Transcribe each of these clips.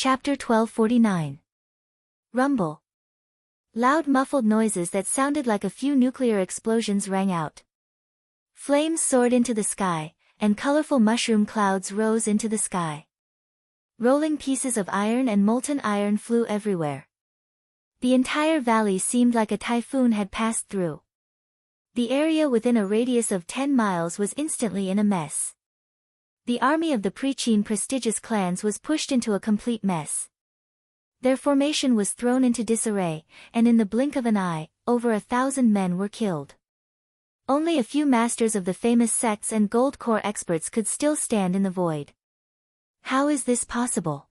Chapter 1249. Rumble. Loud muffled noises that sounded like a few nuclear explosions rang out. Flames soared into the sky, and colorful mushroom clouds rose into the sky. Rolling pieces of iron and molten iron flew everywhere. The entire valley seemed like a typhoon had passed through. The area within a radius of 10 miles was instantly in a mess. The army of the Preaching prestigious clans was pushed into a complete mess. Their formation was thrown into disarray, and in the blink of an eye, over 1,000 men were killed. Only a few masters of the famous sects and gold core experts could still stand in the void. How is this possible?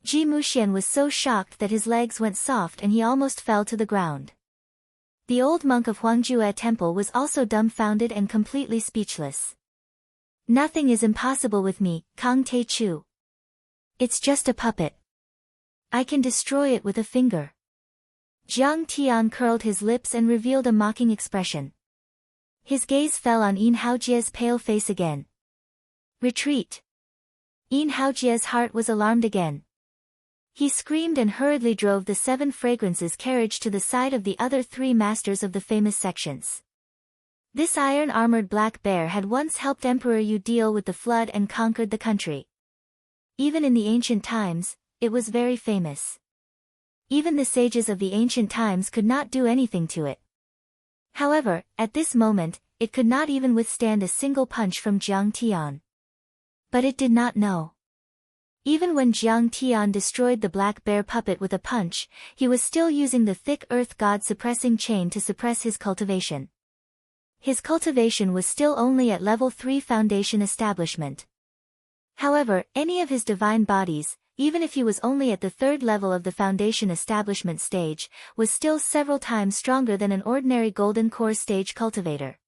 Ji Muxian was so shocked that his legs went soft and he almost fell to the ground. The old monk of Huangjue Temple was also dumbfounded and completely speechless. Nothing is impossible with me, Kang Te Chu. It's just a puppet. I can destroy it with a finger. Jiang Tian curled his lips and revealed a mocking expression. His gaze fell on Yin Haojie's pale face again. Retreat. Yin Haojie's heart was alarmed again. He screamed and hurriedly drove the 7 fragrances carriage to the side of the other 3 masters of the famous sections. This iron-armored black bear had once helped Emperor Yu deal with the flood and conquered the country. Even in the ancient times, it was very famous. Even the sages of the ancient times could not do anything to it. However, at this moment, it could not even withstand a single punch from Jiang Tian. But it did not know. Even when Jiang Tian destroyed the black bear puppet with a punch, he was still using the thick earth god suppressing chain to suppress his cultivation. His cultivation was still only at level 3 foundation establishment. However, any of his divine bodies, even if he was only at the 3rd level of the foundation establishment stage, was still several times stronger than an ordinary golden core stage cultivator.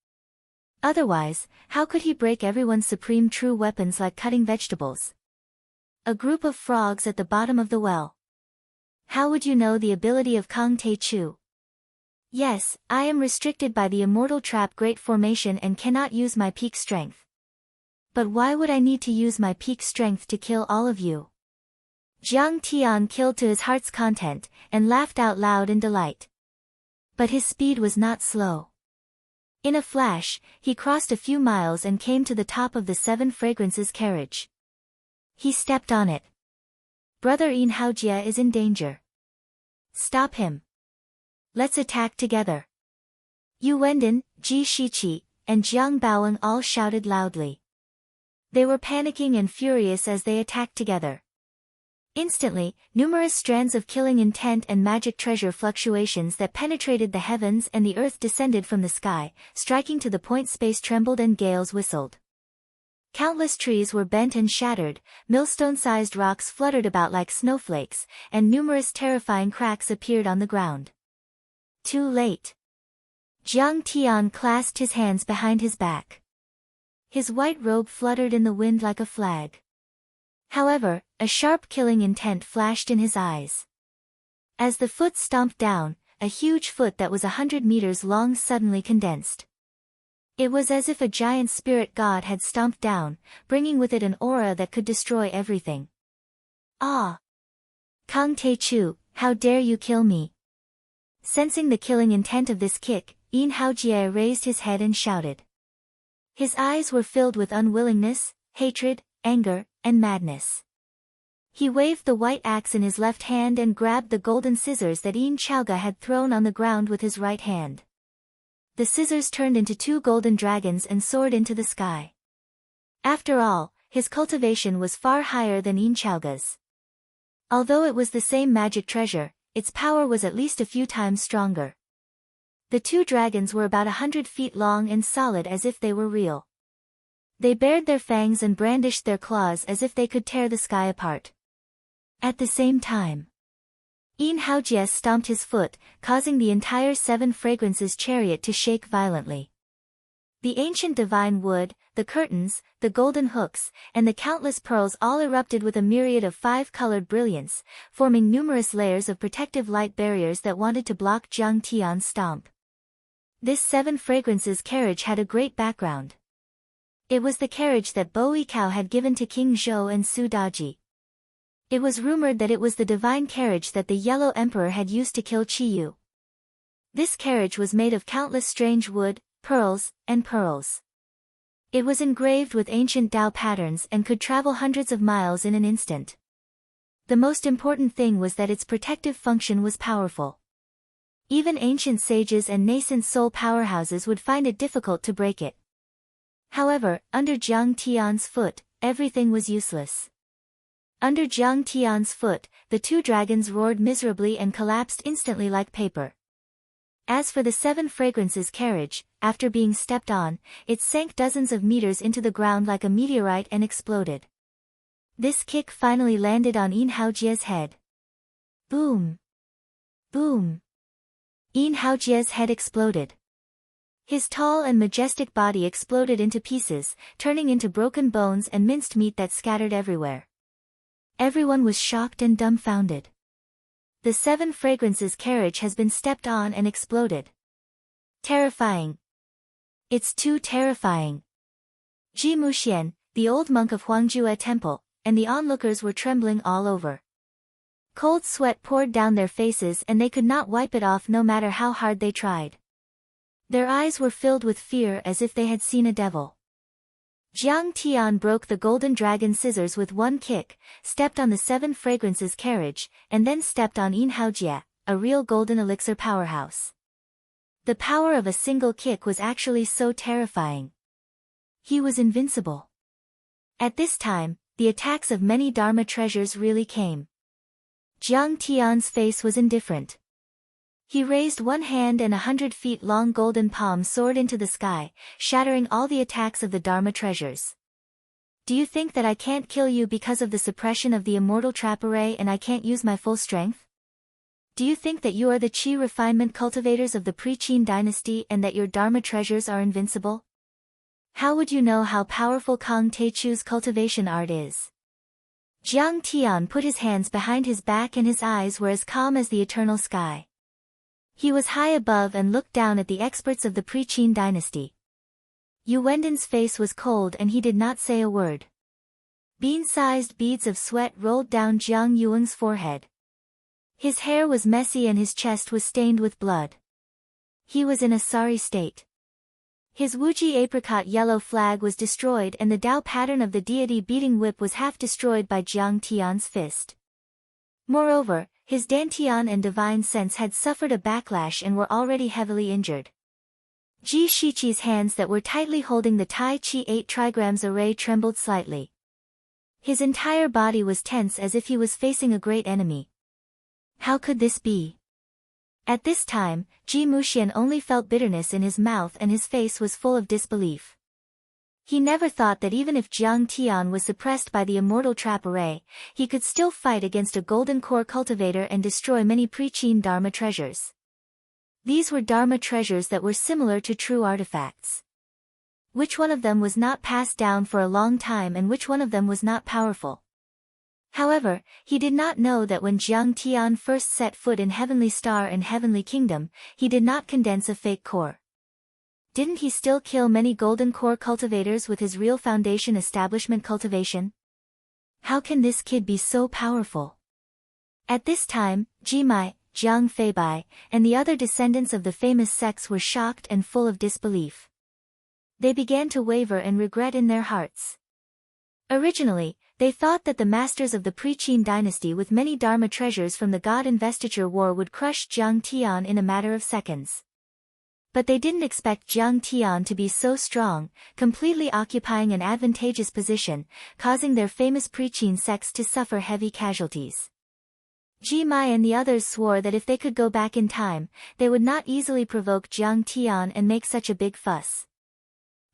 Otherwise, how could he break everyone's supreme true weapons like cutting vegetables? A group of frogs at the bottom of the well. How would you know the ability of Kang Te Chu? Yes, I am restricted by the immortal trap Great Formation and cannot use my peak strength. But why would I need to use my peak strength to kill all of you? Jiang Tian killed to his heart's content, and laughed out loud in delight. But his speed was not slow. In a flash, he crossed a few miles and came to the top of the 7 fragrances carriage. He stepped on it. Brother Yin Haojie is in danger. Stop him. Let's attack together. Yu Wendon, Ji Shiqi, and Jiang Baoeng all shouted loudly. They were panicking and furious as they attacked together. Instantly, numerous strands of killing intent and magic treasure fluctuations that penetrated the heavens and the earth descended from the sky, striking to the point space trembled and gales whistled. Countless trees were bent and shattered, millstone-sized rocks fluttered about like snowflakes, and numerous terrifying cracks appeared on the ground. Too late. Jiang Tian clasped his hands behind his back. His white robe fluttered in the wind like a flag. However, a sharp killing intent flashed in his eyes. As the foot stomped down, a huge foot that was 100 meters long suddenly condensed. It was as if a giant spirit god had stomped down, bringing with it an aura that could destroy everything. Ah! Kang Te Chu, how dare you kill me? Sensing the killing intent of this kick, Yin Haojie raised his head and shouted. His eyes were filled with unwillingness, hatred, anger, and madness. He waved the white axe in his left hand and grabbed the golden scissors that Yin Chaoga had thrown on the ground with his right hand. The scissors turned into 2 golden dragons and soared into the sky. After all, his cultivation was far higher than Yin Chaoga's. Although it was the same magic treasure, its power was at least a few times stronger. The 2 dragons were about 100 feet long and solid as if they were real. They bared their fangs and brandished their claws as if they could tear the sky apart. At the same time, Yin Haojie stomped his foot, causing the entire 7 fragrances chariot to shake violently. The ancient divine wood, the curtains, the golden hooks, and the countless pearls all erupted with a myriad of 5-colored brilliance, forming numerous layers of protective light barriers that wanted to block Jiang Tian's stomp. This 7 fragrances carriage had a great background. It was the carriage that Bo Yikao had given to King Zhou and Su Daji. It was rumored that it was the divine carriage that the Yellow Emperor had used to kill Qiyu. This carriage was made of countless strange wood, pearls, and pearls. It was engraved with ancient Tao patterns and could travel hundreds of miles in an instant. The most important thing was that its protective function was powerful. Even ancient sages and nascent soul powerhouses would find it difficult to break it. However, under Jiang Tian's foot, everything was useless. Under Jiang Tian's foot, the two dragons roared miserably and collapsed instantly like paper. As for the Seven Fragrances carriage, after being stepped on, it sank dozens of meters into the ground like a meteorite and exploded. This kick finally landed on Yin Haojie's head. Boom! Boom! Yin Haojie's head exploded. His tall and majestic body exploded into pieces, turning into broken bones and minced meat that scattered everywhere. Everyone was shocked and dumbfounded. The Seven Fragrances carriage has been stepped on and exploded. Terrifying. It's too terrifying. Ji Muxian, the old monk of Huangjue Temple, and the onlookers were trembling all over. Cold sweat poured down their faces and they could not wipe it off no matter how hard they tried. Their eyes were filled with fear as if they had seen a devil. Jiang Tian broke the golden dragon scissors with one kick, stepped on the Seven Fragrances carriage, and then stepped on Yin Haojie, a real golden elixir powerhouse. The power of a single kick was actually so terrifying. He was invincible. At this time, the attacks of many Dharma treasures really came. Jiang Tian's face was indifferent. He raised one hand and 100 feet long golden palm soared into the sky, shattering all the attacks of the Dharma treasures. Do you think that I can't kill you because of the suppression of the immortal trap array and I can't use my full strength? Do you think that you are the Qi refinement cultivators of the pre-Qin dynasty and that your Dharma treasures are invincible? How would you know how powerful Kang Teichu's cultivation art is? Jiang Tian put his hands behind his back and his eyes were as calm as the eternal sky. He was high above and looked down at the experts of the pre-Qin dynasty. Yu Wenden's face was cold and he did not say a word. Bean-sized beads of sweat rolled down Jiang Yueng's forehead. His hair was messy and his chest was stained with blood. He was in a sorry state. His Wuji apricot yellow flag was destroyed and the Tao pattern of the deity beating whip was half destroyed by Jiang Tian's fist. Moreover, his Dantian and divine sense had suffered a backlash and were already heavily injured. Ji Shiqi's hands that were tightly holding the Tai Chi 8 trigrams array trembled slightly. His entire body was tense as if he was facing a great enemy. How could this be? At this time, Ji Muxian only felt bitterness in his mouth and his face was full of disbelief. He never thought that even if Jiang Tian was suppressed by the immortal trap array, he could still fight against a golden core cultivator and destroy many pre-Qin Dharma treasures. These were Dharma treasures that were similar to true artifacts. Which one of them was not passed down for a long time and which one of them was not powerful? However, he did not know that when Jiang Tian first set foot in Heavenly Star and Heavenly Kingdom, he did not condense a fake core. Didn't he still kill many golden core cultivators with his real foundation establishment cultivation? How can this kid be so powerful? At this time, Jimai, Jiang Feibai, and the other descendants of the famous sects were shocked and full of disbelief. They began to waver and regret in their hearts. Originally, they thought that the masters of the pre-Qin dynasty with many Dharma treasures from the God Investiture War would crush Jiang Tian in a matter of seconds. But they didn't expect Jiang Tian to be so strong, completely occupying an advantageous position, causing their famous pre-Qin sects to suffer heavy casualties. Jimai and the others swore that if they could go back in time, they would not easily provoke Jiang Tian and make such a big fuss.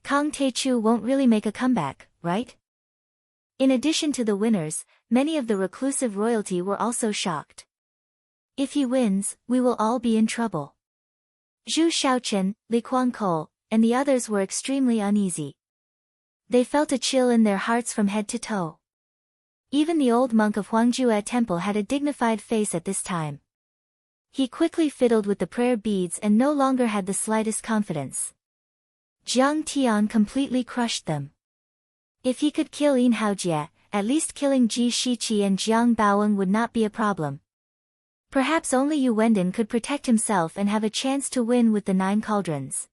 Kang Teichu won't really make a comeback, right? In addition to the winners, many of the reclusive royalty were also shocked. If he wins, we will all be in trouble. Zhu Shaochen, Li Kuangkou, and the others were extremely uneasy. They felt a chill in their hearts from head to toe. Even the old monk of Huangjue Temple had a dignified face at this time. He quickly fiddled with the prayer beads and no longer had the slightest confidence. Jiang Tian completely crushed them. If he could kill Yin Haojie, at least killing Ji Shiqi and Jiang Baoeng would not be a problem. Perhaps only Yu Wendon could protect himself and have a chance to win with the 9 cauldrons.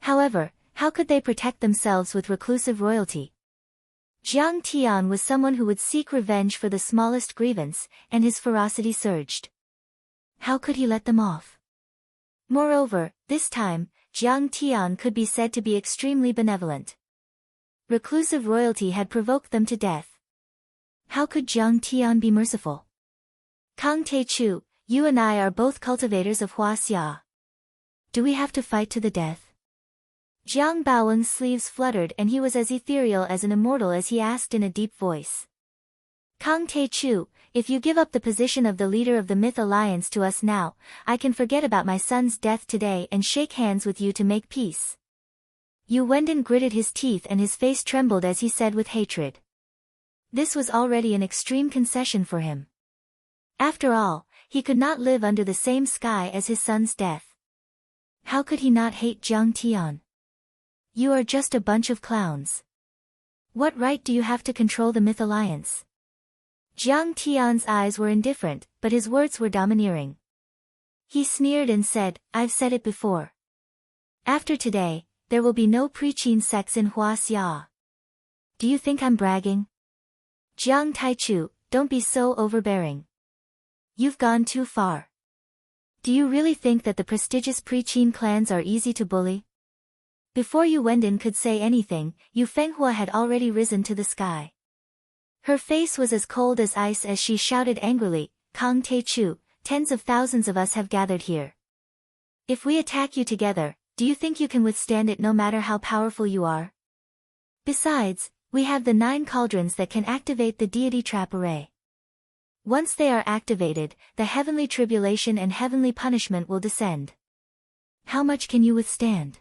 However, how could they protect themselves with reclusive royalty? Jiang Tian was someone who would seek revenge for the smallest grievance, and his ferocity surged. How could he let them off? Moreover, this time, Jiang Tian could be said to be extremely benevolent. Reclusive royalty had provoked them to death. How could Jiang Tian be merciful? Kang Taechu, you and I are both cultivators of Huaxia. Do we have to fight to the death? Jiang Baoeng's sleeves fluttered and he was as ethereal as an immortal as he asked in a deep voice. Kang Taechu, if you give up the position of the leader of the Myth Alliance to us now, I can forget about my son's death today and shake hands with you to make peace. Yu Wendon gritted his teeth and his face trembled as he said with hatred. This was already an extreme concession for him. After all, he could not live under the same sky as his son's death. How could he not hate Jiang Tian? You are just a bunch of clowns. What right do you have to control the Myth Alliance? Jiang Tian's eyes were indifferent, but his words were domineering. He sneered and said, I've said it before. After today, there will be no preaching sex in Huaxia. Do you think I'm bragging? Jiang Taichu, don't be so overbearing. You've gone too far. Do you really think that the prestigious Pre-Qin clans are easy to bully? Before Yu Wendon could say anything, Yu Fenghua had already risen to the sky. Her face was as cold as ice as she shouted angrily, Kang Taechu, tens of thousands of us have gathered here. If we attack you together, do you think you can withstand it no matter how powerful you are? Besides, we have the 9 cauldrons that can activate the deity trap array. Once they are activated, the heavenly tribulation and heavenly punishment will descend. How much can you withstand?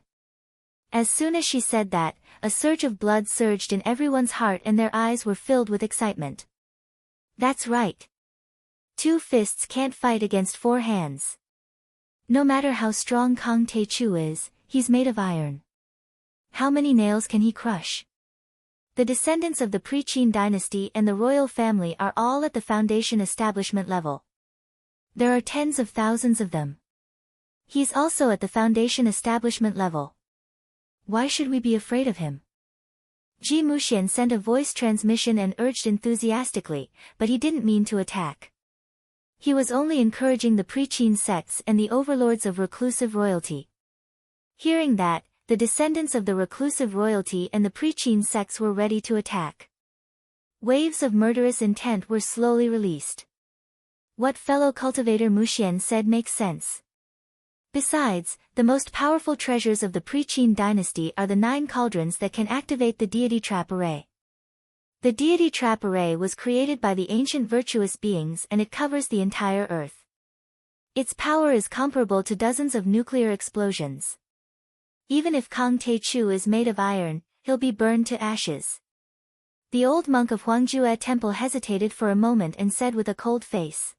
As soon as she said that, a surge of blood surged in everyone's heart and their eyes were filled with excitement. That's right. 2 fists can't fight against 4 hands. No matter how strong Kang Taechu is, he's made of iron. How many nails can he crush? The descendants of the Pre-Qin dynasty and the royal family are all at the foundation establishment level. There are tens of thousands of them. He's also at the foundation establishment level. Why should we be afraid of him? Ji Muxian sent a voice transmission and urged enthusiastically, but he didn't mean to attack. He was only encouraging the Pre-Qin sects and the overlords of reclusive royalty. Hearing that, the descendants of the reclusive royalty and the Pre-Qin sects were ready to attack. Waves of murderous intent were slowly released. What fellow cultivator Muxian said makes sense. Besides, the most powerful treasures of the Pre-Qin dynasty are the 9 cauldrons that can activate the deity trap array. The deity trap array was created by the ancient virtuous beings and it covers the entire earth. Its power is comparable to dozens of nuclear explosions. Even if Kang Taechu is made of iron, he'll be burned to ashes. The old monk of Huangjue Temple hesitated for a moment and said with a cold face.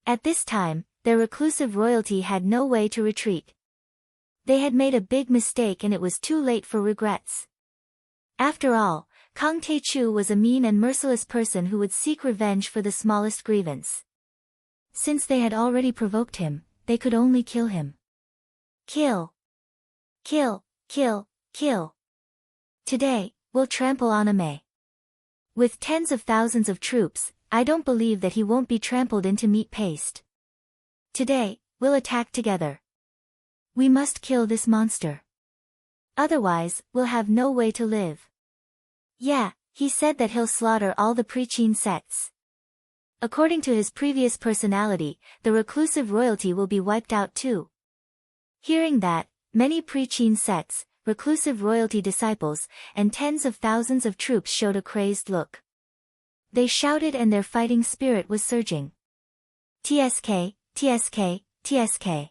At this time, their reclusive royalty had no way to retreat. They had made a big mistake and it was too late for regrets. After all, Kang Taechu was a mean and merciless person who would seek revenge for the smallest grievance. Since they had already provoked him, they could only kill him. Kill. Kill, kill, kill. Today, we'll trample on Ame. With tens of thousands of troops, I don't believe that he won't be trampled into meat paste. Today, we'll attack together. We must kill this monster. Otherwise, we'll have no way to live. Yeah, he said that he'll slaughter all the Pre-Qin sects. According to his previous personality, the reclusive royalty will be wiped out too. Hearing that, many Pre-Qin sects, reclusive royalty disciples, and tens of thousands of troops showed a crazed look. They shouted and their fighting spirit was surging. TSK, TSK, TSK.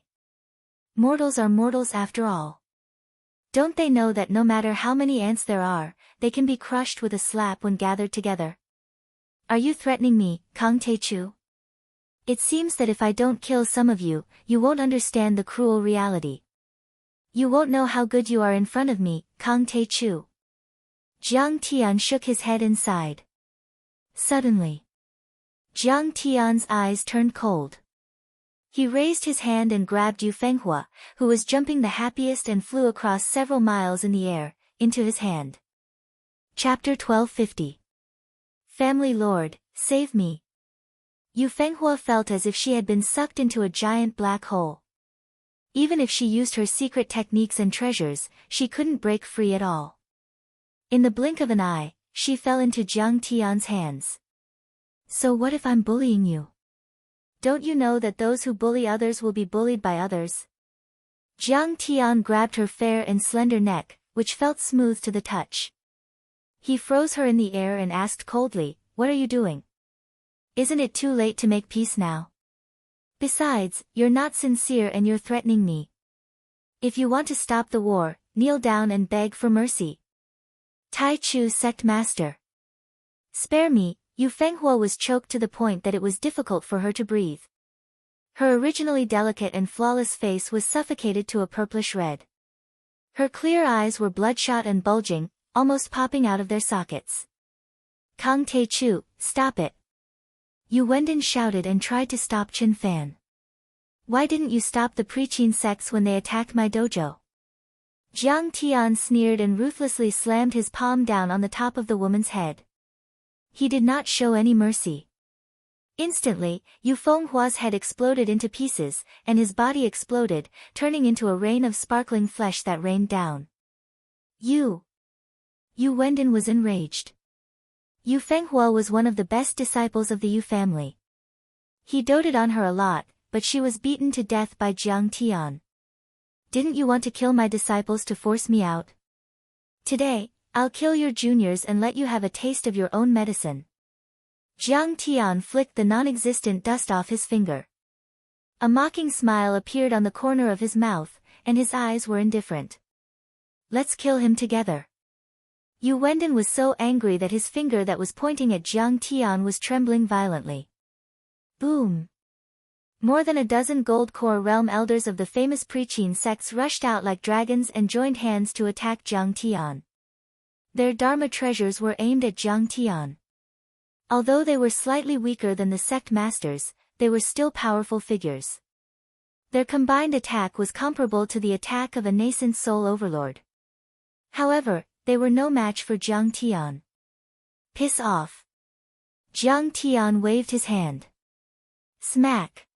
Mortals are mortals after all. Don't they know that no matter how many ants there are, they can be crushed with a slap when gathered together? Are you threatening me, Kang Taechu? It seems that if I don't kill some of you, you won't understand the cruel reality. You won't know how good you are in front of me, Kang Taechu. Jiang Tian shook his head and sighed. Suddenly, Jiang Tian's eyes turned cold. He raised his hand and grabbed Yu Fenghua, who was jumping the happiest and flew across several miles in the air, into his hand. Chapter 1250. Family Lord, save me. Yu Fenghua felt as if she had been sucked into a giant black hole. Even if she used her secret techniques and treasures, she couldn't break free at all. In the blink of an eye, she fell into Jiang Tian's hands. So what if I'm bullying you? Don't you know that those who bully others will be bullied by others? Jiang Tian grabbed her fair and slender neck, which felt smooth to the touch. He froze her in the air and asked coldly, "What are you doing? Isn't it too late to make peace now? Besides, you're not sincere and you're threatening me. If you want to stop the war, kneel down and beg for mercy." Tai Chu Sect Master. Spare me. Yu Fenghua was choked to the point that it was difficult for her to breathe. Her originally delicate and flawless face was suffocated to a purplish red. Her clear eyes were bloodshot and bulging, almost popping out of their sockets. "Kang Tai Chu, stop it!" Yu Wenden shouted and tried to stop Chen Fan. "Why didn't you stop the Pre-Qin sects when they attacked my dojo?" Jiang Tian sneered and ruthlessly slammed his palm down on the top of the woman's head. He did not show any mercy. Instantly, Yu Fenghua's head exploded into pieces, and his body exploded, turning into a rain of sparkling flesh that rained down. Yu Wenden was enraged. Yu Fenghua was one of the best disciples of the Yu family. He doted on her a lot, but she was beaten to death by Jiang Tian. "Didn't you want to kill my disciples to force me out? Today, I'll kill your juniors and let you have a taste of your own medicine." Jiang Tian flicked the non-existent dust off his finger. A mocking smile appeared on the corner of his mouth, and his eyes were indifferent. "Let's kill him together." Yu Wenden was so angry that his finger that was pointing at Jiang Tian was trembling violently. Boom! More than a dozen Gold Core Realm elders of the famous Pre-Qin sects rushed out like dragons and joined hands to attack Jiang Tian. Their Dharma treasures were aimed at Jiang Tian. Although they were slightly weaker than the sect masters, they were still powerful figures. Their combined attack was comparable to the attack of a nascent soul overlord. However, they were no match for Jiang Tian. "Piss off!" Jiang Tian waved his hand. Smack!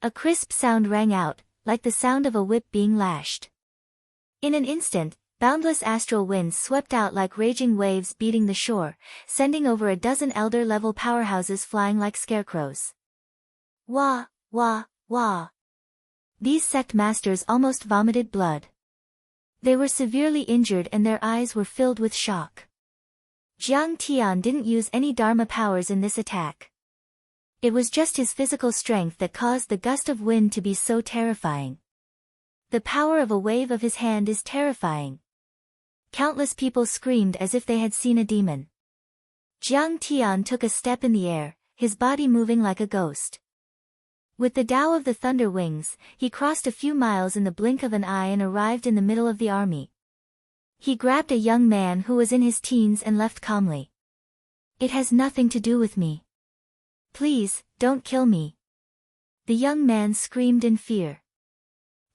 A crisp sound rang out, like the sound of a whip being lashed. In an instant, boundless astral winds swept out like raging waves beating the shore, sending over a dozen elder-level powerhouses flying like scarecrows. Wah, wah, wah. These sect masters almost vomited blood. They were severely injured and their eyes were filled with shock. Jiang Tian didn't use any Dharma powers in this attack. It was just his physical strength that caused the gust of wind to be so terrifying. The power of a wave of his hand is terrifying. Countless people screamed as if they had seen a demon. Jiang Tian took a step in the air, his body moving like a ghost. With the Tao of the Thunder Wings, he crossed a few miles in the blink of an eye and arrived in the middle of the army. He grabbed a young man who was in his teens and left calmly. "It has nothing to do with me. Please, don't kill me." The young man screamed in fear.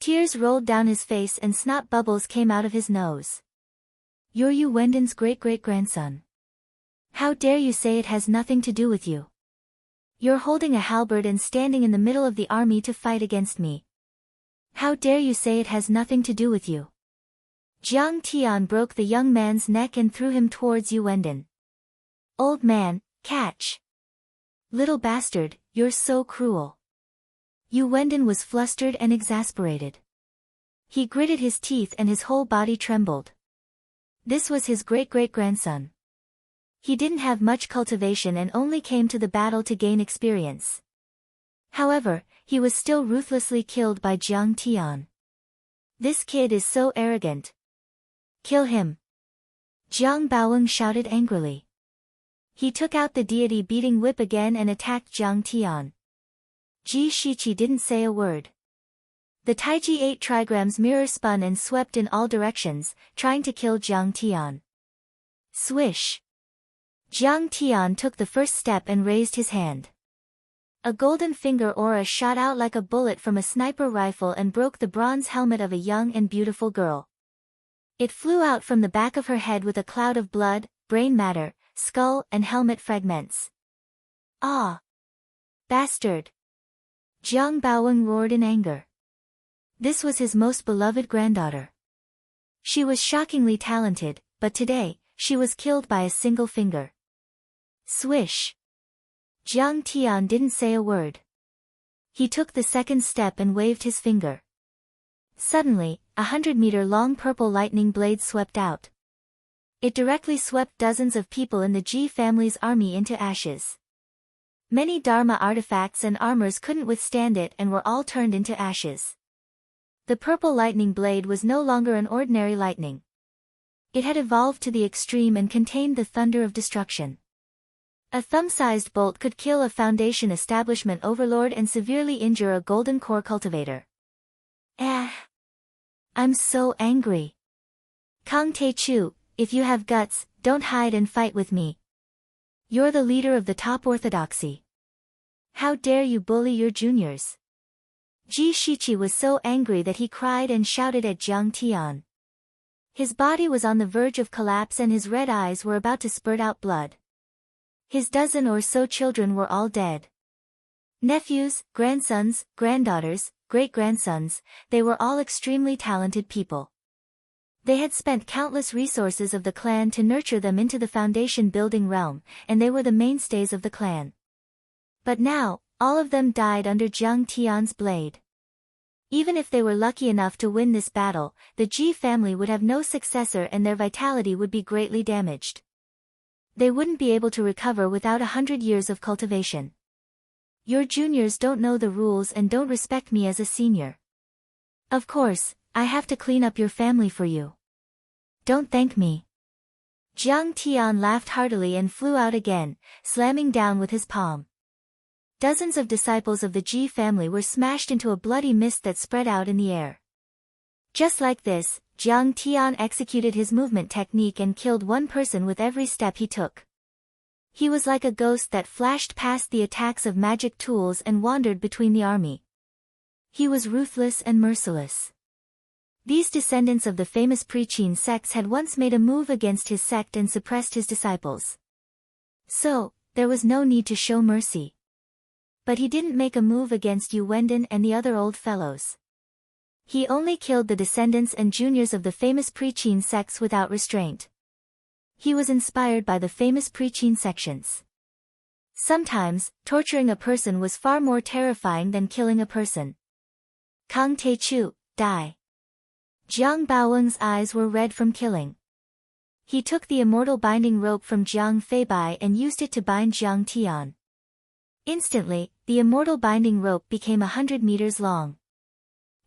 Tears rolled down his face and snot bubbles came out of his nose. "You're Yu Wenden's great-great-grandson. How dare you say it has nothing to do with you? You're holding a halberd and standing in the middle of the army to fight against me. How dare you say it has nothing to do with you?" Jiang Tian broke the young man's neck and threw him towards Yu Wenden. "Old man, catch! Little bastard, you're so cruel." Yu Wenden was flustered and exasperated. He gritted his teeth and his whole body trembled. This was his great-great-grandson. He didn't have much cultivation and only came to the battle to gain experience. However, he was still ruthlessly killed by Jiang Tian. "This kid is so arrogant. Kill him!" Jiang Baoeng shouted angrily. He took out the deity-beating whip again and attacked Jiang Tian. Ji Shiqi didn't say a word. The Taiji 8 trigrams mirror spun and swept in all directions, trying to kill Jiang Tian. Swish! Jiang Tian took the first step and raised his hand. A golden finger aura shot out like a bullet from a sniper rifle and broke the bronze helmet of a young and beautiful girl. It flew out from the back of her head with a cloud of blood, brain matter, skull and helmet fragments. Ah! Bastard! Jiang Baowen roared in anger. This was his most beloved granddaughter. She was shockingly talented, but today, she was killed by a single finger. Swish! Jiang Tian didn't say a word. He took the second step and waved his finger. Suddenly, 100-meter-long purple lightning blade swept out. It directly swept dozens of people in the Ji family's army into ashes. Many Dharma artifacts and armors couldn't withstand it and were all turned into ashes. The purple lightning blade was no longer an ordinary lightning. It had evolved to the extreme and contained the thunder of destruction. A thumb-sized bolt could kill a Foundation establishment overlord and severely injure a golden core cultivator. I'm so angry. Kang Tae-chu, if you have guts, don't hide and fight with me. You're the leader of the top orthodoxy. How dare you bully your juniors? Ji Shiqi was so angry that he cried and shouted at Jiang Tian. His body was on the verge of collapse and his red eyes were about to spurt out blood. His dozen or so children were all dead. Nephews, grandsons, granddaughters, great-grandsons, they were all extremely talented people. They had spent countless resources of the clan to nurture them into the foundation building realm, and they were the mainstays of the clan. But now, all of them died under Jiang Tian's blade. Even if they were lucky enough to win this battle, the Ji family would have no successor and their vitality would be greatly damaged. They wouldn't be able to recover without 100 years of cultivation. Your juniors don't know the rules and don't respect me as a senior. Of course, I have to clean up your family for you. Don't thank me. Jiang Tian laughed heartily and flew out again, slamming down with his palm. Dozens of disciples of the Ji family were smashed into a bloody mist that spread out in the air. Just like this, Jiang Tian executed his movement technique and killed one person with every step he took. He was like a ghost that flashed past the attacks of magic tools and wandered between the army. He was ruthless and merciless. These descendants of the famous Pre-Chin sects had once made a move against his sect and suppressed his disciples. So, there was no need to show mercy. But he didn't make a move against Yu Wendon and the other old fellows. He only killed the descendants and juniors of the famous Pre-Chin sects without restraint. He was inspired by the famous Pre-Chin sections. Sometimes, torturing a person was far more terrifying than killing a person. Kang Tae-chu, die. Jiang Baowen's eyes were red from killing. He took the immortal binding rope from Jiang Feibai and used it to bind Jiang Tian. Instantly, the immortal binding rope became 100 meters long.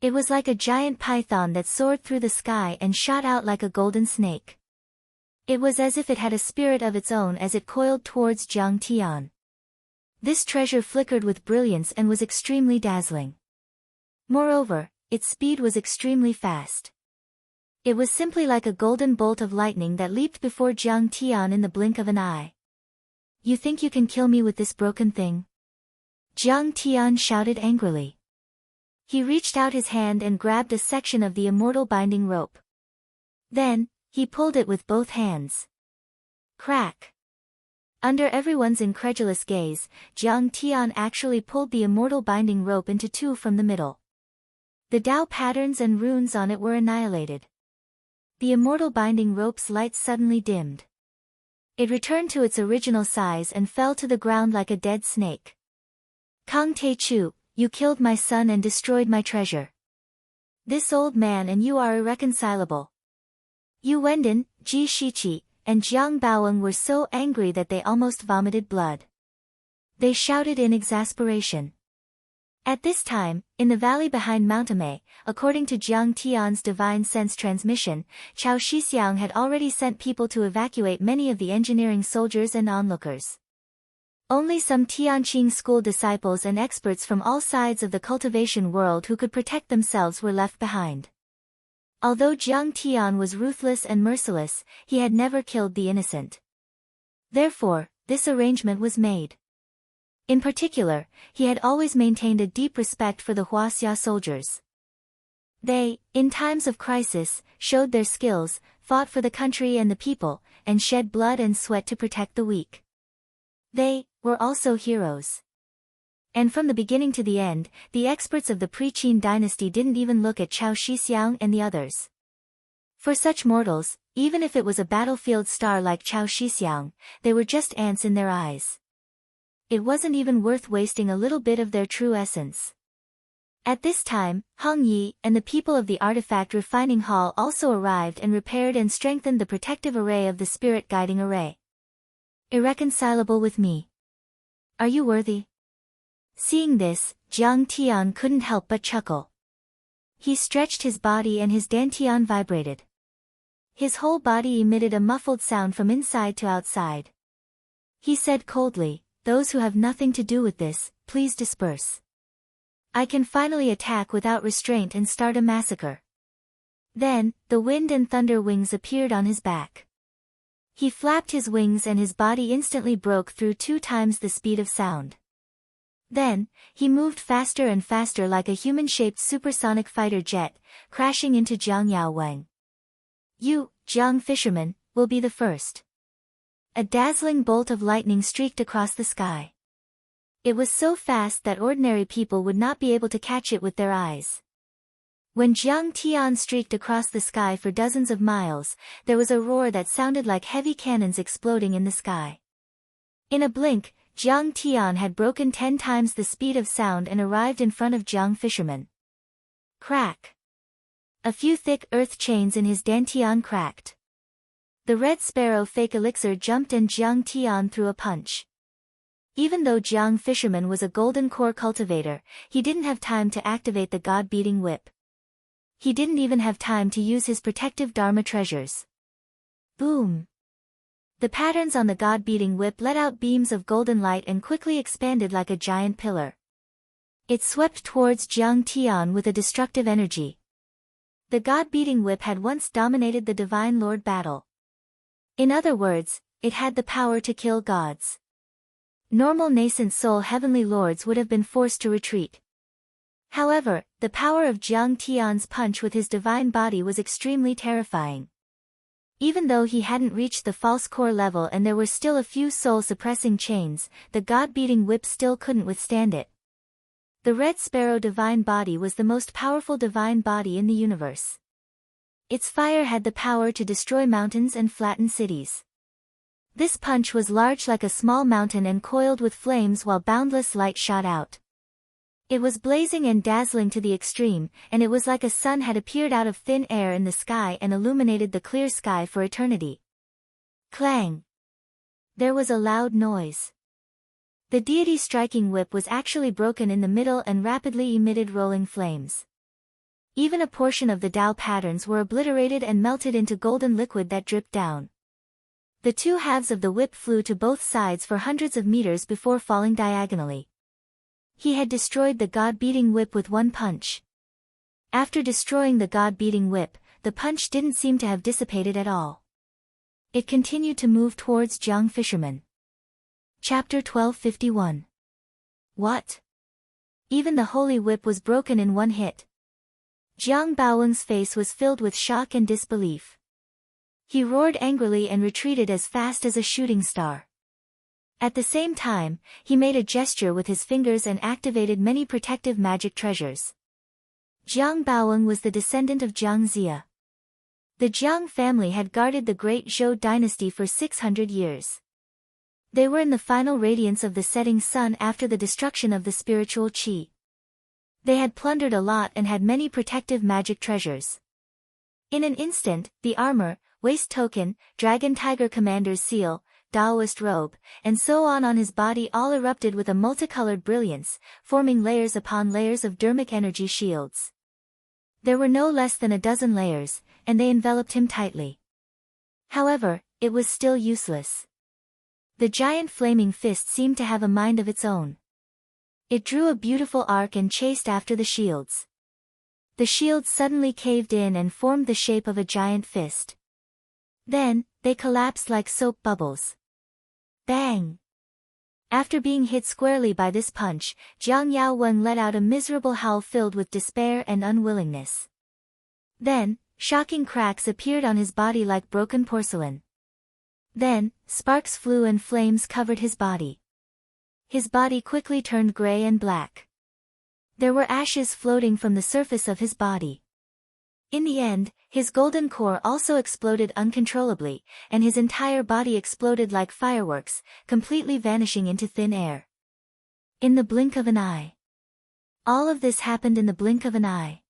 It was like a giant python that soared through the sky and shot out like a golden snake. It was as if it had a spirit of its own as it coiled towards Jiang Tian. This treasure flickered with brilliance and was extremely dazzling. Moreover, its speed was extremely fast. It was simply like a golden bolt of lightning that leaped before Jiang Tian in the blink of an eye. You think you can kill me with this broken thing? Jiang Tian shouted angrily. He reached out his hand and grabbed a section of the immortal binding rope. Then, he pulled it with both hands. Crack! Under everyone's incredulous gaze, Jiang Tian actually pulled the immortal binding rope into two from the middle. The Tao patterns and runes on it were annihilated. The immortal binding rope's light suddenly dimmed. It returned to its original size and fell to the ground like a dead snake. Kang Tae-chu, you killed my son and destroyed my treasure. This old man and you are irreconcilable. Yu Wendon, Ji Shiqi, and Jiang Baowen were so angry that they almost vomited blood. They shouted in exasperation. At this time, in the valley behind Mount Ame, according to Jiang Tian's divine sense transmission, Chao Shixiang had already sent people to evacuate many of the engineering soldiers and onlookers. Only some Tianqing school disciples and experts from all sides of the cultivation world who could protect themselves were left behind. Although Jiang Tian was ruthless and merciless, he had never killed the innocent. Therefore, this arrangement was made. In particular, he had always maintained a deep respect for the Huaxia soldiers. They, in times of crisis, showed their skills, fought for the country and the people, and shed blood and sweat to protect the weak. They were also heroes. And from the beginning to the end, the experts of the pre-Qin dynasty didn't even look at Chao Shixiang and the others. For such mortals, even if it was a battlefield star like Chao Shixiang, they were just ants in their eyes. It wasn't even worth wasting a little bit of their true essence. At this time, Hong Yi and the people of the artifact refining hall also arrived and repaired and strengthened the protective array of the spirit guiding array. Irreconcilable with me. Are you worthy? Seeing this, Jiang Tian couldn't help but chuckle. He stretched his body and his dantian vibrated. His whole body emitted a muffled sound from inside to outside. He said coldly, "Those who have nothing to do with this, please disperse. I can finally attack without restraint and start a massacre." Then, the wind and thunder wings appeared on his back. He flapped his wings and his body instantly broke through 2 times the speed of sound. Then, he moved faster and faster like a human-shaped supersonic fighter jet, crashing into Jiang Yaowang. "You, Jiang fisherman, will be the first." A dazzling bolt of lightning streaked across the sky. It was so fast that ordinary people would not be able to catch it with their eyes. When Jiang Tian streaked across the sky for dozens of miles, there was a roar that sounded like heavy cannons exploding in the sky. In a blink, Jiang Tian had broken 10 times the speed of sound and arrived in front of Jiang fisherman. Crack! A few thick earth chains in his dantian cracked. The red sparrow fake elixir jumped and Jiang Tian threw a punch. Even though Jiang fisherman was a golden core cultivator, he didn't have time to activate the god-beating whip. He didn't even have time to use his protective dharma treasures. Boom! The patterns on the god-beating whip let out beams of golden light and quickly expanded like a giant pillar. It swept towards Jiang Tian with a destructive energy. The god-beating whip had once dominated the Divine Lord battle. In other words, it had the power to kill gods. Normal nascent soul heavenly lords would have been forced to retreat. However, the power of Jiang Tian's punch with his divine body was extremely terrifying. Even though he hadn't reached the false core level and there were still a few soul-suppressing chains, the god-beating whip still couldn't withstand it. The Red Sparrow divine body was the most powerful divine body in the universe. Its fire had the power to destroy mountains and flatten cities. This punch was large like a small mountain and coiled with flames while boundless light shot out. It was blazing and dazzling to the extreme, and it was like a sun had appeared out of thin air in the sky and illuminated the clear sky for eternity. Clang! There was a loud noise. The deity striking whip was actually broken in the middle and rapidly emitted rolling flames. Even a portion of the Tao patterns were obliterated and melted into golden liquid that dripped down. The 2 halves of the whip flew to both sides for hundreds of meters before falling diagonally. He had destroyed the god-beating whip with 1 punch. After destroying the god-beating whip, the punch didn't seem to have dissipated at all. It continued to move towards Jiang fisherman. Chapter 1251. What? Even the holy whip was broken in 1 hit. Jiang Baowen's face was filled with shock and disbelief. He roared angrily and retreated as fast as a shooting star. At the same time, he made a gesture with his fingers and activated many protective magic treasures. Jiang Baowen was the descendant of Jiang Zia. The Jiang family had guarded the great Zhou dynasty for 600 years. They were in the final radiance of the setting sun after the destruction of the spiritual qi. They had plundered a lot and had many protective magic treasures. In an instant, the armor, waist token, dragon tiger commander's seal, Taoist robe, and so on his body all erupted with a multicolored brilliance, forming layers upon layers of dermic energy shields. There were no less than a dozen layers, and they enveloped him tightly. However, it was still useless. The giant flaming fist seemed to have a mind of its own. It drew a beautiful arc and chased after the shields. The shields suddenly caved in and formed the shape of a giant fist. Then, they collapsed like soap bubbles. Bang! After being hit squarely by this punch, Jiang Yaowen let out a miserable howl filled with despair and unwillingness. Then, shocking cracks appeared on his body like broken porcelain. Then, sparks flew and flames covered his body. His body quickly turned gray and black. There were ashes floating from the surface of his body. In the end, his golden core also exploded uncontrollably, and his entire body exploded like fireworks, completely vanishing into thin air. In the blink of an eye. All of this happened in the blink of an eye.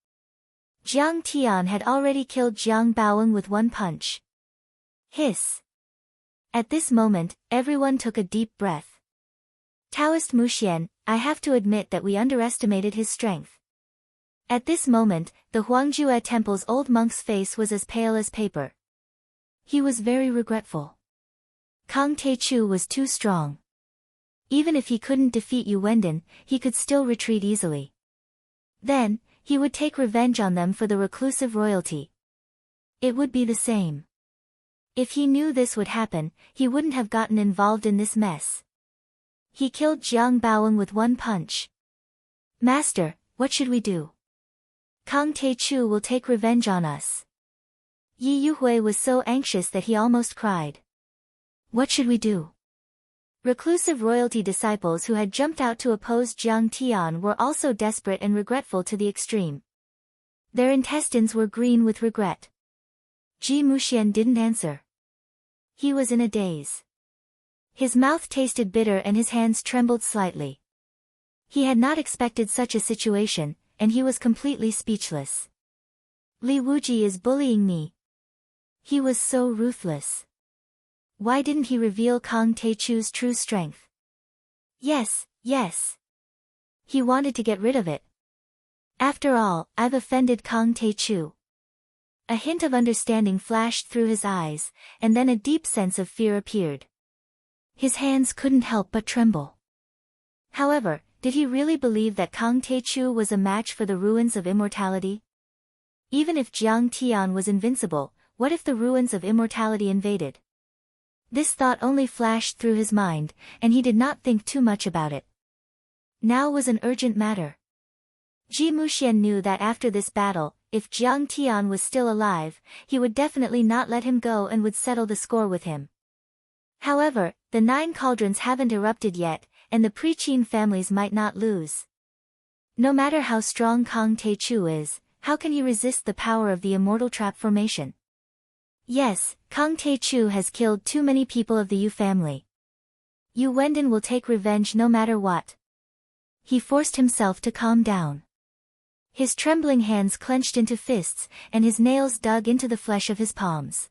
Jiang Tian had already killed Jiang Baowen with one punch. Hiss. At this moment, everyone took a deep breath. Taoist Muxian, I have to admit that we underestimated his strength. At this moment, the Huangjue Temple's old monk's face was as pale as paper. He was very regretful. Kang Taichu was too strong. Even if he couldn't defeat Yu Wendin, he could still retreat easily. Then, he would take revenge on them for the reclusive royalty. It would be the same. If he knew this would happen, he wouldn't have gotten involved in this mess. He killed Jiang Baowen with one punch. Master, what should we do? Kang Taichu will take revenge on us. Yi Yuhui was so anxious that he almost cried. What should we do? Reclusive royalty disciples who had jumped out to oppose Jiang Tian were also desperate and regretful to the extreme. Their intestines were green with regret. Ji Muxian didn't answer. He was in a daze. His mouth tasted bitter and his hands trembled slightly. He had not expected such a situation, and he was completely speechless. Li Wuji is bullying me. He was so ruthless. Why didn't he reveal Kang Taichu's true strength? Yes. He wanted to get rid of it. After all, I've offended Kang Taichu. A hint of understanding flashed through his eyes, and then a deep sense of fear appeared. His hands couldn't help but tremble. However, did he really believe that Kang Taichu was a match for the ruins of immortality? Even if Jiang Tian was invincible, what if the ruins of immortality invaded? This thought only flashed through his mind, and he did not think too much about it. Now was an urgent matter. Ji Muxian knew that after this battle, if Jiang Tian was still alive, he would definitely not let him go and would settle the score with him. However, the 9 cauldrons haven't erupted yet, and the Pre-Qin families might not lose. No matter how strong Kang Taichu is, how can he resist the power of the immortal trap formation? Yes, Kang Taichu has killed too many people of the Yu family. Yu Wendin will take revenge no matter what. He forced himself to calm down. His trembling hands clenched into fists, and his nails dug into the flesh of his palms.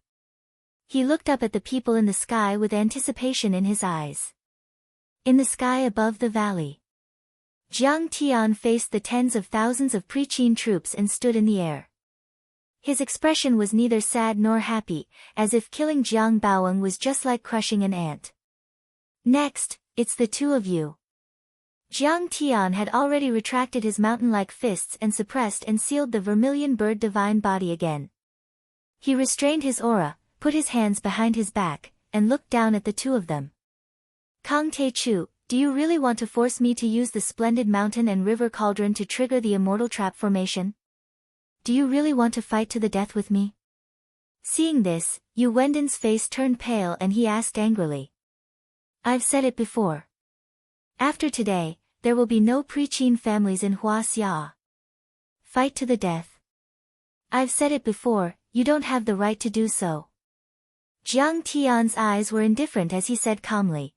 He looked up at the people in the sky with anticipation in his eyes. In the sky above the valley, Jiang Tian faced the tens of thousands of Pre-Qin troops and stood in the air. His expression was neither sad nor happy, as if killing Jiang Baowen was just like crushing an ant. Next, it's the two of you. Jiang Tian had already retracted his mountain-like fists and suppressed and sealed the vermilion bird divine body again. He restrained his aura, put his hands behind his back, and looked down at the two of them. Kang Taichu, do you really want to force me to use the splendid mountain and river cauldron to trigger the immortal trap formation? Do you really want to fight to the death with me? Seeing this, Yu Wendin's face turned pale and he asked angrily. I've said it before. After today, there will be no Pre-Qin families in Huaxia. Fight to the death. I've said it before, you don't have the right to do so. Jiang Tian's eyes were indifferent as he said calmly.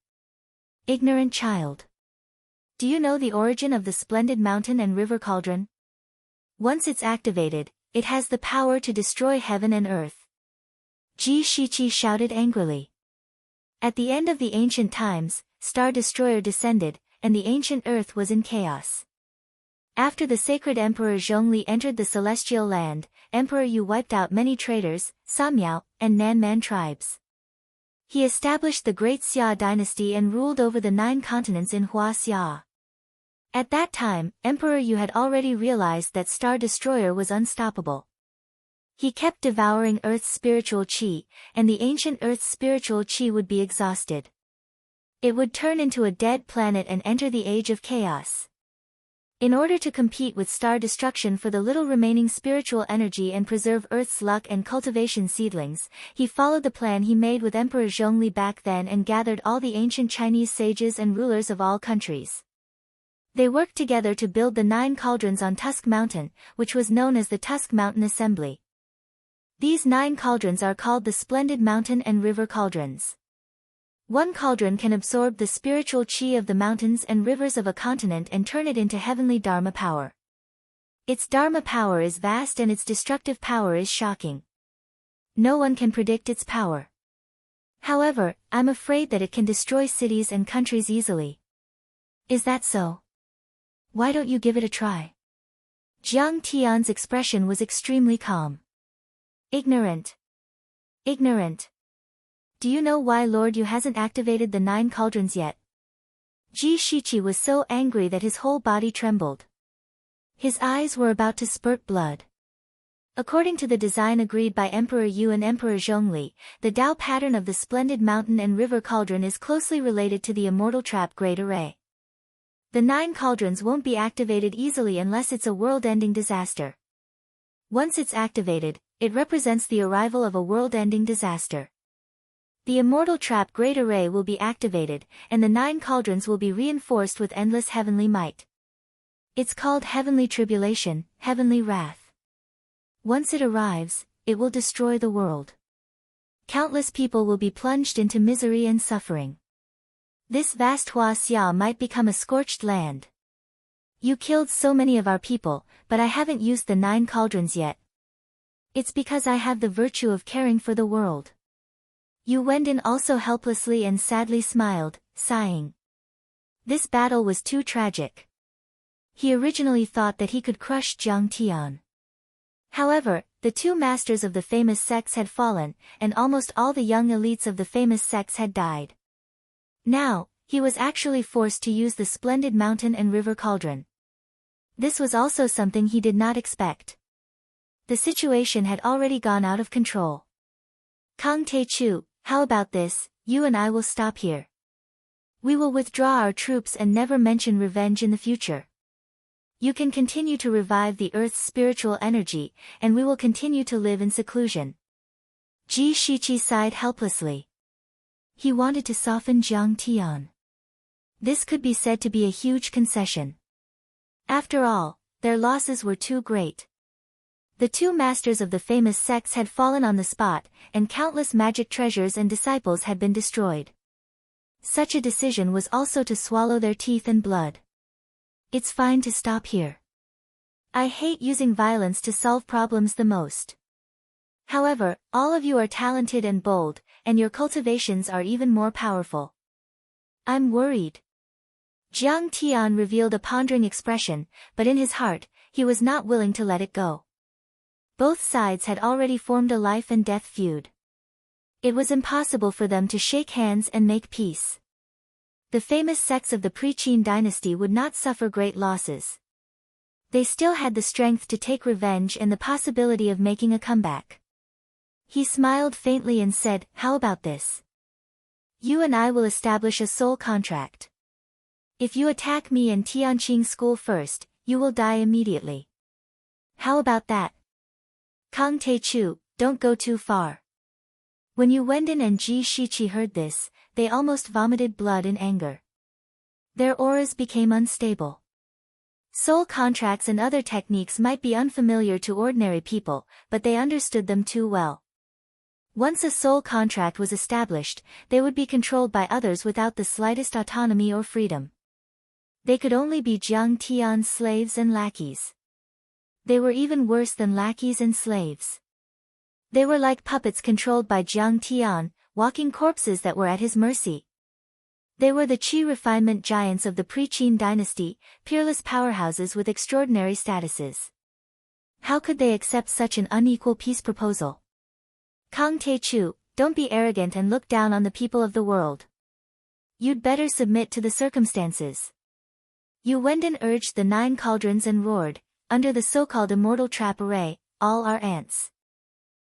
Ignorant child. Do you know the origin of the splendid mountain and river cauldron? Once it's activated, it has the power to destroy heaven and earth. Ji Shiqi shouted angrily. At the end of the ancient times, Star Destroyer descended, and the ancient earth was in chaos. After the sacred Emperor Zhongli entered the celestial land, Emperor Yu wiped out many traitors, Samyao, and Nanman tribes. He established the Great Xia dynasty and ruled over the 9 continents in Huaxia. At that time, Emperor Yu had already realized that Star Destroyer was unstoppable. He kept devouring Earth's spiritual qi, and the ancient Earth's spiritual qi would be exhausted. It would turn into a dead planet and enter the age of chaos. In order to compete with star destruction for the little remaining spiritual energy and preserve Earth's luck and cultivation seedlings, he followed the plan he made with Emperor Zhongli back then and gathered all the ancient Chinese sages and rulers of all countries. They worked together to build the 9 cauldrons on Tusk Mountain, which was known as the Tusk Mountain Assembly. These 9 cauldrons are called the Splendid Mountain and River Cauldrons. One cauldron can absorb the spiritual chi of the mountains and rivers of a continent and turn it into heavenly Dharma power. Its Dharma power is vast and its destructive power is shocking. No one can predict its power. However, I'm afraid that it can destroy cities and countries easily. Is that so? Why don't you give it a try? Jiang Tian's expression was extremely calm. Ignorant. Ignorant. Do you know why Lord Yu hasn't activated the 9 cauldrons yet? Ji Shiqi was so angry that his whole body trembled. His eyes were about to spurt blood. According to the design agreed by Emperor Yu and Emperor Zhongli, the Tao pattern of the Splendid Mountain and River Cauldron is closely related to the Immortal Trap Great Array. The 9 cauldrons won't be activated easily unless it's a world-ending disaster. Once it's activated, it represents the arrival of a world-ending disaster. The Immortal Trap Great Array will be activated, and the 9 cauldrons will be reinforced with endless heavenly might. It's called Heavenly Tribulation, Heavenly Wrath. Once it arrives, it will destroy the world. Countless people will be plunged into misery and suffering. This vast Hua Xia might become a scorched land. You killed so many of our people, but I haven't used the 9 cauldrons yet. It's because I have the virtue of caring for the world. Yu Wendin also helplessly and sadly smiled, sighing. This battle was too tragic. He originally thought that he could crush Jiang Tian. However, the 2 masters of the famous sects had fallen, and almost all the young elites of the famous sects had died. Now, he was actually forced to use the Splendid Mountain and River Cauldron. This was also something he did not expect. The situation had already gone out of control. Kang Taechu, how about this? You and I will stop here. We will withdraw our troops and never mention revenge in the future. You can continue to revive the Earth's spiritual energy, and we will continue to live in seclusion. Ji Shiqi sighed helplessly. He wanted to soften Jiang Tian. This could be said to be a huge concession. After all, their losses were too great. The 2 masters of the famous sects had fallen on the spot, and countless magic treasures and disciples had been destroyed. Such a decision was also to swallow their teeth and blood. It's fine to stop here. I hate using violence to solve problems the most. However, all of you are talented and bold, and your cultivations are even more powerful. I'm worried. Jiang Tian revealed a pondering expression, but in his heart, he was not willing to let it go. Both sides had already formed a life and death feud. It was impossible for them to shake hands and make peace. The famous sects of the Pre-Qin dynasty would not suffer great losses. They still had the strength to take revenge and the possibility of making a comeback. He smiled faintly and said, how about this? You and I will establish a soul contract. If you attack me and Tianqing School first, you will die immediately. How about that? Kang Taechu, don't go too far. When Yu Wendin and Ji Shiqi heard this, they almost vomited blood in anger. Their auras became unstable. Soul contracts and other techniques might be unfamiliar to ordinary people, but they understood them too well. Once a soul contract was established, they would be controlled by others without the slightest autonomy or freedom. They could only be Jiang Tian's slaves and lackeys. They were even worse than lackeys and slaves. They were like puppets controlled by Jiang Tian, walking corpses that were at his mercy. They were the Qi refinement giants of the Pre-Qin dynasty, peerless powerhouses with extraordinary statuses. How could they accept such an unequal peace proposal? Kang Taechu, don't be arrogant and look down on the people of the world. You'd better submit to the circumstances. Yu Wendin urged the 9 cauldrons and roared, under the so-called Immortal Trap Array, all are ants.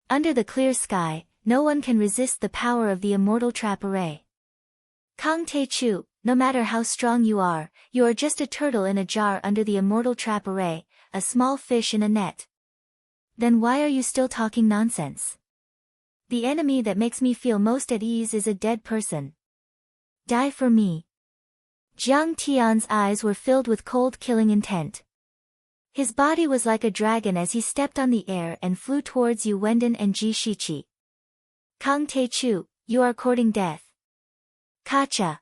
Under the clear sky, no one can resist the power of the Immortal Trap Array. Kang Tae-chu, no matter how strong you are just a turtle in a jar under the immortal trap array, a small fish in a net. Then why are you still talking nonsense? The enemy that makes me feel most at ease is a dead person. Die for me. Jiang Tian's eyes were filled with cold killing intent. His body was like a dragon as he stepped on the air and flew towards Yu Wendon and Ji Shiqi. Kang Tae-chu, you are courting death. Kacha.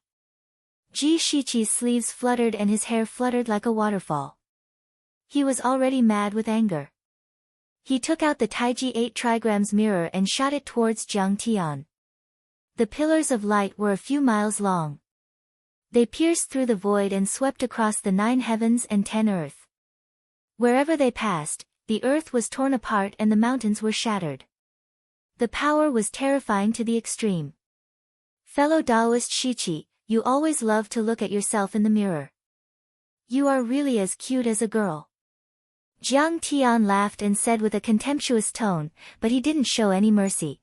Ji Shiqi's sleeves fluttered and his hair fluttered like a waterfall. He was already mad with anger. He took out the Taiji 8 trigrams mirror and shot it towards Jiang Tian. The pillars of light were a few miles long. They pierced through the void and swept across the 9 heavens and 10 earth. Wherever they passed, the earth was torn apart and the mountains were shattered. The power was terrifying to the extreme. Fellow Taoist Shiqi, you always love to look at yourself in the mirror. You are really as cute as a girl. Jiang Tian laughed and said with a contemptuous tone, but he didn't show any mercy.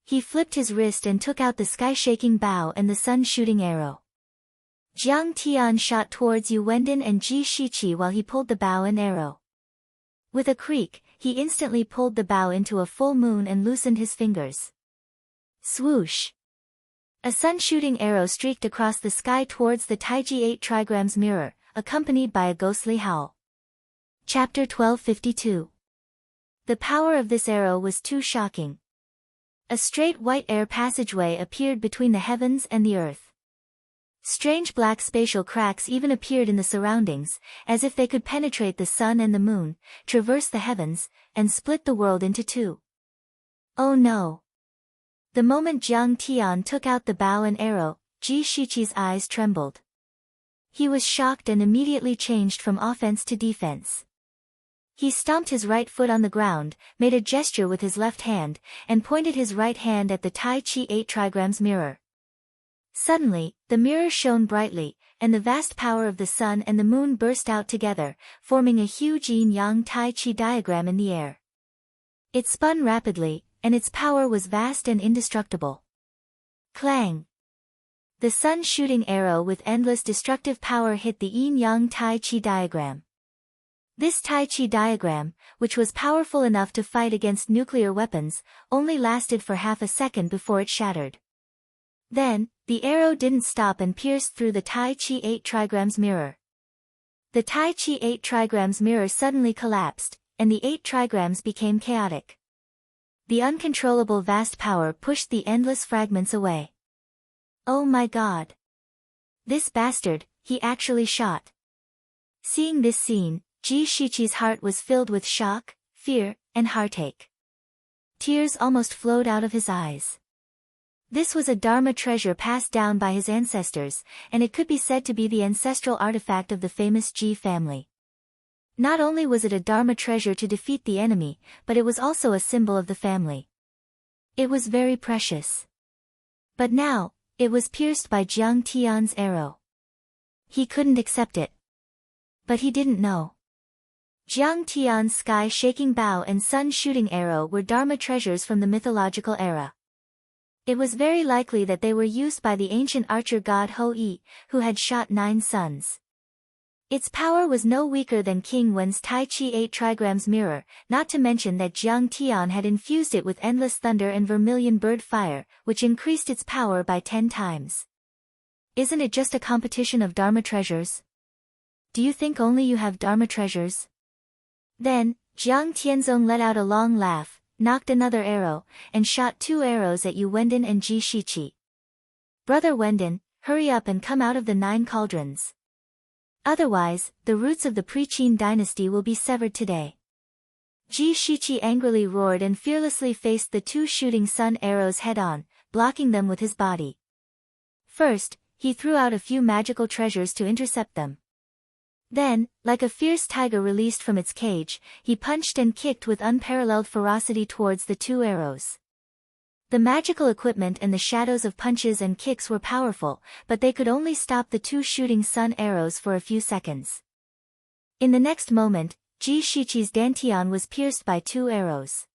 He flipped his wrist and took out the sky-shaking bow and the sun-shooting arrow. Jiang Tian shot towards Yu Wendon and Ji Shiqi while he pulled the bow and arrow. With a creak, he instantly pulled the bow into a full moon and loosened his fingers. Swoosh! A sun-shooting arrow streaked across the sky towards the Taiji 8 trigrams mirror, accompanied by a ghostly howl. Chapter 1252. The power of this arrow was too shocking. A straight white air passageway appeared between the heavens and the earth. Strange black spatial cracks even appeared in the surroundings, as if they could penetrate the sun and the moon, traverse the heavens, and split the world into two. Oh no! The moment Jiang Tian took out the bow and arrow, Ji Shiqi's eyes trembled. He was shocked and immediately changed from offense to defense. He stomped his right foot on the ground, made a gesture with his left hand, and pointed his right hand at the Tai Chi 8 trigrams mirror. Suddenly, the mirror shone brightly, and the vast power of the sun and the moon burst out together, forming a huge yin-yang Tai Chi diagram in the air. It spun rapidly, and its power was vast and indestructible. Clang! The sun-shooting arrow with endless destructive power hit the yin-yang Tai Chi diagram. This Tai Chi diagram, which was powerful enough to fight against nuclear weapons, only lasted for half a second before it shattered. Then, the arrow didn't stop and pierced through the Tai Chi 8 trigrams mirror. The Tai Chi 8 trigrams mirror suddenly collapsed, and the 8 trigrams became chaotic. The uncontrollable vast power pushed the endless fragments away. Oh my god! This bastard, he actually shot. Seeing this scene, Ji Shiqi's heart was filled with shock, fear, and heartache. Tears almost flowed out of his eyes. This was a Dharma treasure passed down by his ancestors, and it could be said to be the ancestral artifact of the famous Ji family. Not only was it a Dharma treasure to defeat the enemy, but it was also a symbol of the family. It was very precious. But now, it was pierced by Jiang Tian's arrow. He couldn't accept it. But he didn't know. Jiang Tian's sky-shaking bow and sun-shooting arrow were Dharma treasures from the mythological era. It was very likely that they were used by the ancient archer god Ho-i, who had shot 9 suns. Its power was no weaker than King Wen's Tai Chi 8 trigrams mirror, not to mention that Jiang Tian had infused it with endless thunder and vermilion bird fire, which increased its power by 10 times. Isn't it just a competition of Dharma treasures? Do you think only you have Dharma treasures? Then, Jiang Tianzong let out a long laugh, knocked another arrow, and shot 2 arrows at Yu Wendon and Ji Shiqi. Brother Wendon, hurry up and come out of the 9 cauldrons. Otherwise, the roots of the pre-Qin dynasty will be severed today. Ji Shiqi angrily roared and fearlessly faced the 2 shooting sun arrows head-on, blocking them with his body. First, he threw out a few magical treasures to intercept them. Then, like a fierce tiger released from its cage, he punched and kicked with unparalleled ferocity towards the 2 arrows. The magical equipment and the shadows of punches and kicks were powerful, but they could only stop the 2 shooting sun arrows for a few seconds. In the next moment, Ji Shiqi's dantian was pierced by 2 arrows.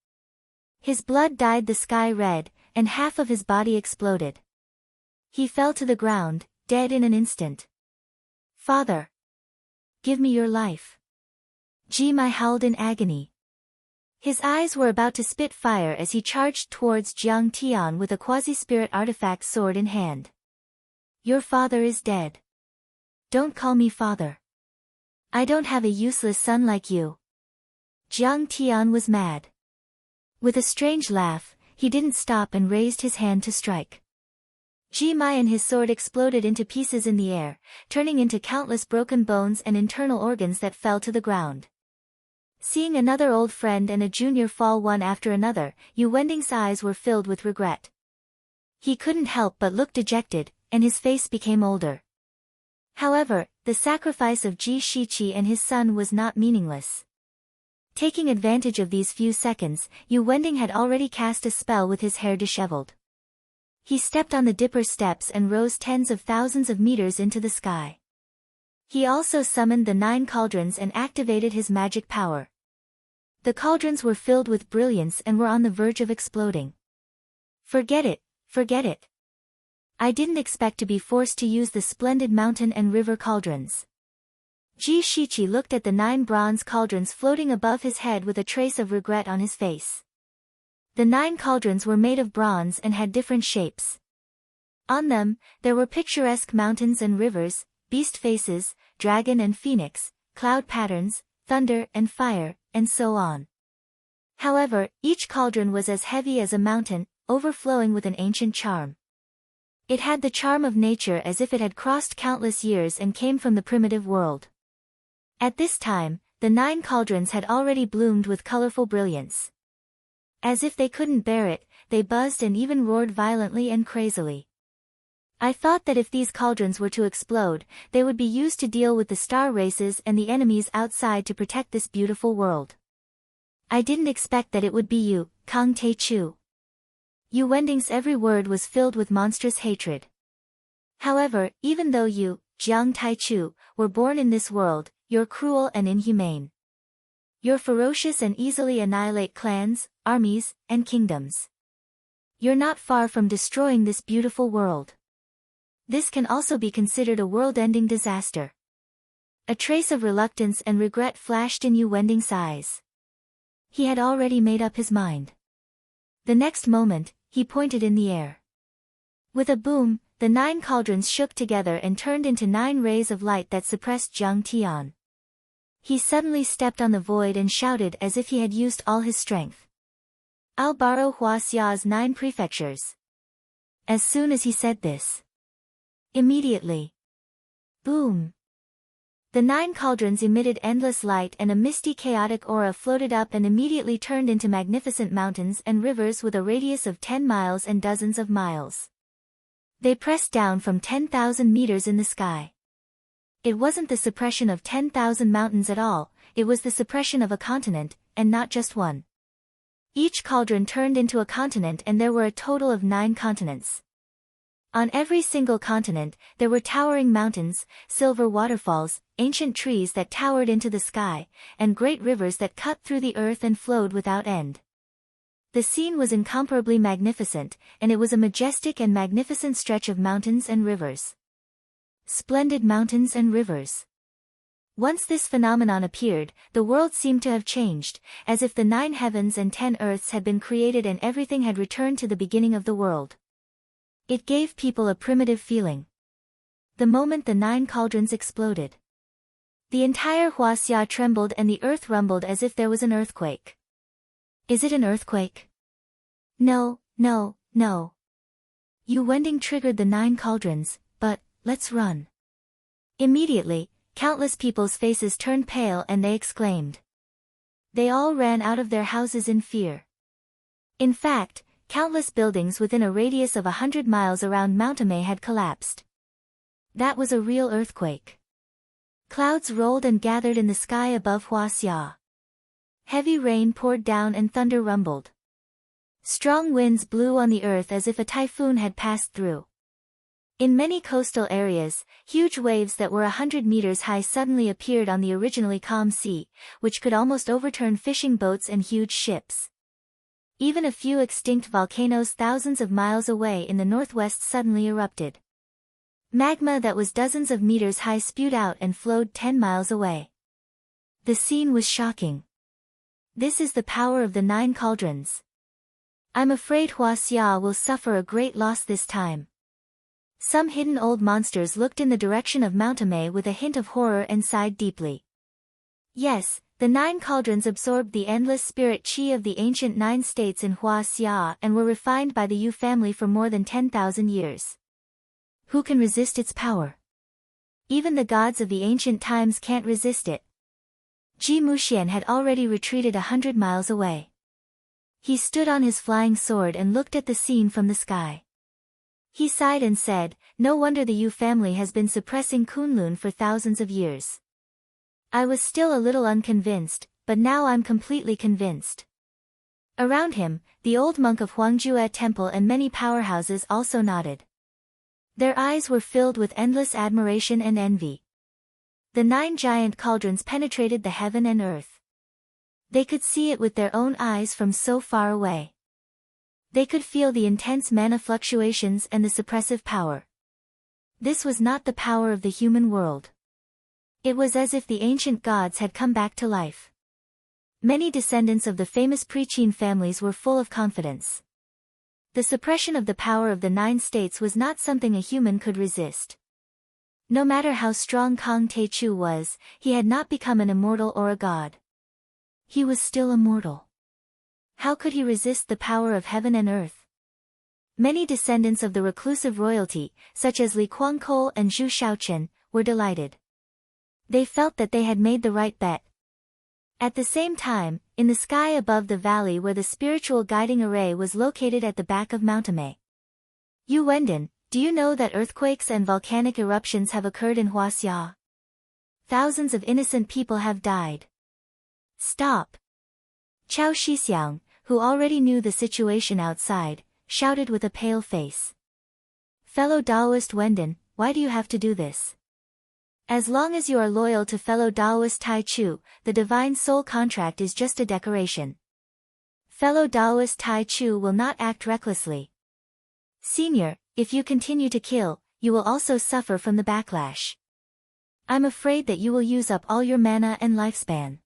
His blood dyed the sky red, and half of his body exploded. He fell to the ground, dead in an instant. "Father! Give me your life!" Ji-mai howled in agony. His eyes were about to spit fire as he charged towards Jiang Tian with a quasi-spirit artifact sword in hand. "Your father is dead. Don't call me father. I don't have a useless son like you." Jiang Tian was mad. With a strange laugh, he didn't stop and raised his hand to strike. Ji-mai and his sword exploded into pieces in the air, turning into countless broken bones and internal organs that fell to the ground. Seeing another old friend and a junior fall one after another, Yu Wending's eyes were filled with regret. He couldn't help but look dejected, and his face became older. However, the sacrifice of Ji Shiqi and his son was not meaningless. Taking advantage of these few seconds, Yu Wending had already cast a spell with his hair disheveled. He stepped on the Dipper steps and rose tens of thousands of meters into the sky. He also summoned the 9 cauldrons and activated his magic power. The cauldrons were filled with brilliance and were on the verge of exploding. Forget it, forget it. I didn't expect to be forced to use the splendid mountain and river cauldrons. Ji Shiqi looked at the 9 bronze cauldrons floating above his head with a trace of regret on his face. The 9 cauldrons were made of bronze and had different shapes. On them, there were picturesque mountains and rivers, beast faces, dragon and phoenix, cloud patterns, thunder and fire, and so on. However, each cauldron was as heavy as a mountain, overflowing with an ancient charm. It had the charm of nature as if it had crossed countless years and came from the primitive world. At this time, the 9 cauldrons had already bloomed with colorful brilliance. As if they couldn't bear it, they buzzed and even roared violently and crazily. I thought that if these cauldrons were to explode, they would be used to deal with the star races and the enemies outside to protect this beautiful world. I didn't expect that it would be you, Kang Tae-chu. Yu Wending's every word was filled with monstrous hatred. However, even though you, Jiang Tai-chu, were born in this world, you're cruel and inhumane. You're ferocious and easily annihilate clans, armies, and kingdoms. You're not far from destroying this beautiful world. This can also be considered a world-ending disaster. A trace of reluctance and regret flashed in Yu Wending's eyes. He had already made up his mind. The next moment, he pointed in the air. With a boom, the 9 cauldrons shook together and turned into 9 rays of light that suppressed Jiang Tian. He suddenly stepped on the void and shouted as if he had used all his strength. "I'll borrow Huaxia's 9 prefectures." As soon as he said this, immediately, boom! The 9 cauldrons emitted endless light and a misty chaotic aura floated up and immediately turned into magnificent mountains and rivers with a radius of 10 miles and dozens of miles. They pressed down from 10,000 meters in the sky. It wasn't the suppression of 10,000 mountains at all, it was the suppression of a continent, and not just one. Each cauldron turned into a continent and there were a total of 9 continents. On every single continent, there were towering mountains, silver waterfalls, ancient trees that towered into the sky, and great rivers that cut through the earth and flowed without end. The scene was incomparably magnificent, and it was a majestic and magnificent stretch of mountains and rivers. Splendid mountains and rivers. Once this phenomenon appeared, the world seemed to have changed, as if the 9 heavens and 10 earths had been created and everything had returned to the beginning of the world. It gave people a primitive feeling. The moment the 9 cauldrons exploded, the entire Huaxia trembled and the earth rumbled as if there was an earthquake. Is it an earthquake? No, no, no. Yu Wending triggered the 9 cauldrons, but, let's run. Immediately, countless people's faces turned pale and they exclaimed. They all ran out of their houses in fear. In fact, countless buildings within a radius of 100 miles around Mount Ame had collapsed. That was a real earthquake. Clouds rolled and gathered in the sky above Huaxia. Heavy rain poured down and thunder rumbled. Strong winds blew on the earth as if a typhoon had passed through. In many coastal areas, huge waves that were 100 meters high suddenly appeared on the originally calm sea, which could almost overturn fishing boats and huge ships. Even a few extinct volcanoes thousands of miles away in the northwest suddenly erupted. Magma that was dozens of meters high spewed out and flowed 10 miles away. The scene was shocking. This is the power of the 9 cauldrons. I'm afraid Huaxia will suffer a great loss this time. Some hidden old monsters looked in the direction of Mount Amei with a hint of horror and sighed deeply. Yes, the 9 cauldrons absorbed the endless spirit qi of the ancient 9 states in Huaxia and were refined by the Yu family for more than 10,000 years. Who can resist its power? Even the gods of the ancient times can't resist it. Ji Muxian had already retreated 100 miles away. He stood on his flying sword and looked at the scene from the sky. He sighed and said, "No wonder the Yu family has been suppressing Kunlun for thousands of years. I was still a little unconvinced, but now I'm completely convinced." Around him, the old monk of Huangjue Temple and many powerhouses also nodded. Their eyes were filled with endless admiration and envy. The 9 giant cauldrons penetrated the heaven and earth. They could see it with their own eyes from so far away. They could feel the intense mana fluctuations and the suppressive power. This was not the power of the human world. It was as if the ancient gods had come back to life. Many descendants of the famous pre-Qin families were full of confidence. The suppression of the power of the 9 states was not something a human could resist. No matter how strong Kang Te-Chu was, he had not become an immortal or a god. He was still immortal. How could he resist the power of heaven and earth? Many descendants of the reclusive royalty, such as Li Kuangkou and Zhu Shaoqian, were delighted. They felt that they had made the right bet. At the same time, in the sky above the valley where the spiritual guiding array was located at the back of Mount Amei. Yu Wenden, do you know that earthquakes and volcanic eruptions have occurred in Huaxia? Thousands of innocent people have died. Stop! Chao Shixiang, who already knew the situation outside, shouted with a pale face. Fellow Taoist Wenden, why do you have to do this? As long as you are loyal to fellow Taoist Tai Chu, the divine soul contract is just a decoration. Fellow Taoist Tai Chu will not act recklessly. Senior, if you continue to kill, you will also suffer from the backlash. I'm afraid that you will use up all your mana and lifespan.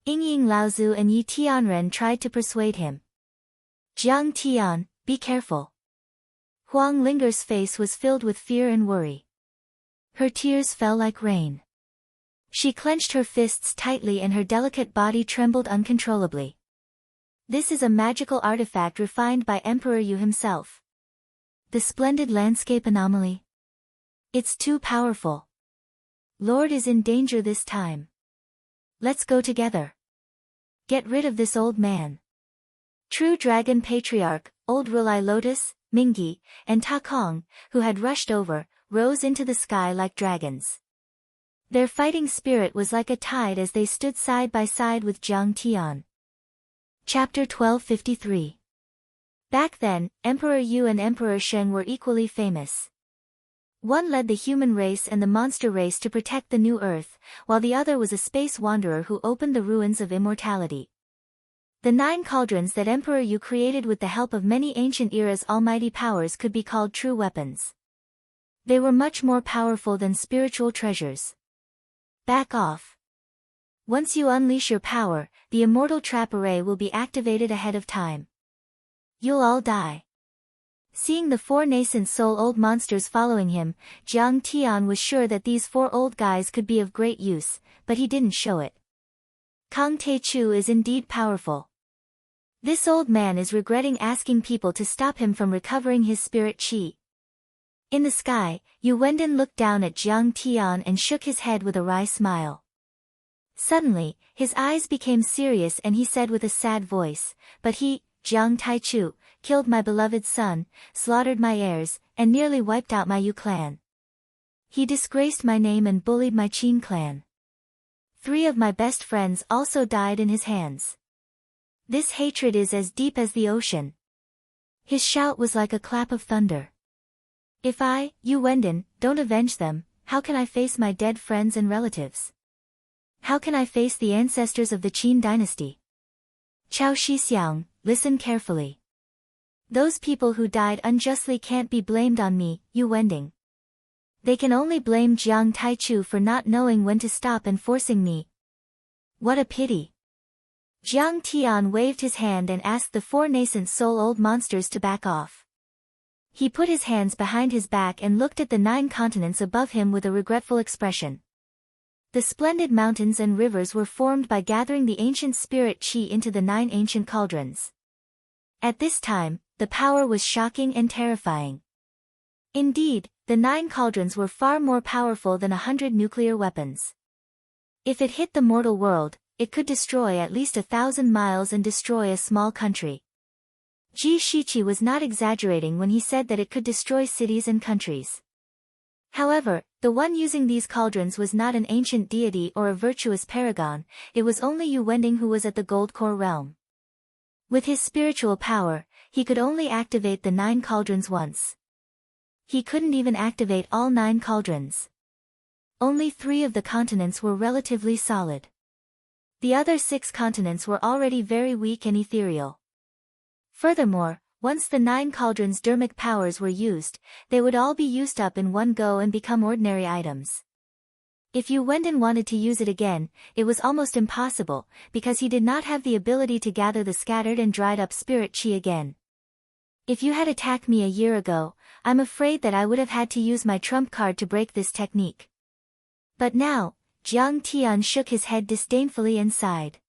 Yingying Laozu and Yi Tianren tried to persuade him. Jiang Tian, be careful. Huang Linger's face was filled with fear and worry. Her tears fell like rain. She clenched her fists tightly and her delicate body trembled uncontrollably. This is a magical artifact refined by Emperor Yu himself. The splendid landscape anomaly. It's too powerful. Lord is in danger this time. Let's go together. Get rid of this old man. True Dragon Patriarch, Old Rulai Lotus, Mingyi, and Ta Kong, who had rushed over, rose into the sky like dragons. Their fighting spirit was like a tide as they stood side by side with Jiang Tian. Chapter 1253. Back then, Emperor Yu and Emperor Sheng were equally famous. One led the human race and the monster race to protect the new Earth, while the other was a space wanderer who opened the ruins of immortality. The 9 cauldrons that Emperor Yu created with the help of many ancient era's almighty powers could be called true weapons. They were much more powerful than spiritual treasures. Back off. Once you unleash your power, the immortal trap array will be activated ahead of time. You'll all die. Seeing the 4 nascent soul old monsters following him, Jiang Tian was sure that these 4 old guys could be of great use, but he didn't show it. Kang Te-Chu is indeed powerful. This old man is regretting asking people to stop him from recovering his spirit qi. In the sky, Yu Wenden looked down at Jiang Tian and shook his head with a wry smile. Suddenly, his eyes became serious and he said with a sad voice, "But he, Jiang Taichu, killed my beloved son, slaughtered my heirs, and nearly wiped out my Yu clan. He disgraced my name and bullied my Qin clan. 3 of my best friends also died in his hands. This hatred is as deep as the ocean." His shout was like a clap of thunder. If I, Yu Wenden, don't avenge them, how can I face my dead friends and relatives? How can I face the ancestors of the Qin dynasty? Chao Shixiang, listen carefully. Those people who died unjustly can't be blamed on me, Yu Wending. They can only blame Jiang Taichu for not knowing when to stop and forcing me. What a pity. Jiang Tian waved his hand and asked the 4 nascent soul old monsters to back off. He put his hands behind his back and looked at the 9 continents above him with a regretful expression. The splendid mountains and rivers were formed by gathering the ancient spirit qi into the 9 ancient cauldrons. At this time, the power was shocking and terrifying. Indeed, the 9 cauldrons were far more powerful than 100 nuclear weapons. If it hit the mortal world, it could destroy at least 1,000 miles and destroy a small country. Ji Shiqi was not exaggerating when he said that it could destroy cities and countries. However, the one using these cauldrons was not an ancient deity or a virtuous paragon, it was only Yu Wending who was at the Gold Core realm. With his spiritual power, he could only activate the 9 cauldrons once. He couldn't even activate all 9 cauldrons. Only 3 of the continents were relatively solid. The other 6 continents were already very weak and ethereal. Furthermore, once the 9 cauldrons' dermic powers were used, they would all be used up in one go and become ordinary items. If Yu Wending wanted to use it again, it was almost impossible, because he did not have the ability to gather the scattered and dried up spirit qi again. If you had attacked me a year ago, I'm afraid that I would have had to use my trump card to break this technique. But now, Jiang Tian shook his head disdainfully and sighed.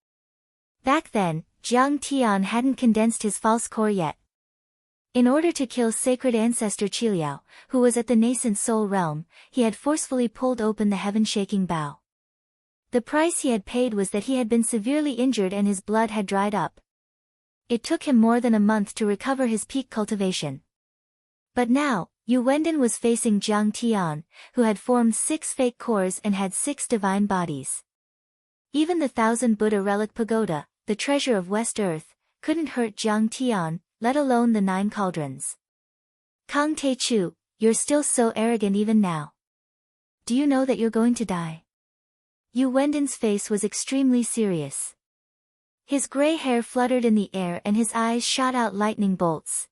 Back then, Jiang Tian hadn't condensed his false core yet. In order to kill sacred ancestor Qiliao, who was at the nascent soul realm, he had forcefully pulled open the heaven-shaking bow. The price he had paid was that he had been severely injured and his blood had dried up. It took him more than a month to recover his peak cultivation. But now, Yu Wending was facing Jiang Tian, who had formed 6 fake cores and had 6 divine bodies. Even the 1,000 Buddha relic pagoda, the treasure of West Earth, couldn't hurt Jiang Tian, let alone the 9 cauldrons. Kang Taichu, you're still so arrogant even now. Do you know that you're going to die? Yu Wending's face was extremely serious. His gray hair fluttered in the air and his eyes shot out lightning bolts.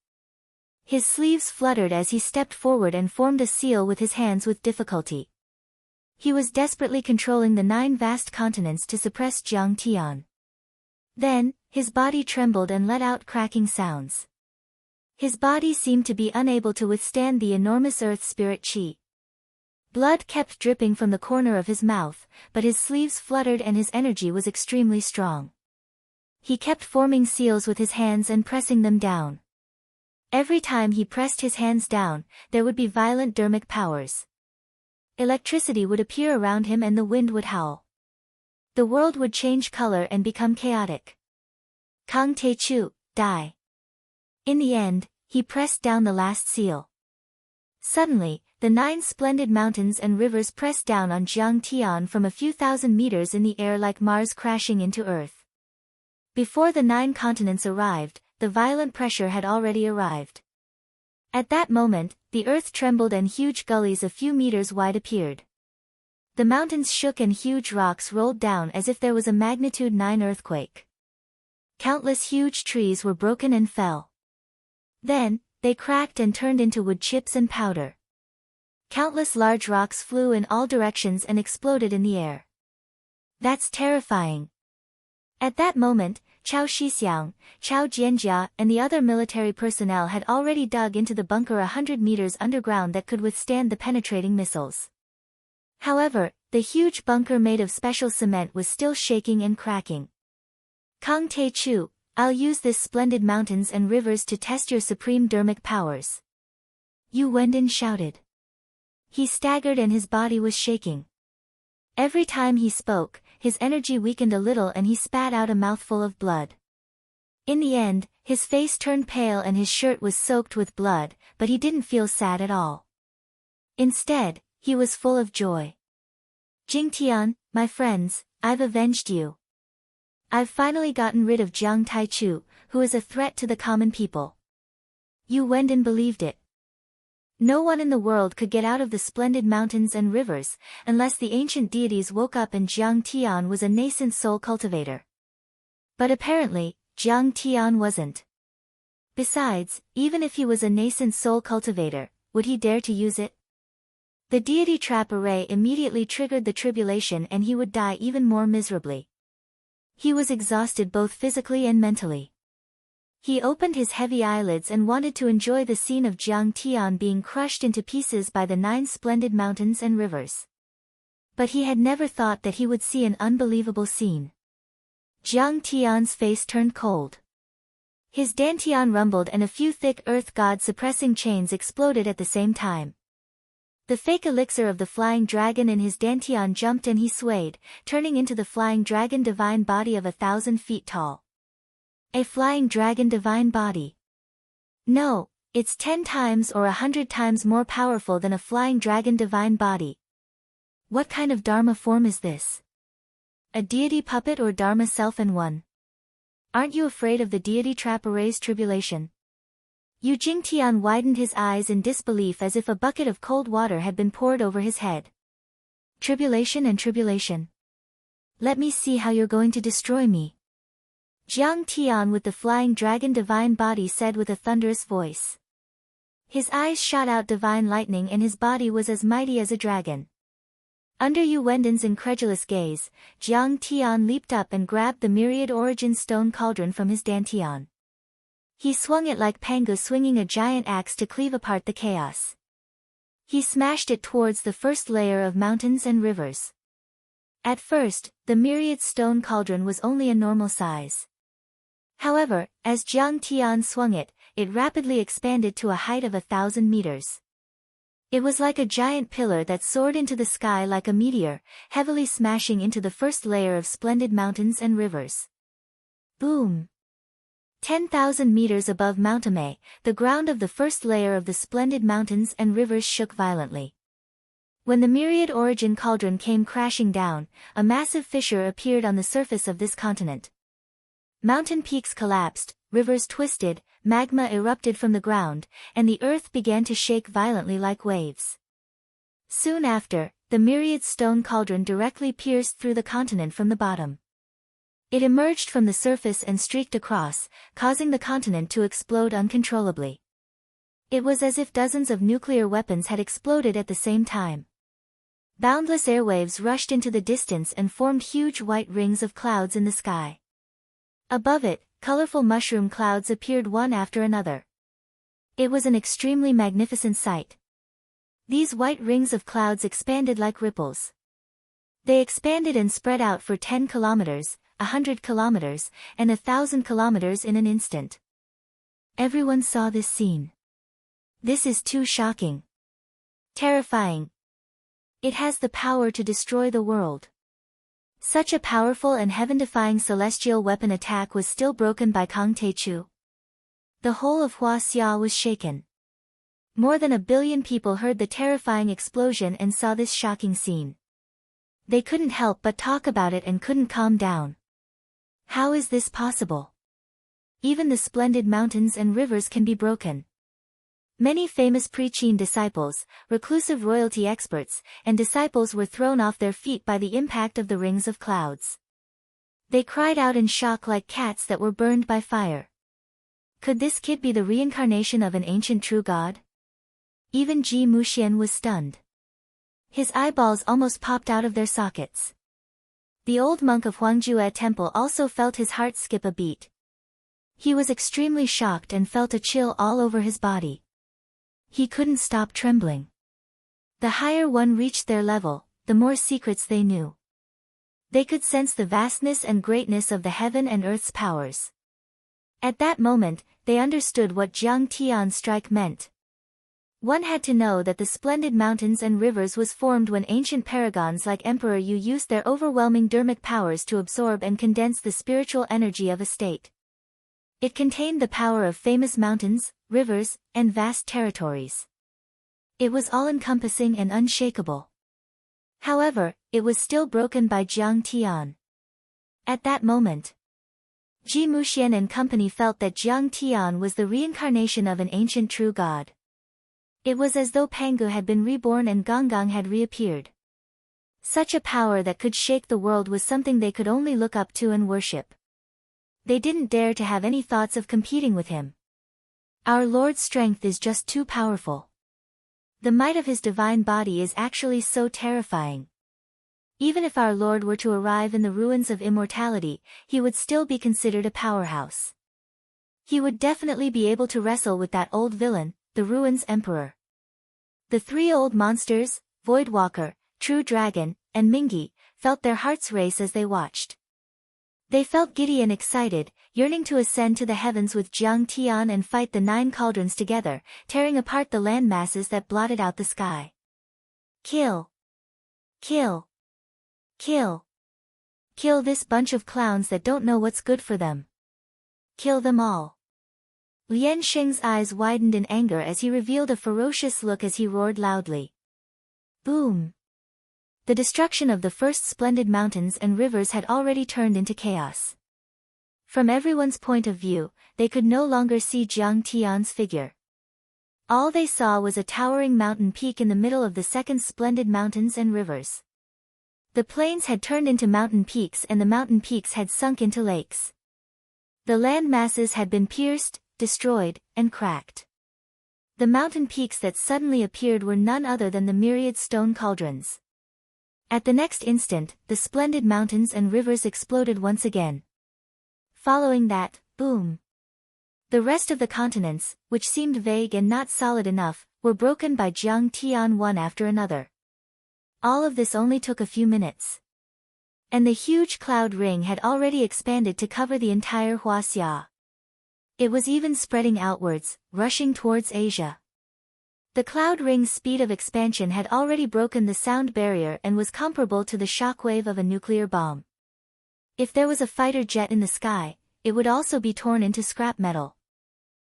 His sleeves fluttered as he stepped forward and formed a seal with his hands with difficulty. He was desperately controlling the 9 vast continents to suppress Jiang Tian. Then, his body trembled and let out cracking sounds. His body seemed to be unable to withstand the enormous earth spirit qi. Blood kept dripping from the corner of his mouth, but his sleeves fluttered and his energy was extremely strong. He kept forming seals with his hands and pressing them down. Every time he pressed his hands down, there would be violent dermic powers. Electricity would appear around him and the wind would howl. The world would change color and become chaotic. Kang Taichu, die. In the end, he pressed down the last seal. Suddenly, the 9 splendid mountains and rivers pressed down on Jiang Tian from a few thousand meters in the air like Mars crashing into Earth. Before the 9 continents arrived, the violent pressure had already arrived. At that moment, the earth trembled and huge gullies a few meters wide appeared. The mountains shook and huge rocks rolled down as if there was a magnitude 9 earthquake. Countless huge trees were broken and fell. Then, they cracked and turned into wood chips and powder. Countless large rocks flew in all directions and exploded in the air. That's terrifying. At that moment, Chao Shixiang, Chao Jianjia and the other military personnel had already dug into the bunker 100 meters underground that could withstand the penetrating missiles. However, the huge bunker made of special cement was still shaking and cracking. Kang Taichu, I'll use this splendid mountains and rivers to test your supreme dermic powers. Yu Wending shouted. He staggered and his body was shaking. Every time he spoke, his energy weakened a little and he spat out a mouthful of blood. In the end, his face turned pale and his shirt was soaked with blood, but he didn't feel sad at all. Instead, he was full of joy. Jingtian, my friends, I've avenged you. I've finally gotten rid of Jiang Taichu, who is a threat to the common people. Yu Wending believed it. No one in the world could get out of the splendid mountains and rivers, unless the ancient deities woke up and Jiang Tian was a nascent soul cultivator. But apparently, Jiang Tian wasn't. Besides, even if he was a nascent soul cultivator, would he dare to use it? The deity trap array immediately triggered the tribulation and he would die even more miserably. He was exhausted both physically and mentally. He opened his heavy eyelids and wanted to enjoy the scene of Jiang Tian being crushed into pieces by the 9 splendid mountains and rivers. But he had never thought that he would see an unbelievable scene. Jiang Tian's face turned cold. His dantian rumbled and a few thick earth god suppressing chains exploded at the same time. The fake elixir of the flying dragon in his dantian jumped and he swayed, turning into the flying dragon divine body of 1,000 feet tall. A flying dragon divine body. No, it's 10 times or 100 times more powerful than a flying dragon divine body. What kind of Dharma form is this? A deity puppet or Dharma self in one? Aren't you afraid of the deity trap array's tribulation? Yu Jingtian widened his eyes in disbelief as if a bucket of cold water had been poured over his head. Tribulation and tribulation. Let me see how you're going to destroy me. Jiang Tian with the flying dragon divine body said with a thunderous voice. His eyes shot out divine lightning and his body was as mighty as a dragon. Under Yu Wenden's incredulous gaze, Jiang Tian leaped up and grabbed the myriad origin stone cauldron from his dantian. He swung it like Pangu swinging a giant axe to cleave apart the chaos. He smashed it towards the first layer of mountains and rivers. At first, the myriad stone cauldron was only a normal size. However, as Jiang Tian swung it, it rapidly expanded to a height of 1,000 meters. It was like a giant pillar that soared into the sky like a meteor, heavily smashing into the first layer of splendid mountains and rivers. Boom! 10,000 meters above Mount Ame, the ground of the first layer of the splendid mountains and rivers shook violently. When the myriad origin cauldron came crashing down, a massive fissure appeared on the surface of this continent. Mountain peaks collapsed, rivers twisted, magma erupted from the ground, and the earth began to shake violently like waves. Soon after, the myriad stone cauldron directly pierced through the continent from the bottom. It emerged from the surface and streaked across, causing the continent to explode uncontrollably. It was as if dozens of nuclear weapons had exploded at the same time. Boundless airwaves rushed into the distance and formed huge white rings of clouds in the sky. Above it, colorful mushroom clouds appeared one after another. It was an extremely magnificent sight. These white rings of clouds expanded like ripples. They expanded and spread out for 10 kilometers, 100 kilometers, and 1,000 kilometers in an instant. Everyone saw this scene. This is too shocking. Terrifying. It has the power to destroy the world. Such a powerful and heaven-defying celestial weapon attack was still broken by Kang Teichu. The whole of Huaxia was shaken. More than 1 billion people heard the terrifying explosion and saw this shocking scene. They couldn't help but talk about it and couldn't calm down. How is this possible? Even the splendid mountains and rivers can be broken. Many famous pre-Qin disciples, reclusive royalty experts, and disciples were thrown off their feet by the impact of the rings of clouds. They cried out in shock like cats that were burned by fire. Could this kid be the reincarnation of an ancient true god? Even Ji Muxian was stunned. His eyeballs almost popped out of their sockets. The old monk of Huangjue Temple also felt his heart skip a beat. He was extremely shocked and felt a chill all over his body. He couldn't stop trembling. The higher one reached their level, the more secrets they knew. They could sense the vastness and greatness of the heaven and earth's powers. At that moment, they understood what Jiang Tian's strike meant. One had to know that the splendid mountains and rivers was formed when ancient paragons like Emperor Yu used their overwhelming dharmic powers to absorb and condense the spiritual energy of a state. It contained the power of famous mountains, rivers, and vast territories. It was all-encompassing and unshakable. However, it was still broken by Jiang Tian. At that moment, Ji Muxian and company felt that Jiang Tian was the reincarnation of an ancient true god. It was as though Pangu had been reborn and Gonggang had reappeared. Such a power that could shake the world was something they could only look up to and worship. They didn't dare to have any thoughts of competing with him. Our Lord's strength is just too powerful. The might of his divine body is actually so terrifying. Even if our Lord were to arrive in the ruins of immortality, he would still be considered a powerhouse. He would definitely be able to wrestle with that old villain, the Ruins Emperor. The three old monsters, Voidwalker, True Dragon, and Mingi, felt their hearts race as they watched. They felt giddy and excited, yearning to ascend to the heavens with Jiang Tian and fight the 9 cauldrons together, tearing apart the land masses that blotted out the sky. Kill! Kill! Kill! Kill this bunch of clowns that don't know what's good for them. Kill them all. Lian Sheng's eyes widened in anger as he revealed a ferocious look as he roared loudly. Boom! The destruction of the first splendid mountains and rivers had already turned into chaos. From everyone's point of view, they could no longer see Jiang Tian's figure. All they saw was a towering mountain peak in the middle of the second splendid mountains and rivers. The plains had turned into mountain peaks and the mountain peaks had sunk into lakes. The land masses had been pierced, destroyed, and cracked. The mountain peaks that suddenly appeared were none other than the myriad stone cauldrons. At the next instant, the splendid mountains and rivers exploded once again. Following that, boom! The rest of the continents, which seemed vague and not solid enough, were broken by Jiang Tian one after another. All of this only took a few minutes. And the huge cloud ring had already expanded to cover the entire Huaxia. It was even spreading outwards, rushing towards Asia. The cloud ring's speed of expansion had already broken the sound barrier and was comparable to the shockwave of a nuclear bomb. If there was a fighter jet in the sky, it would also be torn into scrap metal.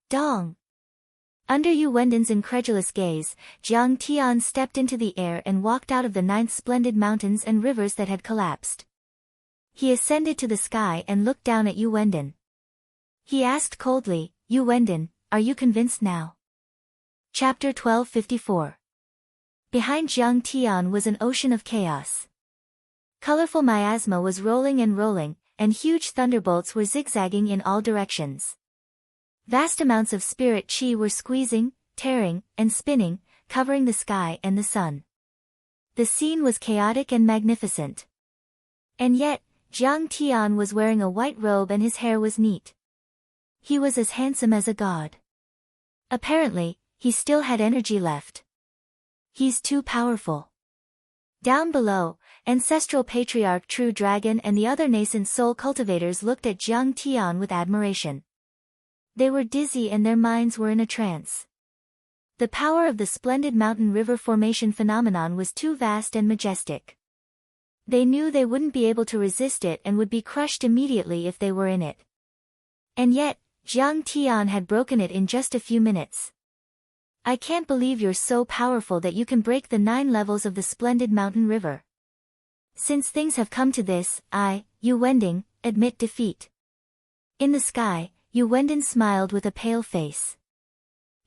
Dong! Under Yu Wenden's incredulous gaze, Jiang Tian stepped into the air and walked out of the 9 splendid mountains and rivers that had collapsed. He ascended to the sky and looked down at Yu Wenden. He asked coldly, Yu Wenden, are you convinced now? Chapter 1254. Behind Jiang Tian was an ocean of chaos. Colorful miasma was rolling and rolling, and huge thunderbolts were zigzagging in all directions. Vast amounts of spirit chi were squeezing, tearing, and spinning, covering the sky and the sun. The scene was chaotic and magnificent. And yet, Jiang Tian was wearing a white robe and his hair was neat. He was as handsome as a god. Apparently, he still had energy left. He's too powerful. Down below, ancestral patriarch True Dragon and the other nascent soul cultivators looked at Jiang Tian with admiration. They were dizzy and their minds were in a trance. The power of the splendid mountain river formation phenomenon was too vast and majestic. They knew they wouldn't be able to resist it and would be crushed immediately if they were in it. And yet, Jiang Tian had broken it in just a few minutes. I can't believe you're so powerful that you can break the 9 levels of the splendid mountain river. Since things have come to this, I, Yu Wending, admit defeat. In the sky, Yu Wenden smiled with a pale face.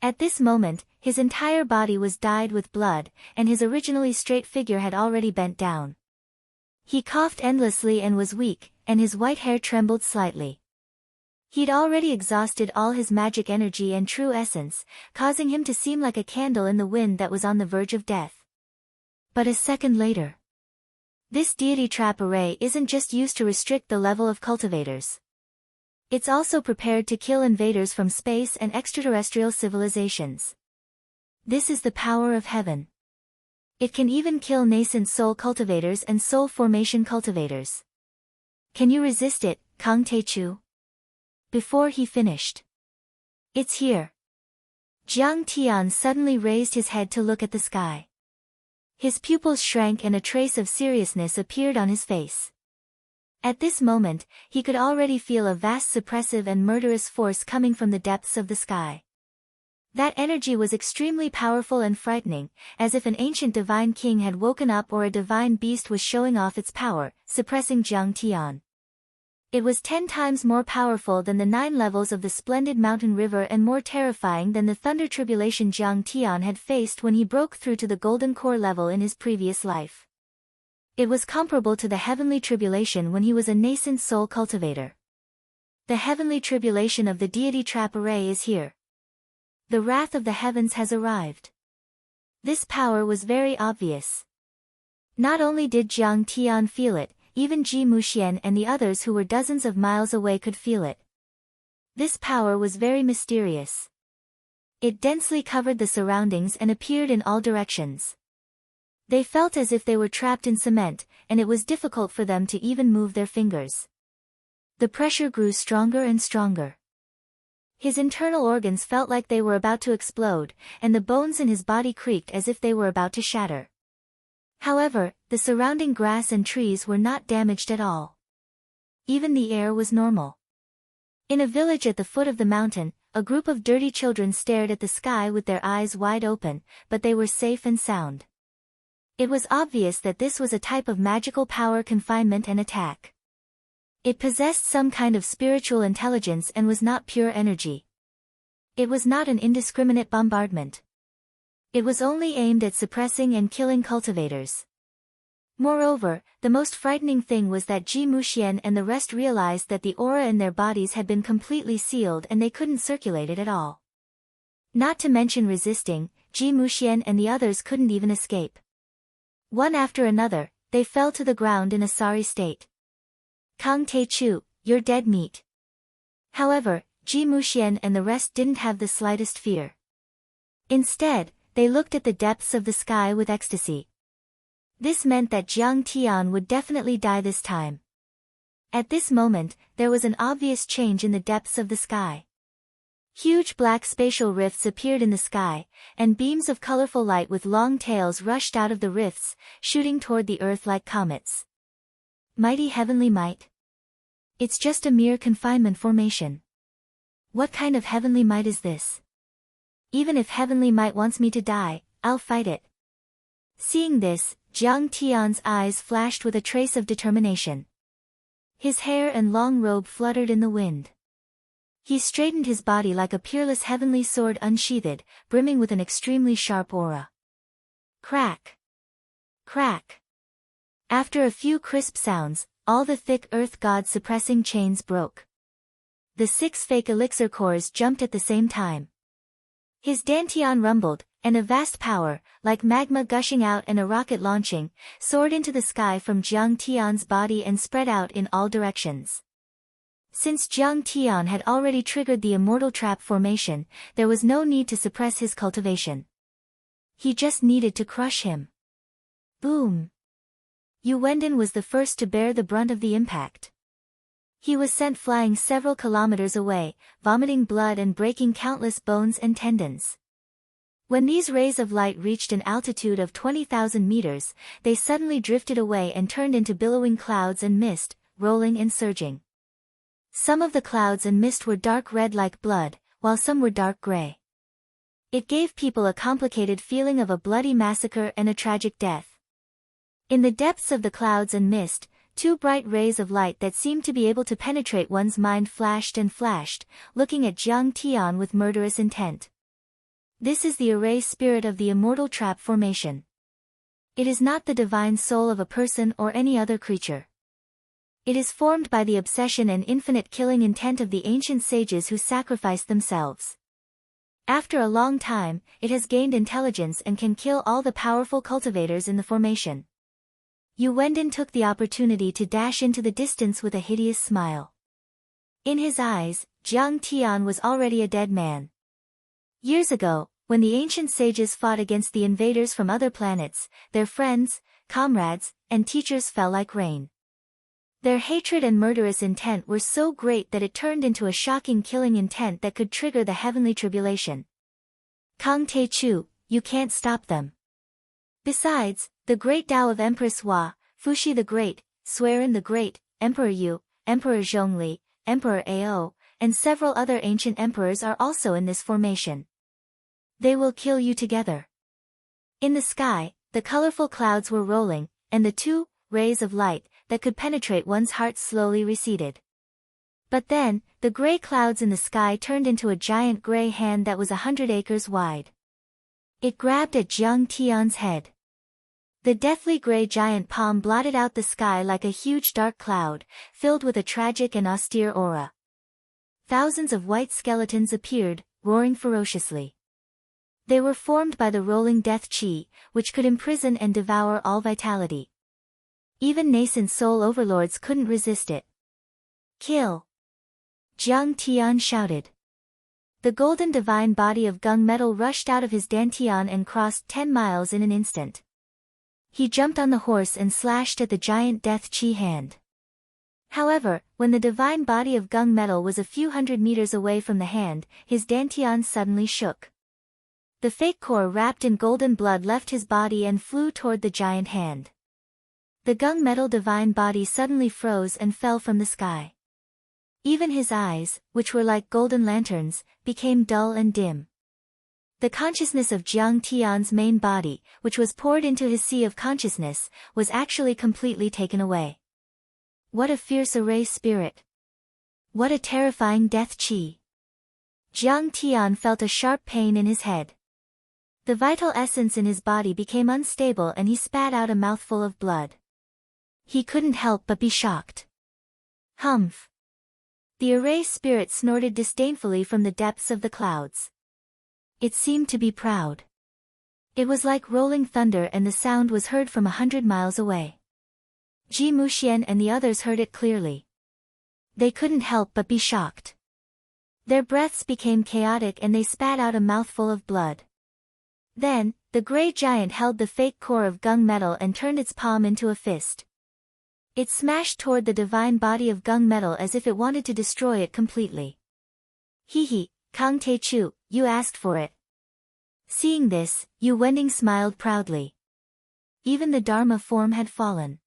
At this moment, his entire body was dyed with blood, and his originally straight figure had already bent down. He coughed endlessly and was weak, and his white hair trembled slightly. He'd already exhausted all his magic energy and true essence, causing him to seem like a candle in the wind that was on the verge of death. But a second later. This deity trap array isn't just used to restrict the level of cultivators. It's also prepared to kill invaders from space and extraterrestrial civilizations. This is the power of heaven. It can even kill nascent soul cultivators and soul formation cultivators. Can you resist it, Kang Teichu? Before he finished. It's here. Jiang Tian suddenly raised his head to look at the sky. His pupils shrank and a trace of seriousness appeared on his face. At this moment, he could already feel a vast suppressive and murderous force coming from the depths of the sky. That energy was extremely powerful and frightening, as if an ancient divine king had woken up or a divine beast was showing off its power, suppressing Jiang Tian. It was 10 times more powerful than the 9 levels of the splendid mountain river and more terrifying than the thunder tribulation Jiang Tian had faced when he broke through to the golden core level in his previous life. It was comparable to the heavenly tribulation when he was a nascent soul cultivator. The heavenly tribulation of the deity trap array is here. The wrath of the heavens has arrived. This power was very obvious. Not only did Jiang Tian feel it, even Ji Muxian and the others who were dozens of miles away could feel it. This power was very mysterious. It densely covered the surroundings and appeared in all directions. They felt as if they were trapped in cement, and it was difficult for them to even move their fingers. The pressure grew stronger and stronger. His internal organs felt like they were about to explode, and the bones in his body creaked as if they were about to shatter. However, the surrounding grass and trees were not damaged at all. Even the air was normal. In a village at the foot of the mountain, a group of dirty children stared at the sky with their eyes wide open, but they were safe and sound. It was obvious that this was a type of magical power confinement and attack. It possessed some kind of spiritual intelligence and was not pure energy. It was not an indiscriminate bombardment. It was only aimed at suppressing and killing cultivators. Moreover, the most frightening thing was that Ji Muxian and the rest realized that the aura in their bodies had been completely sealed and they couldn't circulate it at all. Not to mention resisting, Ji Muxian and the others couldn't even escape. One after another, they fell to the ground in a sorry state. Kang Te-chu, you're dead meat. However, Ji Muxian and the rest didn't have the slightest fear. Instead, they looked at the depths of the sky with ecstasy. This meant that Jiang Tian would definitely die this time. At this moment, there was an obvious change in the depths of the sky. Huge black spatial rifts appeared in the sky, and beams of colorful light with long tails rushed out of the rifts, shooting toward the earth like comets. Mighty heavenly might. It's just a mere confinement formation. What kind of heavenly might is this? Even if heavenly might wants me to die, I'll fight it. Seeing this, Jiang Tian's eyes flashed with a trace of determination. His hair and long robe fluttered in the wind. He straightened his body like a peerless heavenly sword unsheathed, brimming with an extremely sharp aura. Crack! Crack! After a few crisp sounds, all the thick earth god suppressing chains broke. The 6 fake elixir cores jumped at the same time. His dantian rumbled, and a vast power, like magma gushing out and a rocket launching, soared into the sky from Jiang Tian's body and spread out in all directions. Since Jiang Tian had already triggered the immortal trap formation, there was no need to suppress his cultivation. He just needed to crush him. Boom! Yu Wendon was the first to bear the brunt of the impact. He was sent flying several kilometers away, vomiting blood and breaking countless bones and tendons. When these rays of light reached an altitude of 20,000 meters, they suddenly drifted away and turned into billowing clouds and mist, rolling and surging. Some of the clouds and mist were dark red like blood, while some were dark gray. It gave people a complicated feeling of a bloody massacre and a tragic death. In the depths of the clouds and mist, 2 bright rays of light that seemed to be able to penetrate one's mind flashed and flashed, looking at Jiang Tian with murderous intent. This is the array spirit of the immortal trap formation. It is not the divine soul of a person or any other creature. It is formed by the obsession and infinite killing intent of the ancient sages who sacrificed themselves. After a long time, it has gained intelligence and can kill all the powerful cultivators in the formation. Yu Wendon took the opportunity to dash into the distance with a hideous smile. In his eyes, Jiang Tian was already a dead man. Years ago, when the ancient sages fought against the invaders from other planets, their friends, comrades, and teachers fell like rain. Their hatred and murderous intent were so great that it turned into a shocking killing intent that could trigger the heavenly tribulation. Kang Te-chu, you can't stop them. Besides, the great Tao of Empress Hua, Fuxi the Great, Suiren the Great, Emperor Yu, Emperor Zhongli, Emperor Ao, and several other ancient emperors are also in this formation. They will kill you together. In the sky, the colorful clouds were rolling, and the 2 rays of light that could penetrate one's heart slowly receded. But then, the gray clouds in the sky turned into a giant gray hand that was 100 acres wide. It grabbed at Jiang Tian's head. The deathly gray giant palm blotted out the sky like a huge dark cloud, filled with a tragic and austere aura. Thousands of white skeletons appeared, roaring ferociously. They were formed by the rolling death chi, which could imprison and devour all vitality. Even nascent soul overlords couldn't resist it. Kill! Jiang Tian shouted. The golden divine body of gung metal rushed out of his dantian and crossed 10 miles in an instant. He jumped on the horse and slashed at the giant death chi hand. However, when the divine body of gung metal was a few hundred meters away from the hand, his dantian suddenly shook. The fake core wrapped in golden blood left his body and flew toward the giant hand. The gung metal divine body suddenly froze and fell from the sky. Even his eyes, which were like golden lanterns, became dull and dim. The consciousness of Jiang Tian's main body, which was poured into his sea of consciousness, was actually completely taken away. What a fierce array spirit! What a terrifying death chi! Jiang Tian felt a sharp pain in his head. The vital essence in his body became unstable and he spat out a mouthful of blood. He couldn't help but be shocked. Humph! The array spirit snorted disdainfully from the depths of the clouds. It seemed to be proud. It was like rolling thunder and the sound was heard from 100 miles away. Ji Muxian and the others heard it clearly. They couldn't help but be shocked. Their breaths became chaotic and they spat out a mouthful of blood. Then, the grey giant held the fake core of gung metal and turned its palm into a fist. It smashed toward the divine body of gung metal as if it wanted to destroy it completely. Hee, Kang Te Chu, you asked for it. Seeing this, Yu Wending smiled proudly. Even the Dharma form had fallen.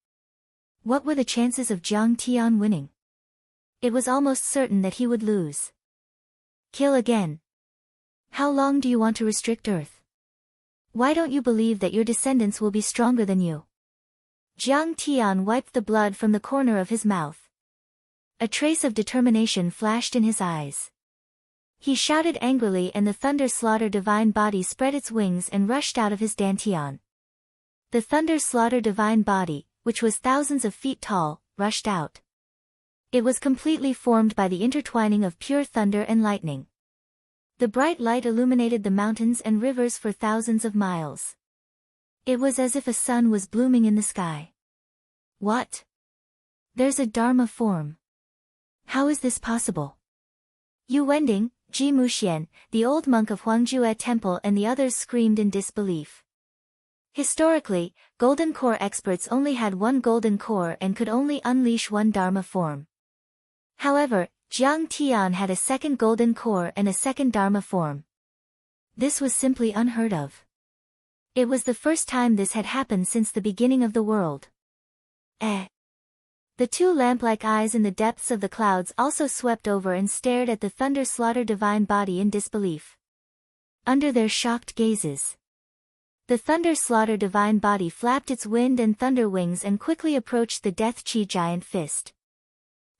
What were the chances of Jiang Tian winning? It was almost certain that he would lose. Kill again. How long do you want to restrict Earth? Why don't you believe that your descendants will be stronger than you? Jiang Tian wiped the blood from the corner of his mouth. A trace of determination flashed in his eyes. He shouted angrily and the Thunder Slaughter divine body spread its wings and rushed out of his dantian. The Thunder Slaughter divine body, which was thousands of feet tall, rushed out. It was completely formed by the intertwining of pure thunder and lightning. The bright light illuminated the mountains and rivers for thousands of miles. It was as if a sun was blooming in the sky. What? There's a Dharma form. How is this possible? Yu Wending, Ji Muxian, the old monk of Huangjue Temple and the others screamed in disbelief. Historically, Golden Core experts only had one Golden Core and could only unleash one Dharma form. However, Jiang Tian had a second Golden Core and a second Dharma form. This was simply unheard of. It was the first time this had happened since the beginning of the world. The two lamp-like eyes in the depths of the clouds also swept over and stared at the Thunder Slaughter divine body in disbelief. Under their shocked gazes, the Thunder Slaughter divine body flapped its wind and thunder wings and quickly approached the Death Chi giant fist.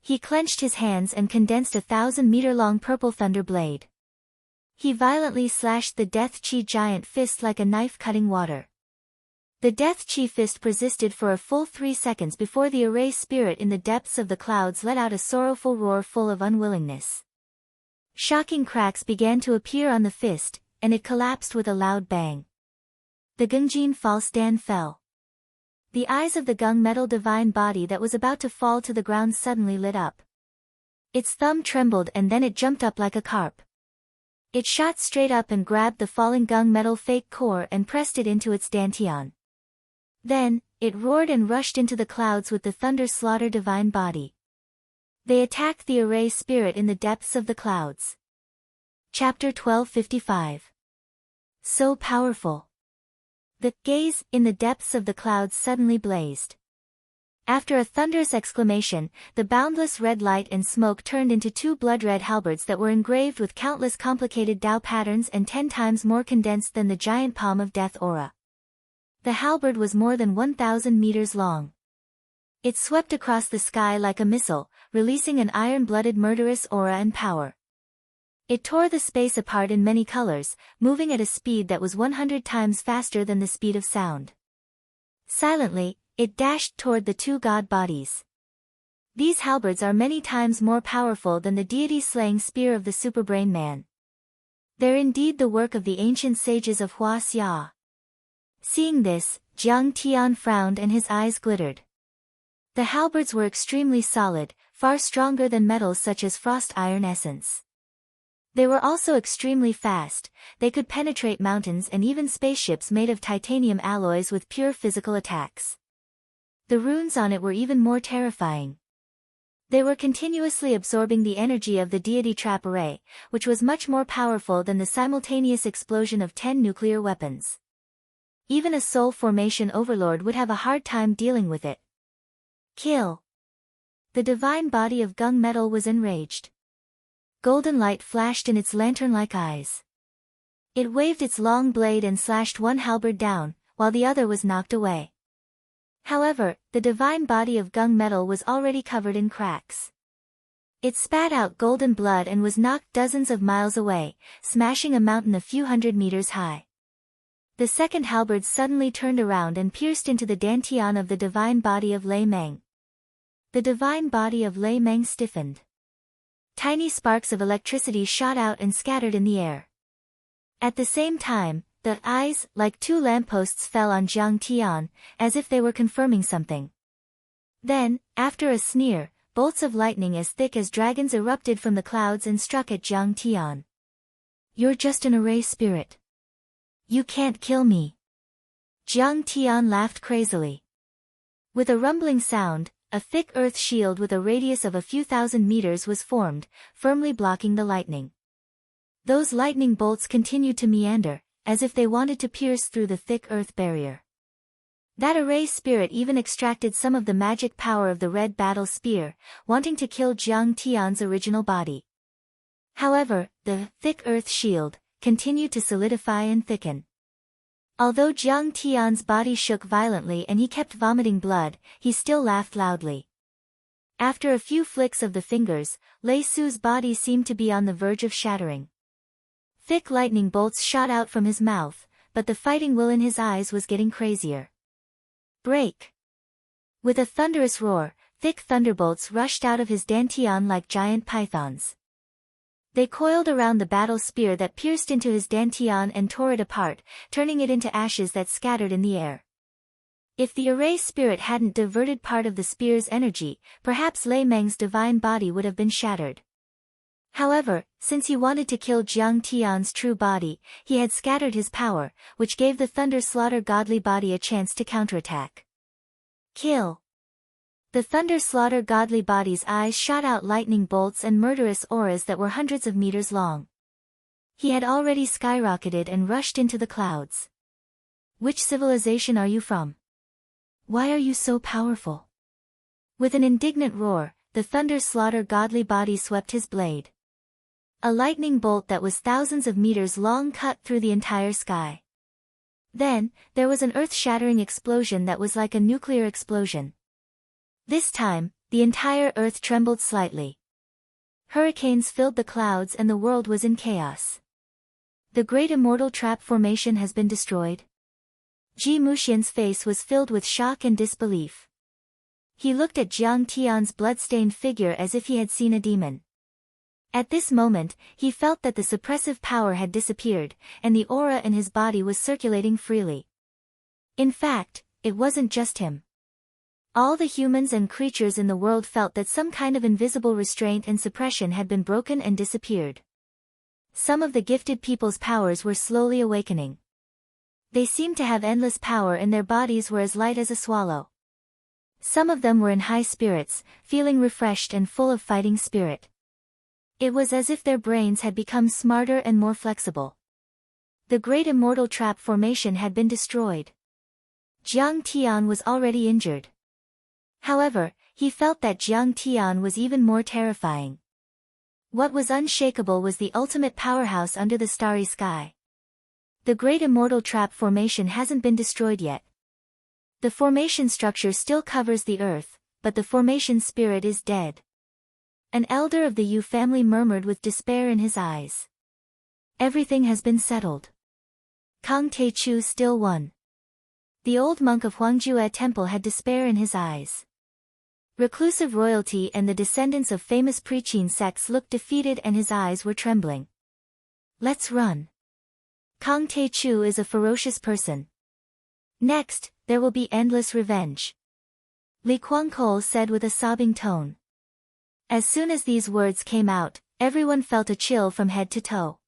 He clenched his hands and condensed a 1,000-meter-long purple thunder blade. He violently slashed the Death Chi giant fist like a knife cutting water. The Death Chi fist persisted for a full 3 seconds before the array spirit in the depths of the clouds let out a sorrowful roar full of unwillingness. Shocking cracks began to appear on the fist, and it collapsed with a loud bang. The Gungjin false Dan fell. The eyes of the gung metal divine body that was about to fall to the ground suddenly lit up. Its thumb trembled and then it jumped up like a carp. It shot straight up and grabbed the falling gung metal fake core and pressed it into its dantian. Then, it roared and rushed into the clouds with the Thunder Slaughter divine body. They attacked the array spirit in the depths of the clouds. Chapter 1255. So powerful. The gaze in the depths of the clouds suddenly blazed. After a thunderous exclamation, the boundless red light and smoke turned into 2 blood-red halberds that were engraved with countless complicated Tao patterns and 10 times more condensed than the giant palm of death aura. The halberd was more than 1,000 meters long. It swept across the sky like a missile, releasing an iron-blooded murderous aura and power. It tore the space apart in many colors, moving at a speed that was 100 times faster than the speed of sound. Silently, it dashed toward the 2 god bodies. These halberds are many times more powerful than the deity-slaying spear of the Superbrain Man. They're indeed the work of the ancient sages of Hua Xia. Seeing this, Jiang Tian frowned and his eyes glittered. The halberds were extremely solid, far stronger than metals such as frost iron essence. They were also extremely fast, they could penetrate mountains and even spaceships made of titanium alloys with pure physical attacks. The runes on it were even more terrifying. They were continuously absorbing the energy of the deity trap array, which was much more powerful than the simultaneous explosion of 10 nuclear weapons. Even a soul formation overlord would have a hard time dealing with it. Kill! The divine body of gung metal was enraged. Golden light flashed in its lantern-like eyes. It waved its long blade and slashed one halberd down, while the other was knocked away. However, the divine body of gung metal was already covered in cracks. It spat out golden blood and was knocked dozens of miles away, smashing a mountain a few hundred meters high. The second halberd suddenly turned around and pierced into the dantian of the divine body of Lei Meng. The divine body of Lei Meng stiffened. Tiny sparks of electricity shot out and scattered in the air. At the same time, the eyes, like two lampposts, fell on Jiang Tian, as if they were confirming something. Then, after a sneer, bolts of lightning as thick as dragons erupted from the clouds and struck at Jiang Tian. "You're just an array spirit. You can't kill me." Jiang Tian laughed crazily. With a rumbling sound, a thick earth shield with a radius of a few thousand meters was formed, firmly blocking the lightning. Those lightning bolts continued to meander, as if they wanted to pierce through the thick earth barrier. That array spirit even extracted some of the magic power of the red battle spear, wanting to kill Jiang Tian's original body. However, the thick earth shield continued to solidify and thicken. Although Jiang Tian's body shook violently and he kept vomiting blood, he still laughed loudly. After a few flicks of the fingers, Lei Su's body seemed to be on the verge of shattering. Thick lightning bolts shot out from his mouth, but the fighting will in his eyes was getting crazier. Break! With a thunderous roar, thick thunderbolts rushed out of his dantian like giant pythons. They coiled around the battle spear that pierced into his dantian and tore it apart, turning it into ashes that scattered in the air. If the array spirit hadn't diverted part of the spear's energy, perhaps Lei Meng's divine body would have been shattered. However, since he wanted to kill Jiang Tian's true body, he had scattered his power, which gave the Thunder Slaughter godly body a chance to counterattack. Kill! The Thunder Slaughter godly body's eyes shot out lightning bolts and murderous auras that were hundreds of meters long. He had already skyrocketed and rushed into the clouds. "Which civilization are you from? Why are you so powerful?" With an indignant roar, the Thunder Slaughter godly body swept his blade. A lightning bolt that was thousands of meters long cut through the entire sky. Then, there was an earth-shattering explosion that was like a nuclear explosion. This time, the entire earth trembled slightly. Hurricanes filled the clouds and the world was in chaos. The great immortal trap formation has been destroyed. Ji Muxian's face was filled with shock and disbelief. He looked at Jiang Tian's blood-stained figure as if he had seen a demon. At this moment, he felt that the suppressive power had disappeared, and the aura in his body was circulating freely. In fact, it wasn't just him. All the humans and creatures in the world felt that some kind of invisible restraint and suppression had been broken and disappeared. Some of the gifted people's powers were slowly awakening. They seemed to have endless power and their bodies were as light as a swallow. Some of them were in high spirits, feeling refreshed and full of fighting spirit. It was as if their brains had become smarter and more flexible. The great immortal trap formation had been destroyed. Jiang Tian was already injured. However, he felt that Jiang Tian was even more terrifying. What was unshakable was the ultimate powerhouse under the starry sky. The great immortal trap formation hasn't been destroyed yet. The formation structure still covers the earth, but the formation spirit is dead. An elder of the Yu family murmured with despair in his eyes. Everything has been settled. Kang Teichu still won. The old monk of Huangjue Temple had despair in his eyes. Reclusive royalty and the descendants of famous Preqin sects looked defeated and his eyes were trembling. Let's run. Kang Tae-chu is a ferocious person. Next, there will be endless revenge. Li Kwang-kol said with a sobbing tone. As soon as these words came out, everyone felt a chill from head to toe.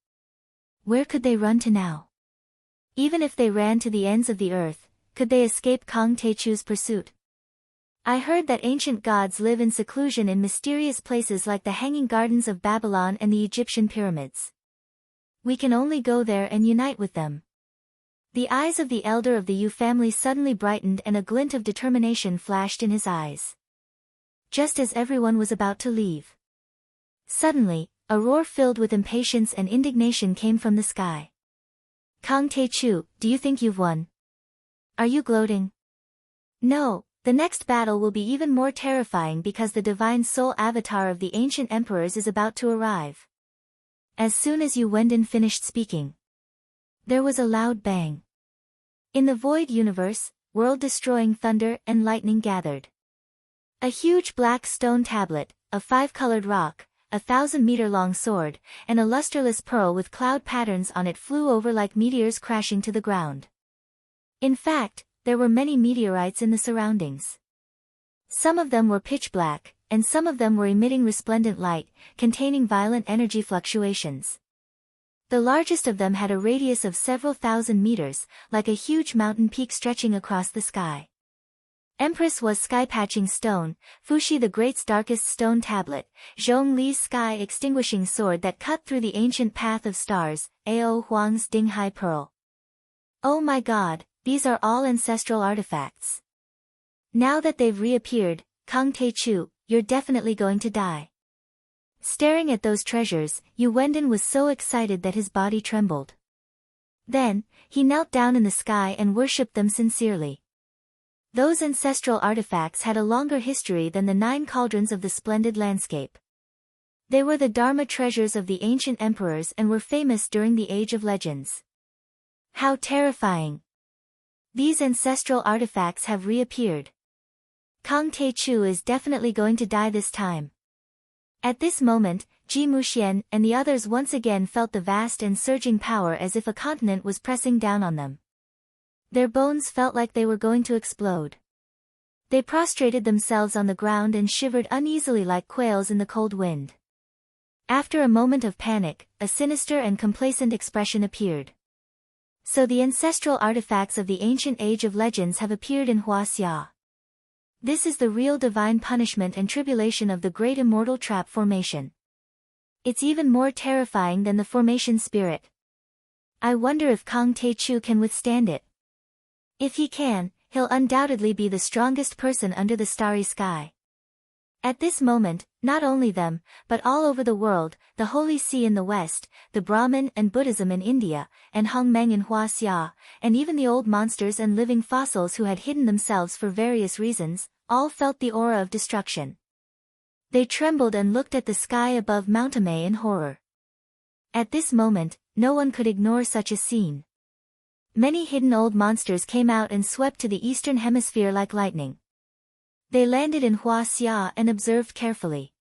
Where could they run to now? Even if they ran to the ends of the earth, could they escape Kang Tae-chu's pursuit? I heard that ancient gods live in seclusion in mysterious places like the Hanging Gardens of Babylon and the Egyptian pyramids. We can only go there and unite with them. The eyes of the elder of the Yu family suddenly brightened and a glint of determination flashed in his eyes. Just as everyone was about to leave. Suddenly, a roar filled with impatience and indignation came from the sky. Kang Tae-chu, do you think you've won? Are you gloating? No. The next battle will be even more terrifying because the divine soul avatar of the ancient emperors is about to arrive. As soon as Yu Wendon finished speaking, there was a loud bang. In the void universe, world-destroying thunder and lightning gathered. A huge black stone tablet, a 5-colored rock, a 1,000-meter-long sword, and a lusterless pearl with cloud patterns on it flew over like meteors crashing to the ground. In fact, there were many meteorites in the surroundings. Some of them were pitch black, and some of them were emitting resplendent light, containing violent energy fluctuations. The largest of them had a radius of several thousand meters, like a huge mountain peak stretching across the sky. Empress was sky-patching stone, Fuxi the Great's darkest stone tablet, Zhong Li's sky-extinguishing sword that cut through the ancient path of stars, Ao Huang's Dinghai pearl. Oh my god! These are all ancestral artifacts. Now that they've reappeared, Kang Tae-chu, you're definitely going to die. Staring at those treasures, Yu Wendon was so excited that his body trembled. Then, he knelt down in the sky and worshipped them sincerely. Those ancestral artifacts had a longer history than the 9 cauldrons of the splendid landscape. They were the Dharma treasures of the ancient emperors and were famous during the Age of Legends. How terrifying! These ancestral artifacts have reappeared. Kang Tae-chu is definitely going to die this time. At this moment, Ji Muxian and the others once again felt the vast and surging power as if a continent was pressing down on them. Their bones felt like they were going to explode. They prostrated themselves on the ground and shivered uneasily like quails in the cold wind. After a moment of panic, a sinister and complacent expression appeared. So the ancestral artifacts of the ancient Age of Legends have appeared in Huaxia. This is the real divine punishment and tribulation of the Great Immortal Trap Formation. It's even more terrifying than the formation spirit. I wonder if Kang Tae-chu can withstand it. If he can, he'll undoubtedly be the strongest person under the starry sky. At this moment, not only them, but all over the world, the Holy See in the West, the Brahmin and Buddhism in India, and Hongmeng in Huaxia, and even the old monsters and living fossils who had hidden themselves for various reasons, all felt the aura of destruction. They trembled and looked at the sky above Mount Amei in horror. At this moment, no one could ignore such a scene. Many hidden old monsters came out and swept to the eastern hemisphere like lightning. They landed in Huaxia and observed carefully.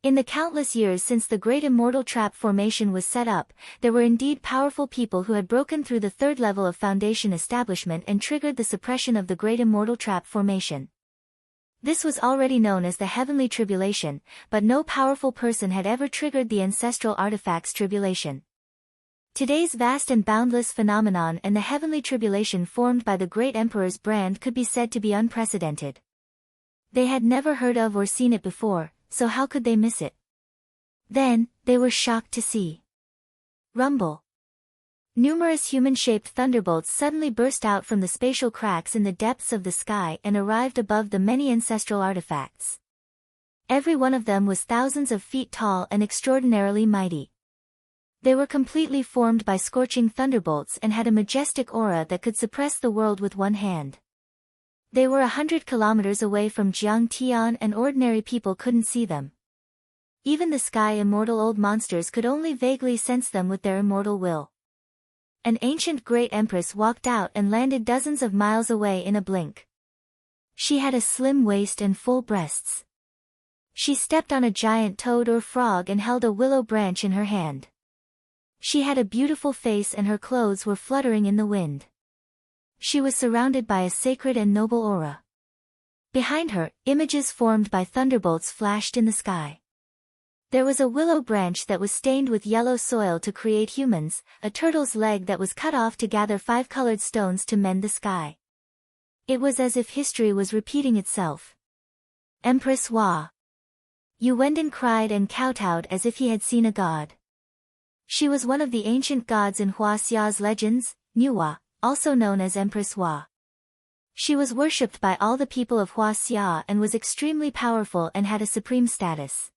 In the countless years since the Great Immortal Trap Formation was set up, there were indeed powerful people who had broken through the 3rd level of Foundation establishment and triggered the suppression of the Great Immortal Trap Formation. This was already known as the Heavenly Tribulation, but no powerful person had ever triggered the Ancestral Artifacts Tribulation. Today's vast and boundless phenomenon and the Heavenly Tribulation formed by the Great Emperor's brand could be said to be unprecedented. They had never heard of or seen it before, so how could they miss it? Then, they were shocked to see. Rumble. Numerous human-shaped thunderbolts suddenly burst out from the spatial cracks in the depths of the sky and arrived above the many ancestral artifacts. Every one of them was thousands of feet tall and extraordinarily mighty. They were completely formed by scorching thunderbolts and had a majestic aura that could suppress the world with one hand. They were 100 kilometers away from Jiangtian and ordinary people couldn't see them. Even the sky immortal old monsters could only vaguely sense them with their immortal will. An ancient great empress walked out and landed dozens of miles away in a blink. She had a slim waist and full breasts. She stepped on a giant toad or frog and held a willow branch in her hand. She had a beautiful face and her clothes were fluttering in the wind. She was surrounded by a sacred and noble aura. Behind her, images formed by thunderbolts flashed in the sky. There was a willow branch that was stained with yellow soil to create humans, a turtle's leg that was cut off to gather 5 colored stones to mend the sky. It was as if history was repeating itself. Empress Hua. Yu Wendon cried and kowtowed as if he had seen a god. She was one of the ancient gods in Hua Xia's legends, Nuwa, also known as Empress Hua. She was worshipped by all the people of Hua Xia and was extremely powerful and had a supreme status.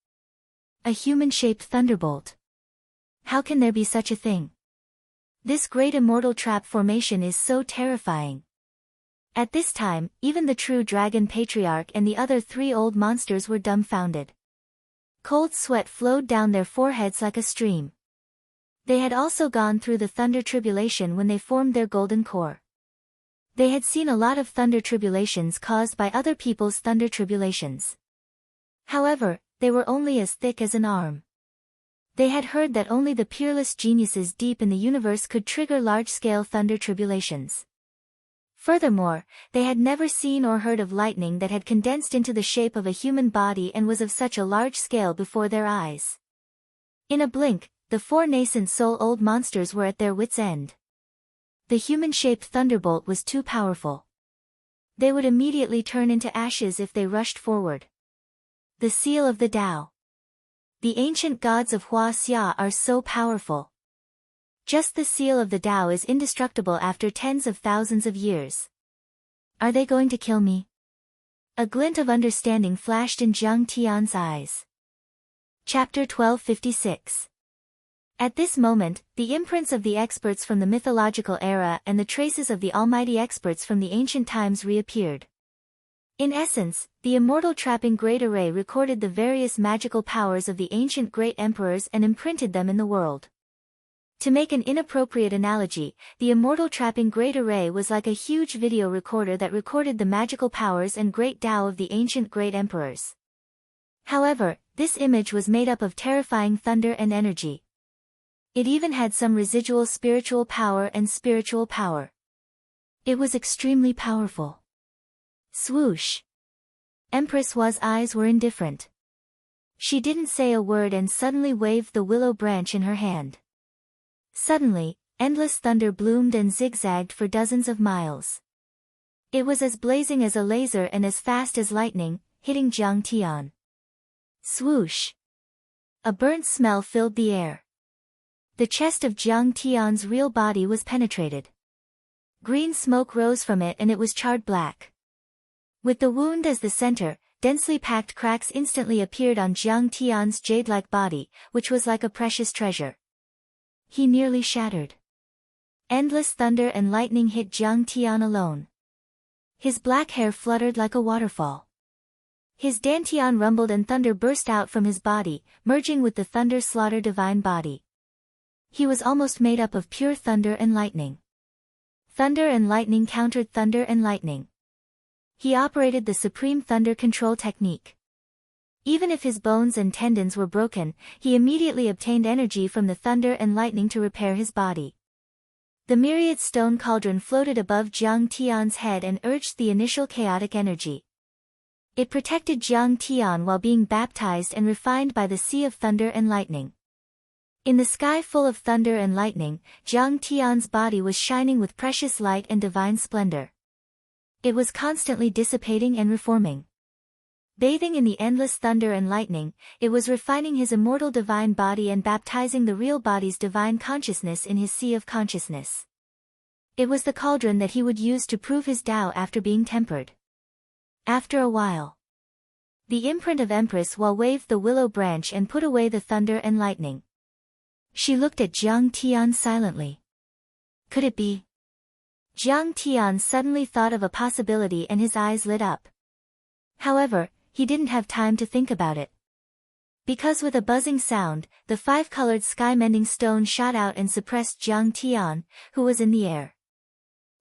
A human-shaped thunderbolt. How can there be such a thing? This great immortal trap formation is so terrifying. At this time, even the true dragon patriarch and the other 3 old monsters were dumbfounded. Cold sweat flowed down their foreheads like a stream. They had also gone through the thunder tribulation when they formed their golden core. They had seen a lot of thunder tribulations caused by other people's thunder tribulations. However, they were only as thick as an arm. They had heard that only the peerless geniuses deep in the universe could trigger large-scale thunder tribulations. Furthermore, they had never seen or heard of lightning that had condensed into the shape of a human body and was of such a large scale before their eyes. In a blink, the 4 nascent soul-old monsters were at their wits' end. The human-shaped thunderbolt was too powerful. They would immediately turn into ashes if they rushed forward. The seal of the Tao. The ancient gods of Hua Xia are so powerful. Just the seal of the Tao is indestructible after tens of thousands of years. Are they going to kill me? A glint of understanding flashed in Zhang Tian's eyes. Chapter 1256. At this moment, the imprints of the experts from the mythological era and the traces of the almighty experts from the ancient times reappeared. In essence, the immortal trapping Great Array recorded the various magical powers of the ancient great emperors and imprinted them in the world. To make an inappropriate analogy, the immortal trapping Great Array was like a huge video recorder that recorded the magical powers and great Tao of the ancient great emperors. However, this image was made up of terrifying thunder and energy. It even had some residual spiritual power and spiritual power. It was extremely powerful. Swoosh! Empress Hua's eyes were indifferent. She didn't say a word and suddenly waved the willow branch in her hand. Suddenly, endless thunder bloomed and zigzagged for dozens of miles. It was as blazing as a laser and as fast as lightning, hitting Zhang Tian. Swoosh! A burnt smell filled the air. The chest of Zhang Tian's real body was penetrated. Green smoke rose from it and it was charred black. With the wound as the center, densely packed cracks instantly appeared on Zhang Tian's jade-like body, which was like a precious treasure. He nearly shattered. Endless thunder and lightning hit Zhang Tian alone. His black hair fluttered like a waterfall. His dantian rumbled and thunder burst out from his body, merging with the thunder-slaughter divine body. He was almost made up of pure thunder and lightning. Thunder and lightning countered thunder and lightning. He operated the supreme thunder control technique. Even if his bones and tendons were broken, he immediately obtained energy from the thunder and lightning to repair his body. The myriad stone cauldron floated above Zhang Tian's head and urged the initial chaotic energy. It protected Zhang Tian while being baptized and refined by the sea of thunder and lightning. In the sky full of thunder and lightning, Zhang Tian's body was shining with precious light and divine splendor. It was constantly dissipating and reforming. Bathing in the endless thunder and lightning, it was refining his immortal divine body and baptizing the real body's divine consciousness in his sea of consciousness. It was the cauldron that he would use to prove his Tao after being tempered. After a while, the imprint of Empress Hua waved the willow branch and put away the thunder and lightning. She looked at Zhang Tian silently. Could it be? Zhang Tian suddenly thought of a possibility and his eyes lit up. However, he didn't have time to think about it. Because with a buzzing sound, the 5-colored sky-mending stone shot out and suppressed Zhang Tian, who was in the air.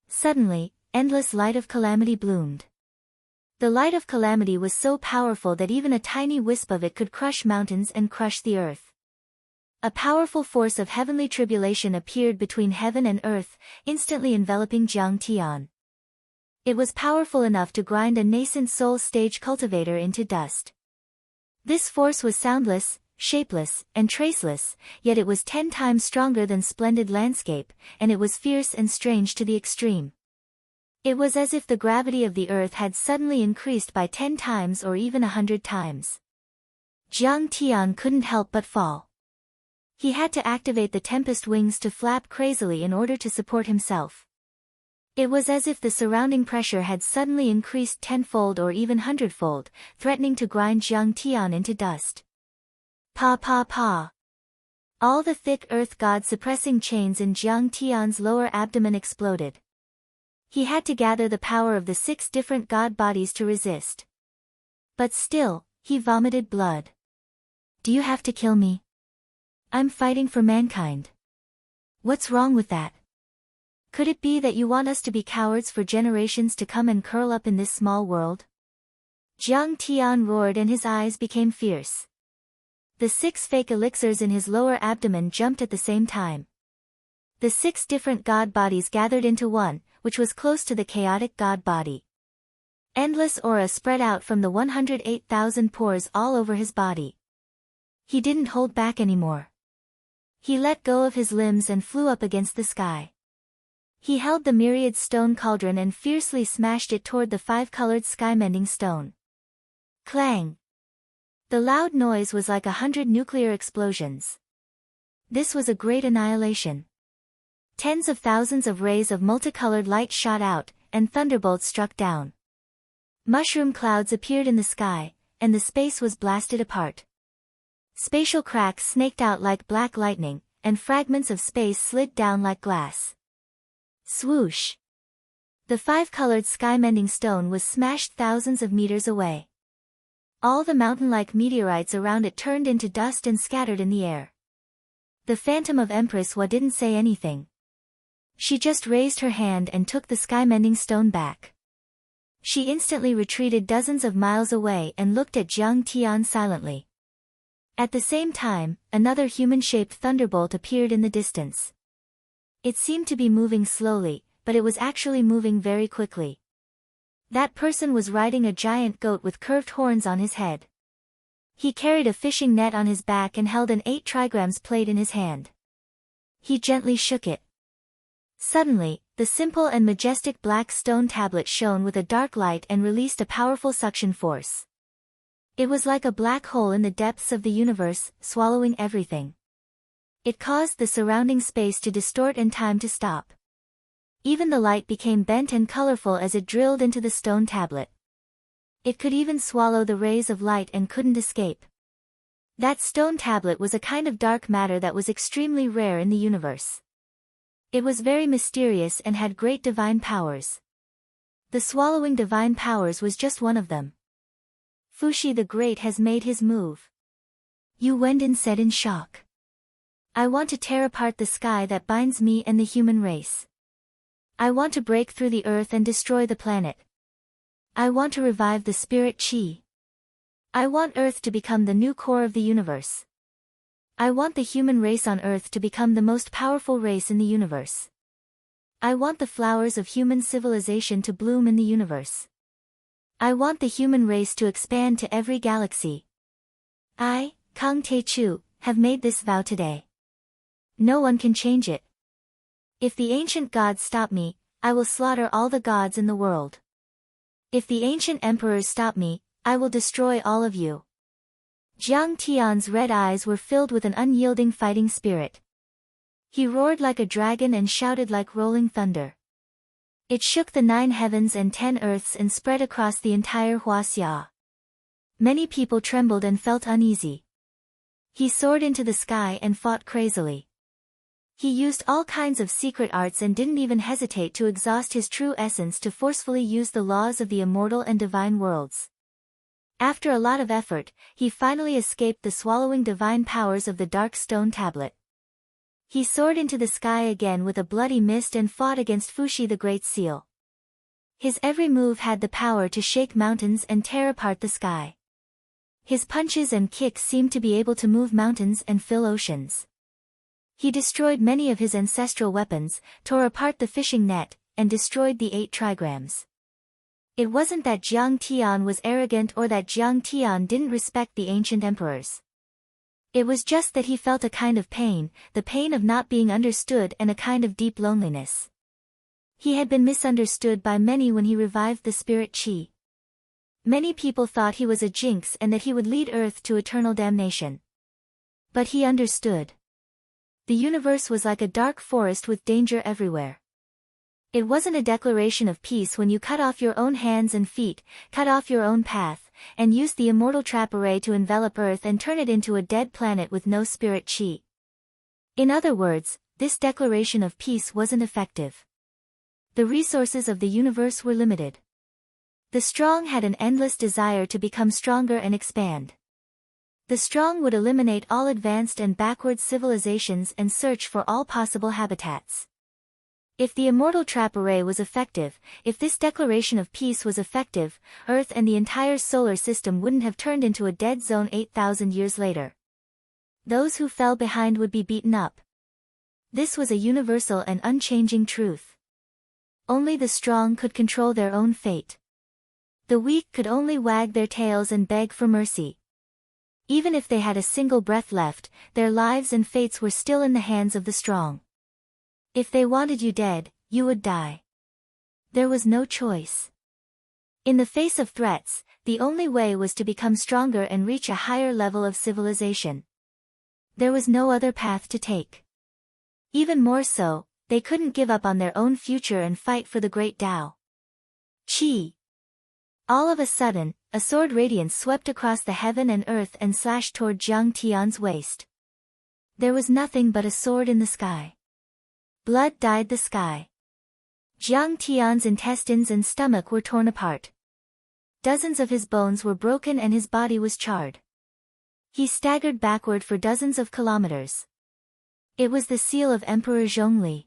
Suddenly, endless light of calamity bloomed. The light of calamity was so powerful that even a tiny wisp of it could crush mountains and crush the earth. A powerful force of heavenly tribulation appeared between heaven and earth, instantly enveloping Jiang Tian. It was powerful enough to grind a nascent soul stage cultivator into dust. This force was soundless, shapeless, and traceless, yet it was 10 times stronger than splendid landscape, and it was fierce and strange to the extreme. It was as if the gravity of the earth had suddenly increased by 10 times or even 100 times. Jiang Tian couldn't help but fall. He had to activate the tempest wings to flap crazily in order to support himself. It was as if the surrounding pressure had suddenly increased tenfold or even hundredfold, threatening to grind Jiang Tian into dust. Pa pa pa. All the thick earth god suppressing chains in Jiang Tian's lower abdomen exploded. He had to gather the power of the 6 different god bodies to resist. But still, he vomited blood. Do you have to kill me? I'm fighting for mankind. What's wrong with that? Could it be that you want us to be cowards for generations to come and curl up in this small world? Jiang Tian roared and his eyes became fierce. The 6 fake elixirs in his lower abdomen jumped at the same time. The 6 different god bodies gathered into one, which was close to the chaotic god body. Endless aura spread out from the 108,000 pores all over his body. He didn't hold back anymore. He let go of his limbs and flew up against the sky. He held the myriad stone cauldron and fiercely smashed it toward the 5-colored sky-mending stone. Clang! The loud noise was like 100 nuclear explosions. This was a great annihilation. Tens of thousands of rays of multicolored light shot out, and thunderbolts struck down. Mushroom clouds appeared in the sky, and the space was blasted apart. Spatial cracks snaked out like black lightning, and fragments of space slid down like glass. Swoosh! The 5-colored sky-mending stone was smashed thousands of meters away. All the mountain-like meteorites around it turned into dust and scattered in the air. The Phantom of Empress Wa didn't say anything. She just raised her hand and took the sky-mending stone back. She instantly retreated dozens of miles away and looked at Jiang Tian silently. At the same time, another human-shaped thunderbolt appeared in the distance. It seemed to be moving slowly, but it was actually moving very quickly. That person was riding a giant goat with curved horns on his head. He carried a fishing net on his back and held an 8 trigrams plate in his hand. He gently shook it. Suddenly, the simple and majestic black stone tablet shone with a dark light and released a powerful suction force. It was like a black hole in the depths of the universe, swallowing everything. It caused the surrounding space to distort and time to stop. Even the light became bent and colorful as it drilled into the stone tablet. It could even swallow the rays of light and couldn't escape. That stone tablet was a kind of dark matter that was extremely rare in the universe. It was very mysterious and had great divine powers. The swallowing divine powers was just one of them. Fuxi the Great has made his move. Yu Wendin said in shock. I want to tear apart the sky that binds me and the human race. I want to break through the earth and destroy the planet. I want to revive the spirit chi. I want Earth to become the new core of the universe. I want the human race on Earth to become the most powerful race in the universe. I want the flowers of human civilization to bloom in the universe. I want the human race to expand to every galaxy. I, Kang Te-Chu, have made this vow today. No one can change it. If the ancient gods stop me, I will slaughter all the gods in the world. If the ancient emperors stop me, I will destroy all of you. Jiang Tian's red eyes were filled with an unyielding fighting spirit. He roared like a dragon and shouted like rolling thunder. It shook the 9 heavens and 10 earths and spread across the entire Huaxia. Many people trembled and felt uneasy. He soared into the sky and fought crazily. He used all kinds of secret arts and didn't even hesitate to exhaust his true essence to forcefully use the laws of the immortal and divine worlds. After a lot of effort, he finally escaped the swallowing divine powers of the dark stone tablet. He soared into the sky again with a bloody mist and fought against Fuxi the Great Seal. His every move had the power to shake mountains and tear apart the sky. His punches and kicks seemed to be able to move mountains and fill oceans. He destroyed many of his ancestral weapons, tore apart the fishing net, and destroyed the 8 trigrams. It wasn't that Jiang Tian was arrogant or that Jiang Tian didn't respect the ancient emperors. It was just that he felt a kind of pain, the pain of not being understood and a kind of deep loneliness. He had been misunderstood by many when he revived the spirit qi. Many people thought he was a jinx and that he would lead Earth to eternal damnation. But he understood. The universe was like a dark forest with danger everywhere. It wasn't a declaration of peace when you cut off your own hands and feet, cut off your own path, and used the immortal trap array to envelop Earth and turn it into a dead planet with no spirit qi. In other words, this declaration of peace wasn't effective. The resources of the universe were limited. The strong had an endless desire to become stronger and expand. The strong would eliminate all advanced and backward civilizations and search for all possible habitats. If the immortal trap array was effective, if this declaration of peace was effective, Earth and the entire solar system wouldn't have turned into a dead zone 8,000 years later. Those who fell behind would be beaten up. This was a universal and unchanging truth. Only the strong could control their own fate. The weak could only wag their tails and beg for mercy. Even if they had a single breath left, their lives and fates were still in the hands of the strong. If they wanted you dead, you would die. There was no choice. In the face of threats, the only way was to become stronger and reach a higher level of civilization. There was no other path to take. Even more so, they couldn't give up on their own future and fight for the great Tao. Qi. All of a sudden, a sword radiance swept across the heaven and earth and slashed toward Jiang Tian's waist. There was nothing but a sword in the sky. Blood dyed the sky. Jiang Tian's intestines and stomach were torn apart. Dozens of his bones were broken and his body was charred. He staggered backward for dozens of kilometers. It was the seal of Emperor Zhongli.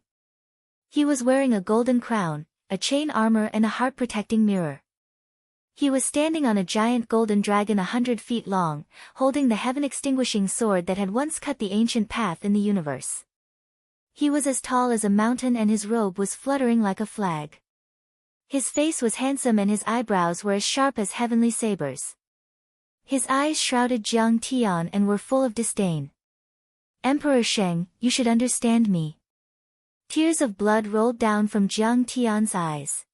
He was wearing a golden crown, a chain armor and a heart-protecting mirror. He was standing on a giant golden dragon 100 feet long, holding the heaven-extinguishing sword that had once cut the ancient path in the universe. He was as tall as a mountain and his robe was fluttering like a flag. His face was handsome and his eyebrows were as sharp as heavenly sabers. His eyes shrouded Jiang Tian and were full of disdain. Emperor Sheng, you should understand me. Tears of blood rolled down from Jiang Tian's eyes.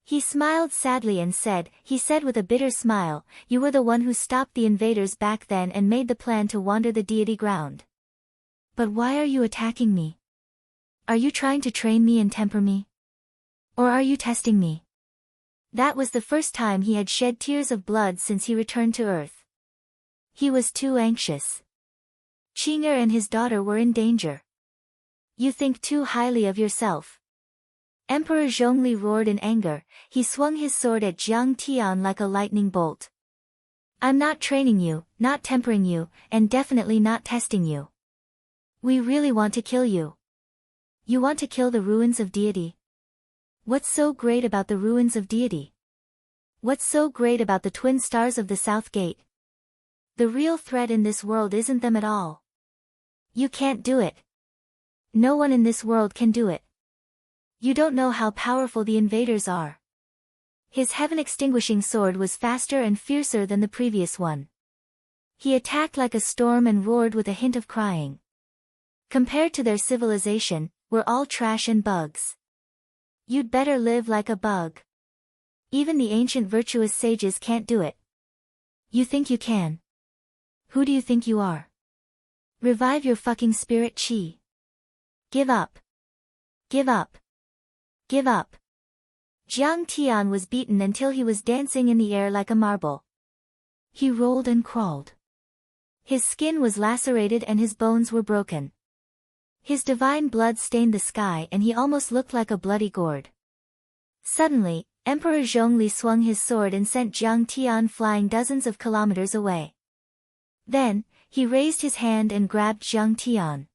He smiled sadly and he said with a bitter smile, you were the one who stopped the invaders back then and made the plan to wander the deity ground. But why are you attacking me? Are you trying to train me and temper me? Or are you testing me? That was the first time he had shed tears of blood since he returned to Earth. He was too anxious. Qing'er and his daughter were in danger. You think too highly of yourself. Emperor Zhongli roared in anger. He swung his sword at Jiang Tian like a lightning bolt. I'm not training you, not tempering you, and definitely not testing you. We really want to kill you. You want to kill the ruins of deity? What's so great about the ruins of deity? What's so great about the twin stars of the South Gate? The real threat in this world isn't them at all. You can't do it. No one in this world can do it. You don't know how powerful the invaders are. His heaven-extinguishing sword was faster and fiercer than the previous one. He attacked like a storm and roared with a hint of crying. Compared to their civilization, we're all trash and bugs. You'd better live like a bug. Even the ancient virtuous sages can't do it. You think you can? Who do you think you are? Revive your fucking spirit qi. Give up. Give up. Give up. Jiang Tian was beaten until he was dancing in the air like a marble. He rolled and crawled. His skin was lacerated and his bones were broken. His divine blood stained the sky and he almost looked like a bloody gourd. Suddenly, Emperor Zhongli swung his sword and sent Jiang Tian flying dozens of kilometers away. Then, he raised his hand and grabbed Jiang Tian.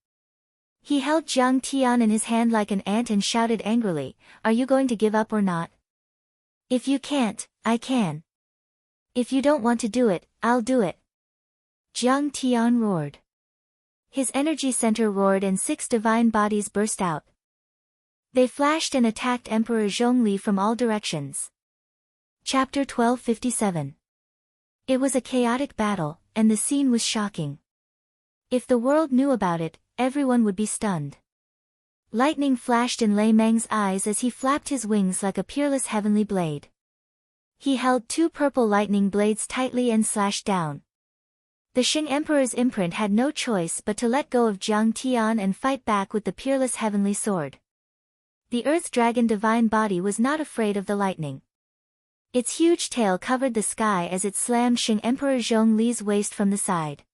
He held Jiang Tian in his hand like an ant and shouted angrily, "Are you going to give up or not? If you can't, I can. If you don't want to do it, I'll do it." Jiang Tian roared. His energy center roared and 6 divine bodies burst out. They flashed and attacked Emperor Zhongli from all directions. Chapter 1257. It was a chaotic battle, and the scene was shocking. If the world knew about it, everyone would be stunned. Lightning flashed in Lei Meng's eyes as he flapped his wings like a peerless heavenly blade. He held 2 purple lightning blades tightly and slashed down. The Qing Emperor's imprint had no choice but to let go of Jiang Tian and fight back with the peerless heavenly sword. The Earth Dragon divine body was not afraid of the lightning. Its huge tail covered the sky as it slammed Qing Emperor Zhongli's waist from the side.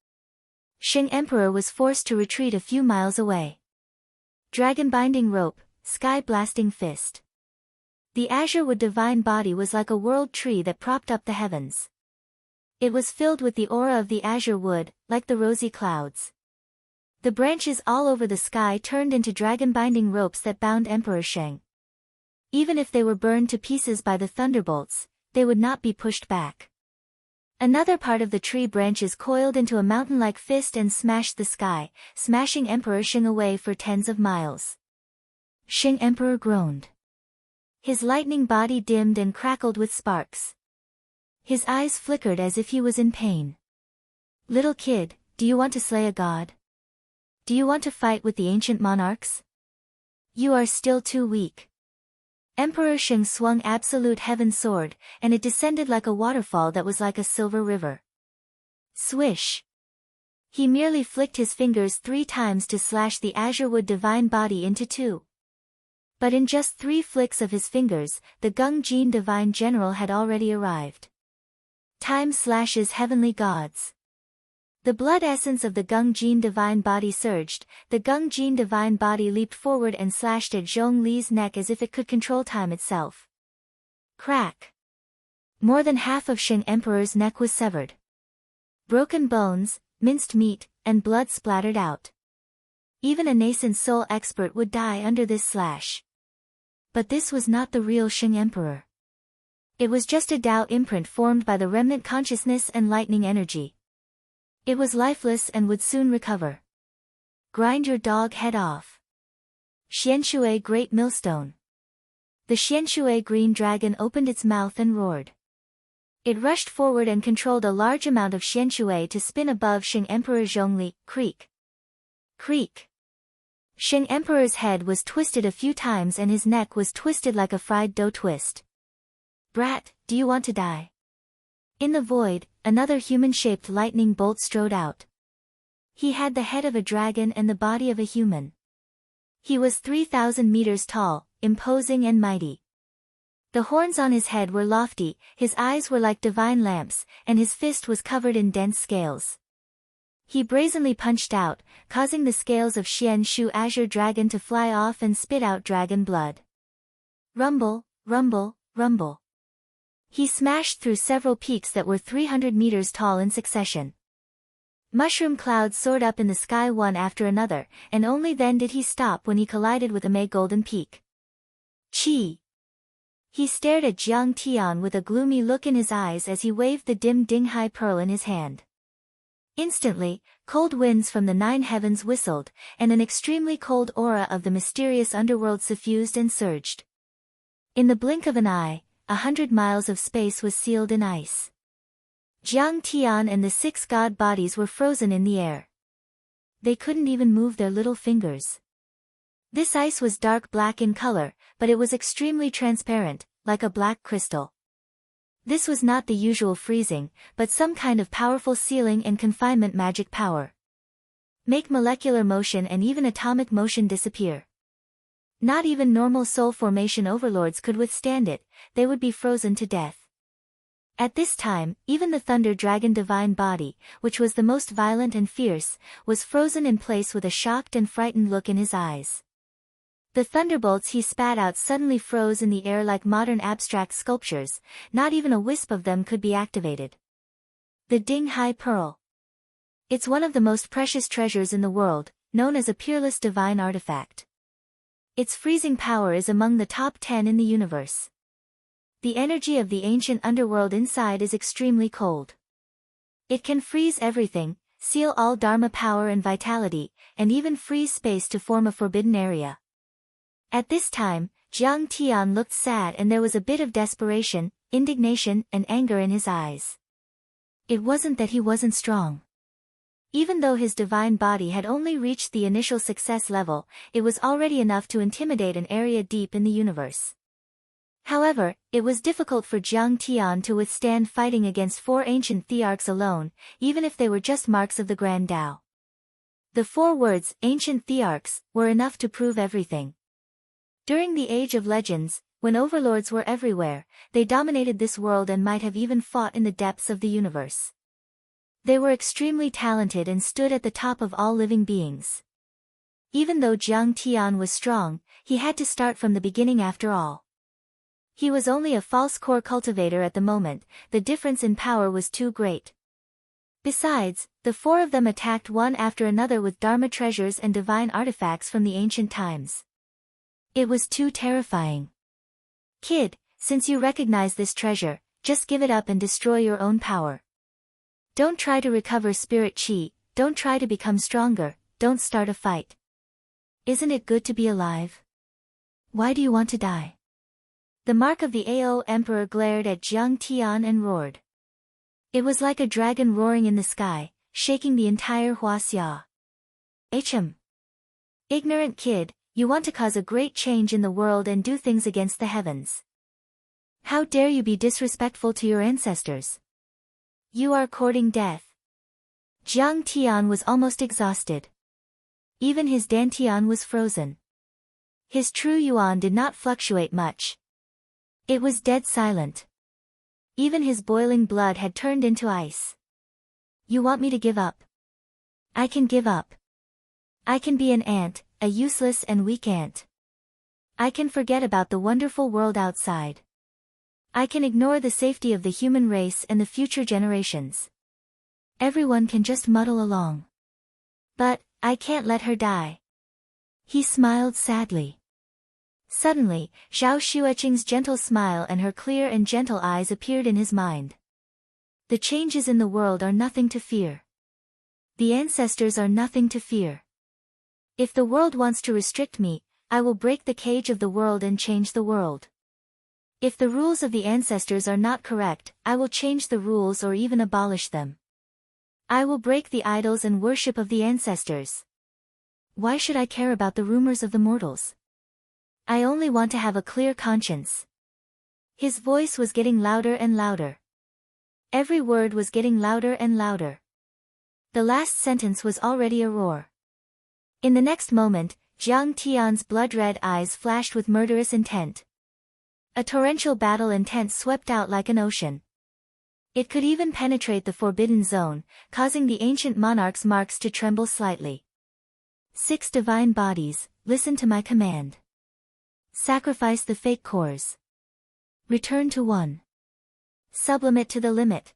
Qing Emperor was forced to retreat a few miles away. Dragon binding rope, sky blasting fist. The azure wood divine body was like a world tree that propped up the heavens. It was filled with the aura of the azure wood, like the rosy clouds. The branches all over the sky turned into dragon-binding ropes that bound Emperor Sheng. Even if they were burned to pieces by the thunderbolts, they would not be pushed back. Another part of the tree branches coiled into a mountain-like fist and smashed the sky, smashing Emperor Sheng away for tens of miles. Qing Emperor groaned. His lightning body dimmed and crackled with sparks. His eyes flickered as if he was in pain. Little kid, do you want to slay a god? Do you want to fight with the ancient monarchs? You are still too weak. Emperor Sheng swung absolute heaven sword, and it descended like a waterfall that was like a silver river. Swish! He merely flicked his fingers 3 times to slash the azure wood divine body into 2. But in just 3 flicks of his fingers, the Gung Jin divine general had already arrived. Time slashes heavenly gods. The blood essence of the Gung Jin divine body surged, the Gung Jin divine body leaped forward and slashed at Zhongli's neck as if it could control time itself. Crack! More than half of Qing Emperor's neck was severed. Broken bones, minced meat, and blood splattered out. Even a nascent soul expert would die under this slash. But this was not the real Qing Emperor. It was just a Tao imprint formed by the remnant consciousness and lightning energy. It was lifeless and would soon recover. Grind your dog head off. Xianshui Great Millstone. The Xianshui Green Dragon opened its mouth and roared. It rushed forward and controlled a large amount of Xianshui to spin above Qing Emperor Zhongli. Creak. Creak. Qing Emperor's head was twisted a few times and his neck was twisted like a fried dough twist. Brat, do you want to die? In the void, another human-shaped lightning bolt strode out. He had the head of a dragon and the body of a human. He was 3,000 meters tall, imposing and mighty. The horns on his head were lofty, his eyes were like divine lamps, and his fist was covered in dense scales. He brazenly punched out, causing the scales of Xian Shu Azure Dragon to fly off and spit out dragon blood. Rumble, rumble, rumble. He smashed through several peaks that were 300 meters tall in succession. Mushroom clouds soared up in the sky one after another, and only then did he stop when he collided with a May Golden Peak. Chi! He stared at Jiang Tian with a gloomy look in his eyes as he waved the dim Dinghai Pearl in his hand. Instantly, cold winds from the 9 heavens whistled, and an extremely cold aura of the mysterious underworld suffused and surged. In the blink of an eye, 100 miles of space was sealed in ice. Jiang Tian and the 6 god bodies were frozen in the air. They couldn't even move their little fingers. This ice was dark black in color, but it was extremely transparent, like a black crystal. This was not the usual freezing, but some kind of powerful sealing and confinement magic power. Make molecular motion and even atomic motion disappear. Not even normal soul formation overlords could withstand it, they would be frozen to death. At this time, even the Thunder Dragon divine body, which was the most violent and fierce, was frozen in place with a shocked and frightened look in his eyes. The thunderbolts he spat out suddenly froze in the air like modern abstract sculptures, not even a wisp of them could be activated. The Dinghai Pearl. It's one of the most precious treasures in the world, known as a peerless divine artifact. Its freezing power is among the top 10 in the universe. The energy of the ancient underworld inside is extremely cold. It can freeze everything, seal all Dharma power and vitality, and even freeze space to form a forbidden area. At this time, Jiang Tian looked sad and there was a bit of desperation, indignation, and anger in his eyes. It wasn't that he wasn't strong. Even though his divine body had only reached the initial success level, it was already enough to intimidate an area deep in the universe. However, it was difficult for Jiang Tian to withstand fighting against 4 ancient thearchs alone, even if they were just marks of the Grand Tao. The 4 words, ancient thearchs, were enough to prove everything. During the Age of Legends, when overlords were everywhere, they dominated this world and might have even fought in the depths of the universe. They were extremely talented and stood at the top of all living beings. Even though Jiang Tian was strong, he had to start from the beginning after all. He was only a false core cultivator at the moment, the difference in power was too great. Besides, the 4 of them attacked one after another with Dharma treasures and divine artifacts from the ancient times. It was too terrifying. Kid, since you recognize this treasure, just give it up and destroy your own power. Don't try to recover spirit chi, don't try to become stronger, don't start a fight. Isn't it good to be alive? Why do you want to die? The mark of the Ao Emperor glared at Jiang Tian and roared. It was like a dragon roaring in the sky, shaking the entire Huaxia. Hm. Ignorant kid, you want to cause a great change in the world and do things against the heavens. How dare you be disrespectful to your ancestors? You are courting death. Jiang Tian was almost exhausted. Even his dantian was frozen. His true yuan did not fluctuate much. It was dead silent. Even his boiling blood had turned into ice. You want me to give up? I can give up. I can be an ant, a useless and weak ant. I can forget about the wonderful world outside. I can ignore the safety of the human race and the future generations. Everyone can just muddle along. But, I can't let her die. He smiled sadly. Suddenly, Zhao Xueqing's gentle smile and her clear and gentle eyes appeared in his mind. The changes in the world are nothing to fear. The ancestors are nothing to fear. If the world wants to restrict me, I will break the cage of the world and change the world. If the rules of the ancestors are not correct, I will change the rules or even abolish them. I will break the idols and worship of the ancestors. Why should I care about the rumors of the mortals? I only want to have a clear conscience. His voice was getting louder and louder. Every word was getting louder and louder. The last sentence was already a roar. In the next moment, Jiang Tian's blood-red eyes flashed with murderous intent. A torrential battle intent swept out like an ocean. It could even penetrate the forbidden zone, causing the ancient monarch's marks to tremble slightly. 6 divine bodies, listen to my command. Sacrifice the fake cores. Return to 1. Sublimate to the limit.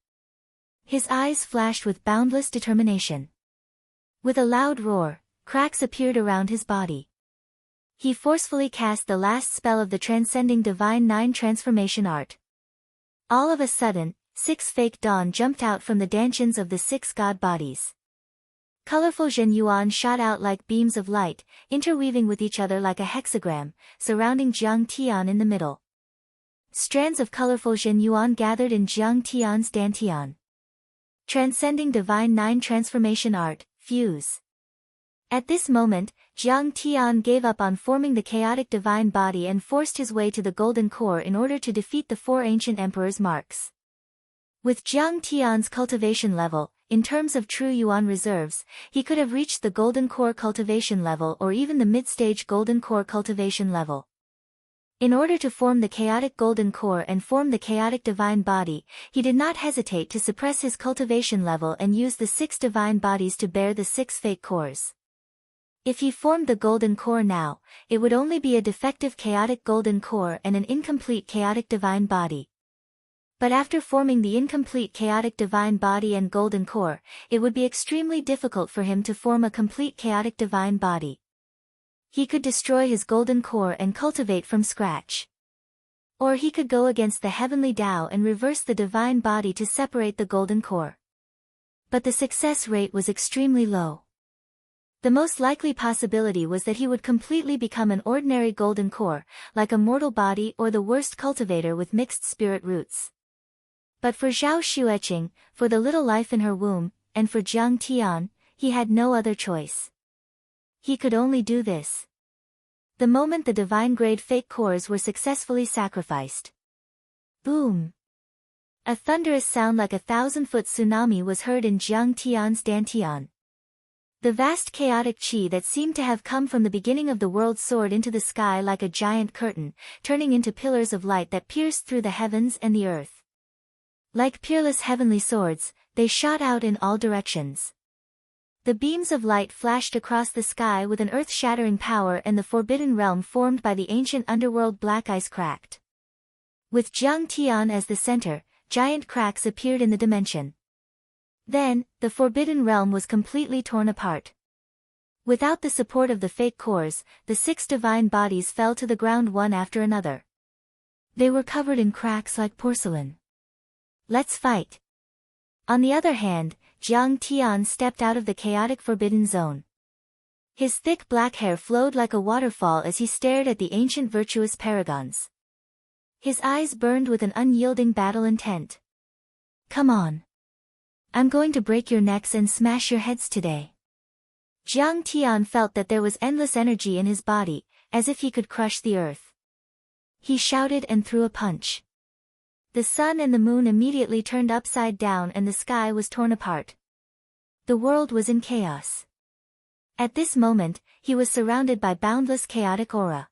His eyes flashed with boundless determination. With a loud roar, cracks appeared around his body. He forcefully cast the last spell of the transcending divine 9 transformation art. All of a sudden, 6 fake dawn jumped out from the dantians of the 6 god bodies. Colorful Zhen Yuan shot out like beams of light, interweaving with each other like a hexagram, surrounding Jiang Tian in the middle. Strands of colorful Zhen Yuan gathered in Jiang Tian's dantian. Transcending divine 9 transformation art, fuse. At this moment, Jiang Tian gave up on forming the chaotic divine body and forced his way to the golden core in order to defeat the 4 ancient emperors' marks. With Jiang Tian's cultivation level, in terms of true yuan reserves, he could have reached the golden core cultivation level or even the mid-stage golden core cultivation level. In order to form the chaotic golden core and form the chaotic divine body, he did not hesitate to suppress his cultivation level and use the 6 divine bodies to bear the 6 fake cores. If he formed the golden core now, it would only be a defective chaotic golden core and an incomplete chaotic divine body. But after forming the incomplete chaotic divine body and golden core, it would be extremely difficult for him to form a complete chaotic divine body. He could destroy his golden core and cultivate from scratch. Or he could go against the heavenly Tao and reverse the divine body to separate the golden core. But the success rate was extremely low. The most likely possibility was that he would completely become an ordinary golden core, like a mortal body or the worst cultivator with mixed spirit roots. But for Zhao Xueqing, for the little life in her womb, and for Jiang Tian, he had no other choice. He could only do this. The moment the divine-grade fake cores were successfully sacrificed. Boom! A thunderous sound like a 1,000-foot tsunami was heard in Jiang Tian's dantian. The vast chaotic qi that seemed to have come from the beginning of the world soared into the sky like a giant curtain, turning into pillars of light that pierced through the heavens and the earth. Like peerless heavenly swords, they shot out in all directions. The beams of light flashed across the sky with an earth-shattering power, and the forbidden realm formed by the ancient underworld black ice cracked. With Jiang Tian as the center, giant cracks appeared in the dimension. Then, the forbidden realm was completely torn apart. Without the support of the fake cores, the 6 divine bodies fell to the ground one after another. They were covered in cracks like porcelain. Let's fight. On the other hand, Jiang Tian stepped out of the chaotic forbidden zone. His thick black hair flowed like a waterfall as he stared at the ancient virtuous paragons. His eyes burned with an unyielding battle intent. Come on. I'm going to break your necks and smash your heads today. Jiang Tian felt that there was endless energy in his body, as if he could crush the earth. He shouted and threw a punch. The sun and the moon immediately turned upside down and the sky was torn apart. The world was in chaos. At this moment, he was surrounded by boundless chaotic aura.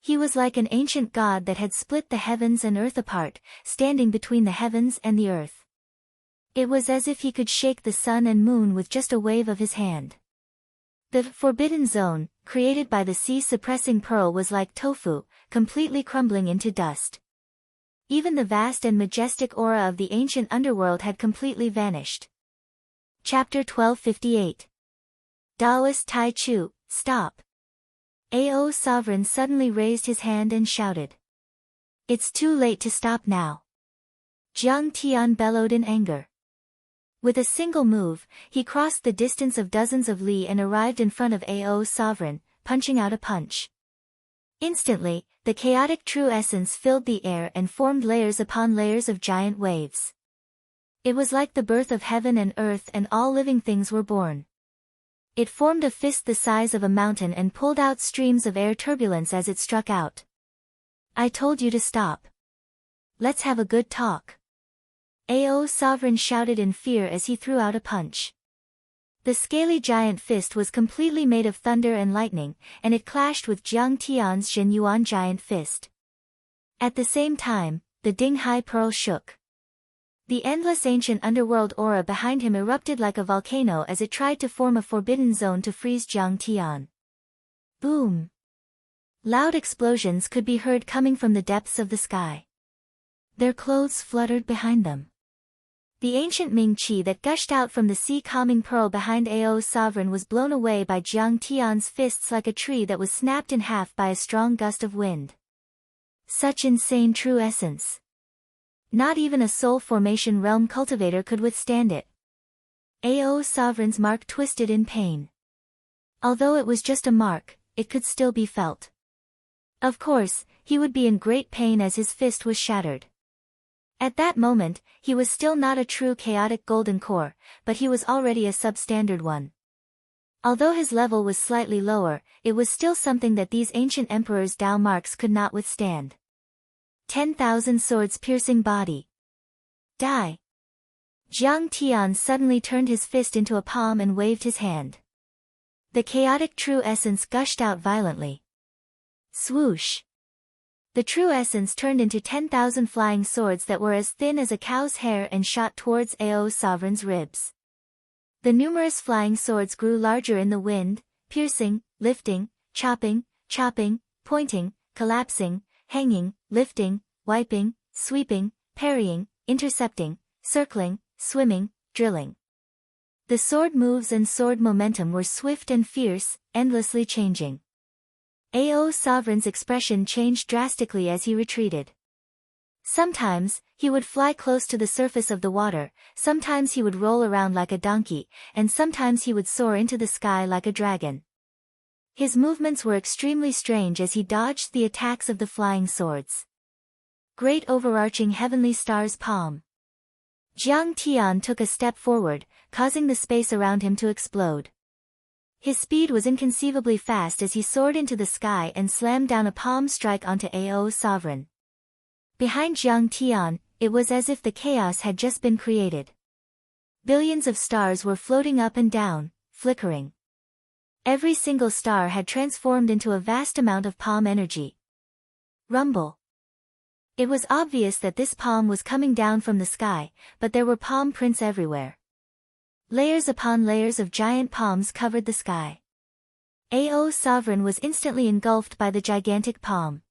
He was like an ancient god that had split the heavens and earth apart, standing between the heavens and the earth. It was as if he could shake the sun and moon with just a wave of his hand. The forbidden zone, created by the sea-suppressing pearl, was like tofu, completely crumbling into dust. Even the vast and majestic aura of the ancient underworld had completely vanished. Chapter 1258. Taoist Tai Chu, stop! Ao Sovereign suddenly raised his hand and shouted. It's too late to stop now. Jiang Tian bellowed in anger. With a single move, he crossed the distance of dozens of li and arrived in front of Ao Sovereign, punching out a punch. Instantly, the chaotic true essence filled the air and formed layers upon layers of giant waves. It was like the birth of heaven and earth, and all living things were born. It formed a fist the size of a mountain and pulled out streams of air turbulence as it struck out. I told you to stop. Let's have a good talk. Ao Sovereign shouted in fear as he threw out a punch. The scaly giant fist was completely made of thunder and lightning, and it clashed with Jiang Tian's Zhenyuan giant fist. At the same time, the Dinghai pearl shook. The endless ancient underworld aura behind him erupted like a volcano as it tried to form a forbidden zone to freeze Jiang Tian. Boom! Loud explosions could be heard coming from the depths of the sky. Their clothes fluttered behind them. The ancient Ming Qi that gushed out from the sea-calming pearl behind Ao's sovereign was blown away by Jiang Tian's fists like a tree that was snapped in half by a strong gust of wind. Such insane true essence. Not even a soul formation realm cultivator could withstand it. Ao's sovereign's mark twisted in pain. Although it was just a mark, it could still be felt. Of course, he would be in great pain as his fist was shattered. At that moment, he was still not a true chaotic golden core, but he was already a substandard one. Although his level was slightly lower, it was still something that these ancient emperors' Dao marks could not withstand. 10,000 swords piercing body. Die! Jiang Tian suddenly turned his fist into a palm and waved his hand. The chaotic true essence gushed out violently. Swoosh! The true essence turned into 10,000 flying swords that were as thin as a cow's hair and shot towards Ao's sovereign's ribs. The numerous flying swords grew larger in the wind, piercing, lifting, chopping, pointing, collapsing, hanging, lifting, wiping, sweeping, parrying, intercepting, circling, swimming, drilling. The sword moves and sword momentum were swift and fierce, endlessly changing. Ao's sovereign's expression changed drastically as he retreated. Sometimes, he would fly close to the surface of the water, sometimes he would roll around like a donkey, and sometimes he would soar into the sky like a dragon. His movements were extremely strange as he dodged the attacks of the flying swords. Great overarching heavenly stars palm. Jiang Tian took a step forward, causing the space around him to explode. His speed was inconceivably fast as he soared into the sky and slammed down a palm strike onto Ao's sovereign. Behind Jiang Tian, it was as if the chaos had just been created. Billions of stars were floating up and down, flickering. Every single star had transformed into a vast amount of palm energy. Rumble. It was obvious that this palm was coming down from the sky, but there were palm prints everywhere. Layers upon layers of giant palms covered the sky. Ao's sovereign was instantly engulfed by the gigantic palm.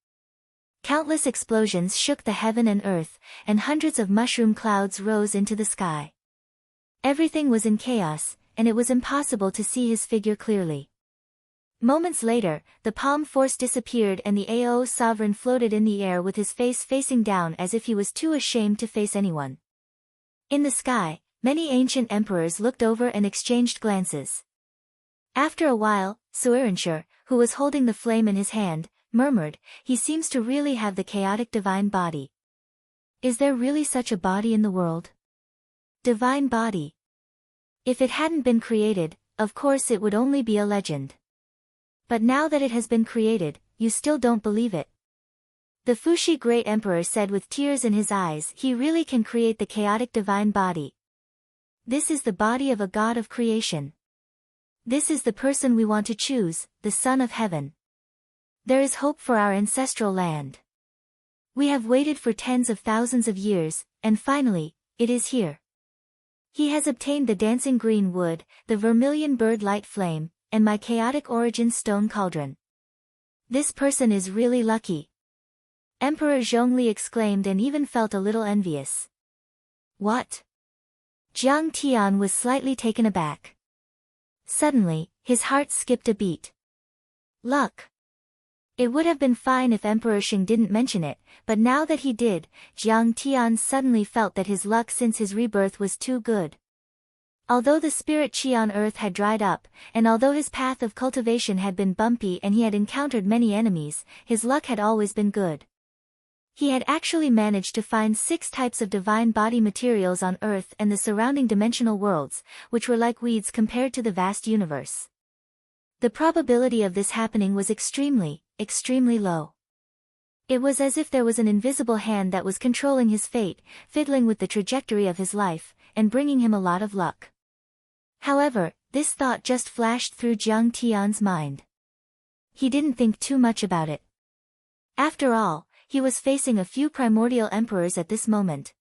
Countless explosions shook the heaven and earth, and hundreds of mushroom clouds rose into the sky. Everything was in chaos, and it was impossible to see his figure clearly. Moments later, the palm force disappeared and the Ao sovereign floated in the air with his face facing down as if he was too ashamed to face anyone. In the sky, many ancient emperors looked over and exchanged glances. After a while, Suirenshur, who was holding the flame in his hand, murmured, "He seems to really have the chaotic divine body. Is there really such a body in the world? Divine body. If it hadn't been created, of course it would only be a legend. But now that it has been created, you still don't believe it." The Fuxi Great Emperor said with tears in his eyes, "He really can create the chaotic divine body. This is the body of a god of creation. This is the person we want to choose, the Son of Heaven. There is hope for our ancestral land. We have waited for tens of thousands of years, and finally, it is here. He has obtained the dancing green wood, the vermilion bird light flame, and my chaotic origin stone cauldron. This person is really lucky." Emperor Zhongli exclaimed and even felt a little envious. "What?" Jiang Tian was slightly taken aback. Suddenly, his heart skipped a beat. Luck. It would have been fine if Emperor Shing didn't mention it, but now that he did, Jiang Tian suddenly felt that his luck since his rebirth was too good. Although the spirit chi on earth had dried up, and although his path of cultivation had been bumpy and he had encountered many enemies, his luck had always been good. He had actually managed to find 6 types of divine body materials on Earth and the surrounding dimensional worlds, which were like weeds compared to the vast universe. The probability of this happening was extremely low. It was as if there was an invisible hand that was controlling his fate, fiddling with the trajectory of his life, and bringing him a lot of luck. However, this thought just flashed through Jiang Tian's mind. He didn't think too much about it. After all, he was facing a few primordial emperors at this moment.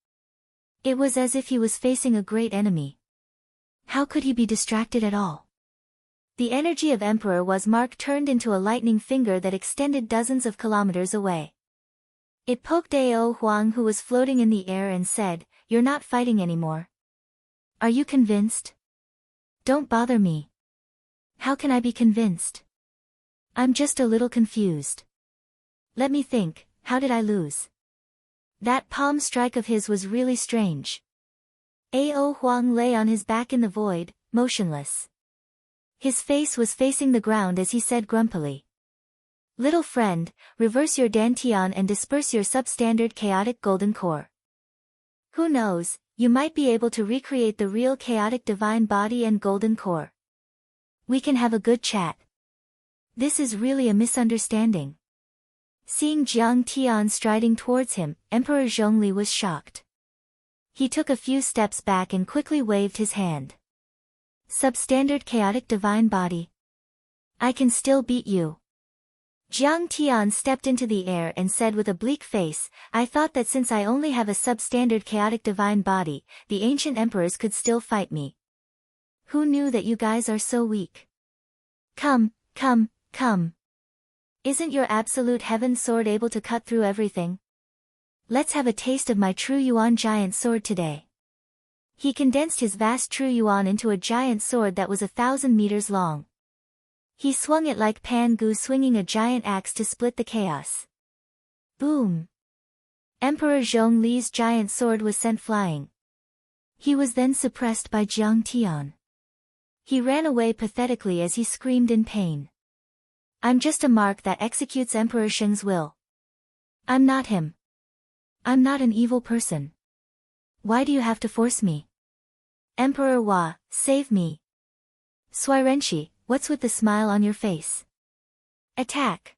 It was as if he was facing a great enemy. How could he be distracted at all? The energy of Emperor Mark turned into a lightning finger that extended dozens of kilometers away. It poked Ao Huang who was floating in the air and said, "You're not fighting anymore. Are you convinced? Don't bother me." "How can I be convinced? I'm just a little confused. Let me think, how did I lose?" That palm strike of his was really strange. Ao Huang lay on his back in the void, motionless. His face was facing the ground as he said grumpily, "Little friend, reverse your dantian and disperse your substandard chaotic golden core. Who knows, you might be able to recreate the real chaotic divine body and golden core. We can have a good chat. This is really a misunderstanding." Seeing Jiang Tian striding towards him, Emperor Zhongli was shocked. He took a few steps back and quickly waved his hand. "Substandard chaotic divine body. I can still beat you." Jiang Tian stepped into the air and said with a bleak face, "I thought that since I only have a substandard chaotic divine body, the ancient emperors could still fight me. Who knew that you guys are so weak? Come. Isn't your absolute heaven sword able to cut through everything? Let's have a taste of my true Yuan giant sword today." He condensed his vast true Yuan into a giant sword that was 1,000 meters long. He swung it like Pan Gu swinging a giant axe to split the chaos. Boom! Emperor Zhongli's giant sword was sent flying. He was then suppressed by Jiang Tian. He ran away pathetically as he screamed in pain. I'm just a mark that executes Emperor Sheng's will. I'm not him. I'm not an evil person. Why do you have to force me? Emperor Hua, save me. Suirenshi, what's with the smile on your face? Attack.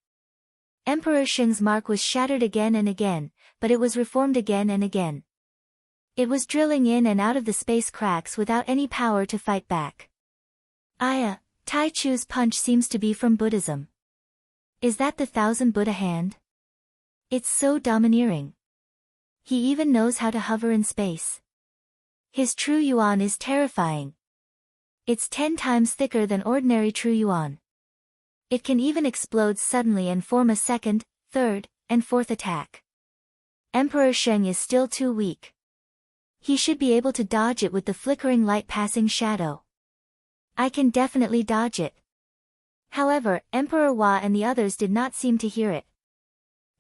Emperor Sheng's mark was shattered again and again, but it was reformed again and again. It was drilling in and out of the space cracks without any power to fight back. Tai Chu's punch seems to be from Buddhism. Is that the Thousand Buddha hand? It's so domineering. He even knows how to hover in space. His true yuan is terrifying. It's 10 times thicker than ordinary true yuan. It can even explode suddenly and form a second, third, and fourth attack. Emperor Sheng is still too weak. He should be able to dodge it with the flickering light passing shadow. I can definitely dodge it. However, Emperor Hua and the others did not seem to hear it.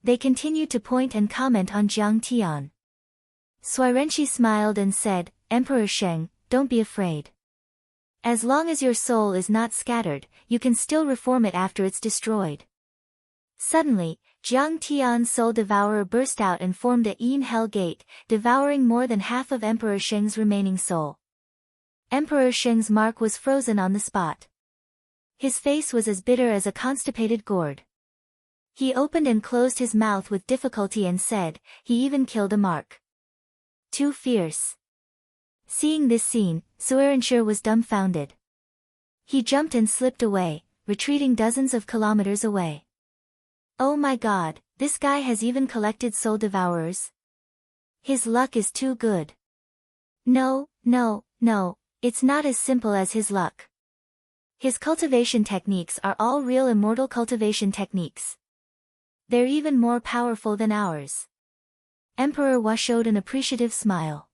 They continued to point and comment on Jiang Tian. Suirenshi smiled and said, Emperor Sheng, don't be afraid. As long as your soul is not scattered, you can still reform it after it's destroyed. Suddenly, Jiang Tian's soul devourer burst out and formed a Yin Hell Gate, devouring more than half of Emperor Sheng's remaining soul. Emperor Sheng's mark was frozen on the spot. His face was as bitter as a constipated gourd. He opened and closed his mouth with difficulty and said, he even killed a mark. Too fierce. Seeing this scene, Suirenshi was dumbfounded. He jumped and slipped away, retreating dozens of kilometers away. Oh my god, this guy has even collected soul devourers? His luck is too good. No, it's not as simple as his luck. His cultivation techniques are all real immortal cultivation techniques. They're even more powerful than ours. Emperor Hua showed an appreciative smile.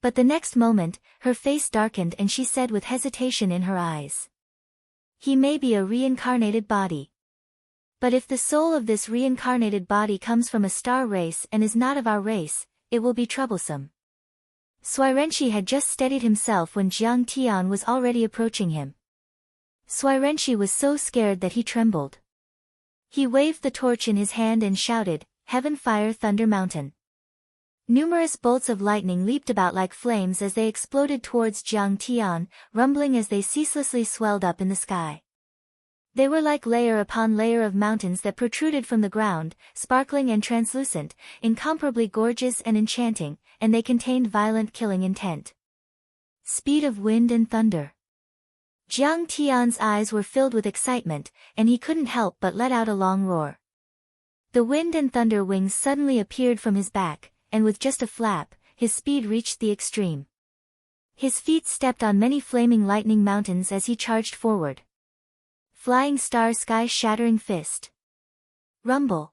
But the next moment, her face darkened and she said with hesitation in her eyes. He may be a reincarnated body. But if the soul of this reincarnated body comes from a star race and is not of our race, it will be troublesome. Suirenshi had just steadied himself when Jiang Tian was already approaching him. Suirenshi was so scared that he trembled. He waved the torch in his hand and shouted, Heaven Fire Thunder Mountain. Numerous bolts of lightning leaped about like flames as they exploded towards Jiang Tian, rumbling as they ceaselessly swelled up in the sky. They were like layer upon layer of mountains that protruded from the ground, sparkling and translucent, incomparably gorgeous and enchanting, and they contained violent killing intent. Speed of wind and thunder. Jiang Tian's eyes were filled with excitement, and he couldn't help but let out a long roar. The wind and thunder wings suddenly appeared from his back, and with just a flap, his speed reached the extreme. His feet stepped on many flaming lightning mountains as he charged forward. Flying star sky shattering fist. Rumble.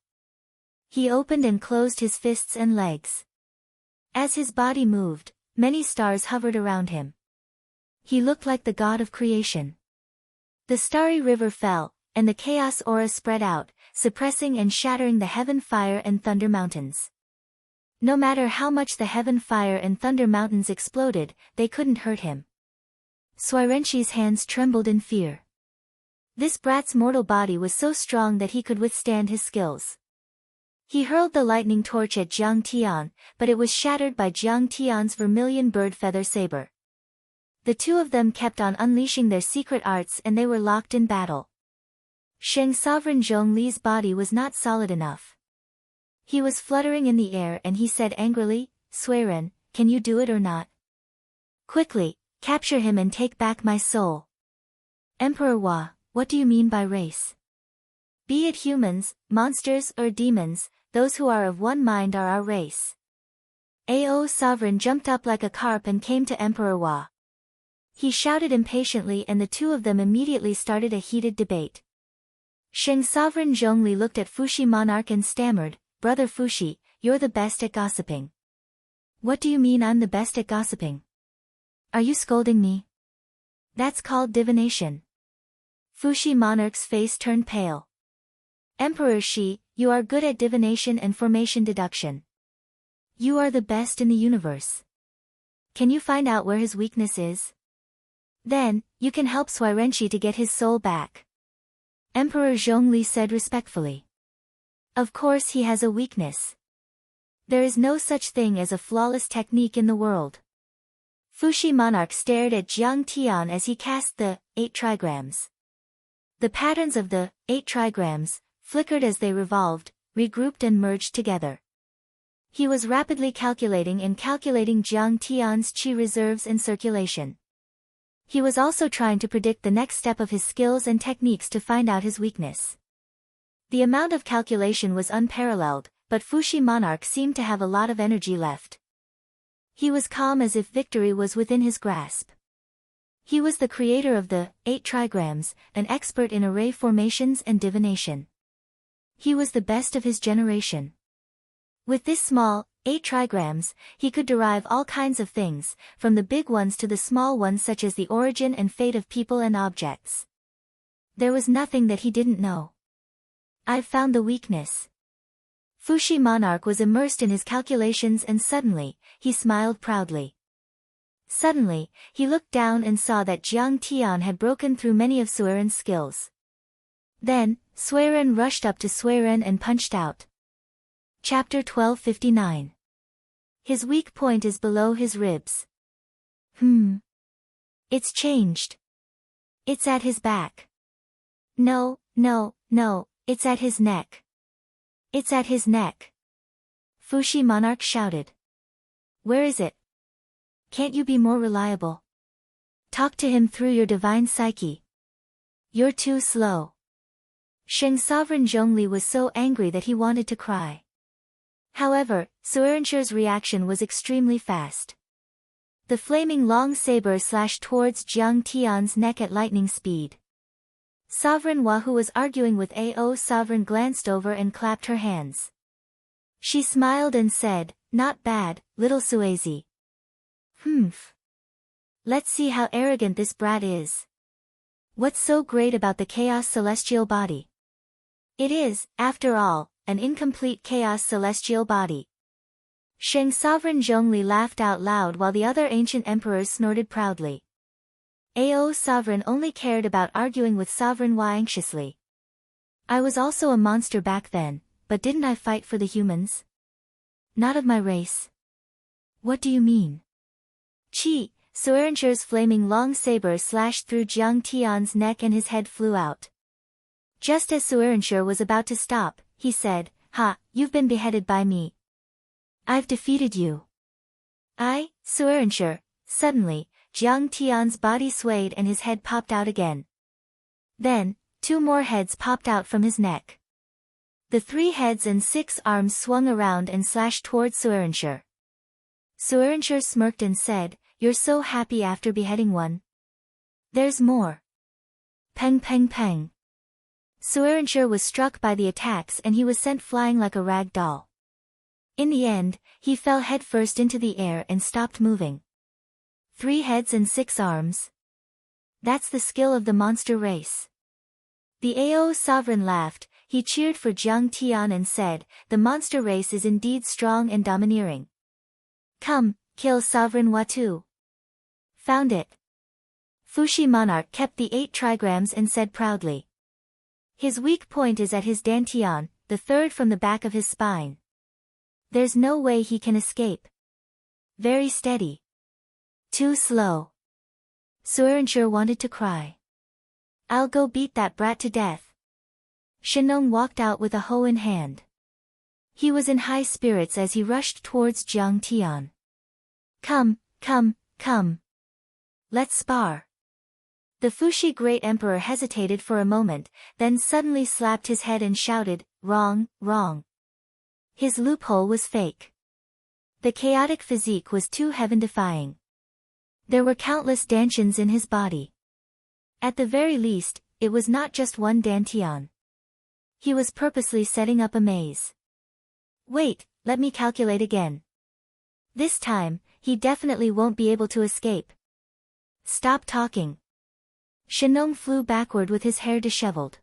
He opened and closed his fists and legs. As his body moved, many stars hovered around him. He looked like the god of creation. The starry river fell, and the chaos aura spread out, suppressing and shattering the heaven fire and thunder mountains. No matter how much the heaven fire and thunder mountains exploded, they couldn't hurt him. Suirenshi's hands trembled in fear. This brat's mortal body was so strong that he could withstand his skills. He hurled the lightning torch at Jiang Tian, but it was shattered by Jiang Tian's vermilion bird feather saber. The two of them kept on unleashing their secret arts and they were locked in battle. Sheng Sovereign Zhongli's body was not solid enough. He was fluttering in the air and he said angrily, Suiren, can you do it or not? Quickly, capture him and take back my soul. Emperor Hua, what do you mean by race? Be it humans, monsters or demons, those who are of one mind are our race. Ao Sovereign jumped up like a carp and came to Emperor Hua. He shouted impatiently and the two of them immediately started a heated debate. Sheng Sovereign Zhongli looked at Fushi Monarch and stammered, Brother Fushi, you're the best at gossiping. What do you mean I'm the best at gossiping? Are you scolding me? That's called divination. Fushi Monarch's face turned pale. Emperor Shi, you are good at divination and formation deduction. You are the best in the universe. Can you find out where his weakness is? Then, you can help Suirenshi to get his soul back. Emperor Zhongli said respectfully. Of course he has a weakness. There is no such thing as a flawless technique in the world. Fuxi monarch stared at Jiang Tian as he cast the 8 trigrams. The patterns of the 8 trigrams flickered as they revolved, regrouped and merged together. He was rapidly calculating Jiang Tian's qi reserves and circulation. He was also trying to predict the next step of his skills and techniques to find out his weakness. The amount of calculation was unparalleled, but Fuxi monarch seemed to have a lot of energy left. He was calm as if victory was within his grasp. He was the creator of the 8 trigrams, an expert in array formations and divination. He was the best of his generation. With this small, 8 trigrams, he could derive all kinds of things, from the big ones to the small ones such as the origin and fate of people and objects. There was nothing that he didn't know. I've found the weakness. Fuxi monarch was immersed in his calculations and suddenly, he smiled proudly. Suddenly, he looked down and saw that Jiang Tian had broken through many of Suiren's skills. Then, Suiren rushed up to Suiren and punched out. Chapter 1259. His weak point is below his ribs. It's changed. It's at his back. No, it's at his neck. It's at his neck. Fuxi monarch shouted. Where is it? Can't you be more reliable? Talk to him through your divine psyche. You're too slow. Sheng Sovereign Zhongli was so angry that he wanted to cry. However, Suirenshi's reaction was extremely fast. The flaming long saber slashed towards Jiang Tian's neck at lightning speed. Sovereign Hua, who was arguing with Ao Sovereign, glanced over and clapped her hands. She smiled and said, "Not bad, little Suezi." Let's see how arrogant this brat is. What's so great about the Chaos Celestial Body? It is, after all, an incomplete Chaos Celestial Body. Sheng Sovereign Zhongli laughed out loud while the other ancient emperors snorted proudly. Ao Sovereign only cared about arguing with Sovereign Hua anxiously. I was also a monster back then, but didn't I fight for the humans? Not of my race. What do you mean? Qi, Suirenshi's flaming long saber slashed through Jiang Tian's neck and his head flew out. Just as Suirenshi was about to stop, he said, "Ha, you've been beheaded by me. I've defeated you." Suirenshi. Suddenly, Jiang Tian's body swayed and his head popped out again. Then, 2 more heads popped out from his neck. The 3 heads and 6 arms swung around and slashed towards Suirenshi. Suirenshi smirked and said, "You're so happy after beheading one? There's more." Peng peng peng. Suirenshi was struck by the attacks and he was sent flying like a rag doll. In the end, he fell headfirst into the air and stopped moving. 3 heads and 6 arms. That's the skill of the monster race. The Ao Sovereign laughed, he cheered for Jiang Tian and said, "The monster race is indeed strong and domineering. Come, kill Sovereign Hua too." Found it. Fuxi monarch kept the 8 trigrams and said proudly. His weak point is at his dantian, the 3rd from the back of his spine. There's no way he can escape. Very steady. Too slow. Suirenshi wanted to cry. I'll go beat that brat to death. Shenong walked out with a hoe in hand. He was in high spirits as he rushed towards Jiang Tian. Come. Let's spar. The Fuxi Great Emperor hesitated for a moment, then suddenly slapped his head and shouted, "Wrong." His loophole was fake. The chaotic physique was too heaven-defying. There were countless dantians in his body. At the very least, it was not just one dantian. He was purposely setting up a maze. Wait, let me calculate again. This time, he definitely won't be able to escape. Stop talking. Shenong flew backward with his hair disheveled.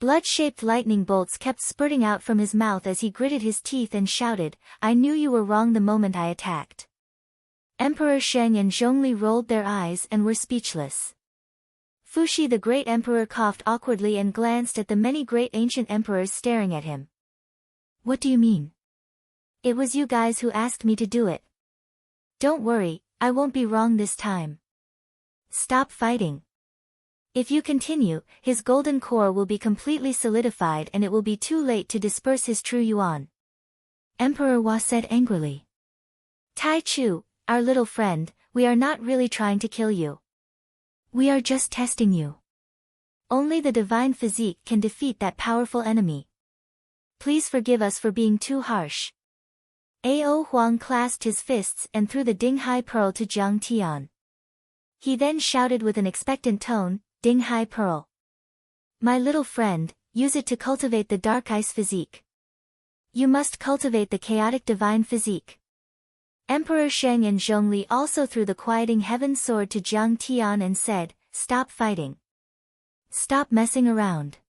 Blood-shaped lightning bolts kept spurting out from his mouth as he gritted his teeth and shouted, "I knew you were wrong the moment I attacked." Emperor Sheng and Zhongli rolled their eyes and were speechless. Fuxi the great emperor coughed awkwardly and glanced at the many great ancient emperors staring at him. "What do you mean? It was you guys who asked me to do it. Don't worry, I won't be wrong this time. Stop fighting. If you continue, his golden core will be completely solidified and it will be too late to disperse his true yuan." Emperor Hua said angrily. "Tai Chu, our little friend, we are not really trying to kill you. We are just testing you. Only the divine physique can defeat that powerful enemy. Please forgive us for being too harsh." Ao Huang clasped his fists and threw the Ding Hai Pearl to Jiang Tian. He then shouted with an expectant tone, "Ding Hai Pearl. My little friend, use it to cultivate the dark ice physique. You must cultivate the chaotic divine physique." Emperor Sheng and Zhongli also threw the quieting heaven sword to Jiang Tian and said, "Stop fighting. Stop messing around.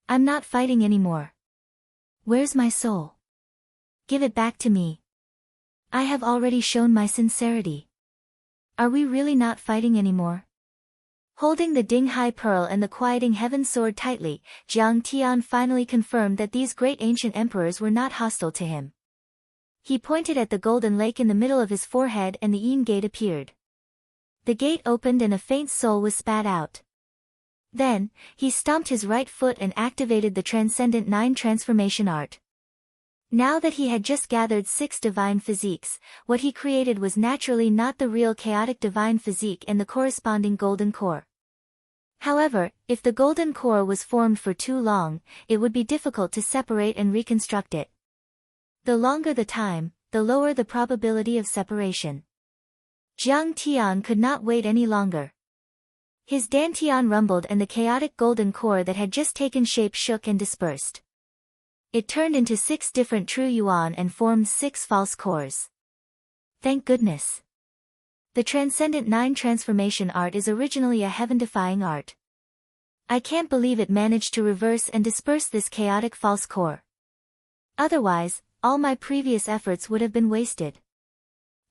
I'm not fighting anymore. Where's my soul? Give it back to me. I have already shown my sincerity. Are we really not fighting anymore?" Holding the Ding Hai Pearl and the quieting heaven sword tightly, Jiang Tian finally confirmed that these great ancient emperors were not hostile to him. He pointed at the golden lake in the middle of his forehead and the Yin gate appeared. The gate opened and a faint soul was spat out. Then, he stomped his right foot and activated the Transcendent 9 transformation art. Now that he had just gathered 6 divine physiques, what he created was naturally not the real chaotic divine physique and the corresponding golden core. However, if the golden core was formed for too long, it would be difficult to separate and reconstruct it. The longer the time, the lower the probability of separation. Jiang Tian could not wait any longer. His dantian rumbled and the chaotic golden core that had just taken shape shook and dispersed. It turned into 6 different true yuan and formed 6 false cores. Thank goodness. The Transcendent 9 transformation art is originally a heaven-defying art. I can't believe it managed to reverse and disperse this chaotic false core. Otherwise, all my previous efforts would have been wasted.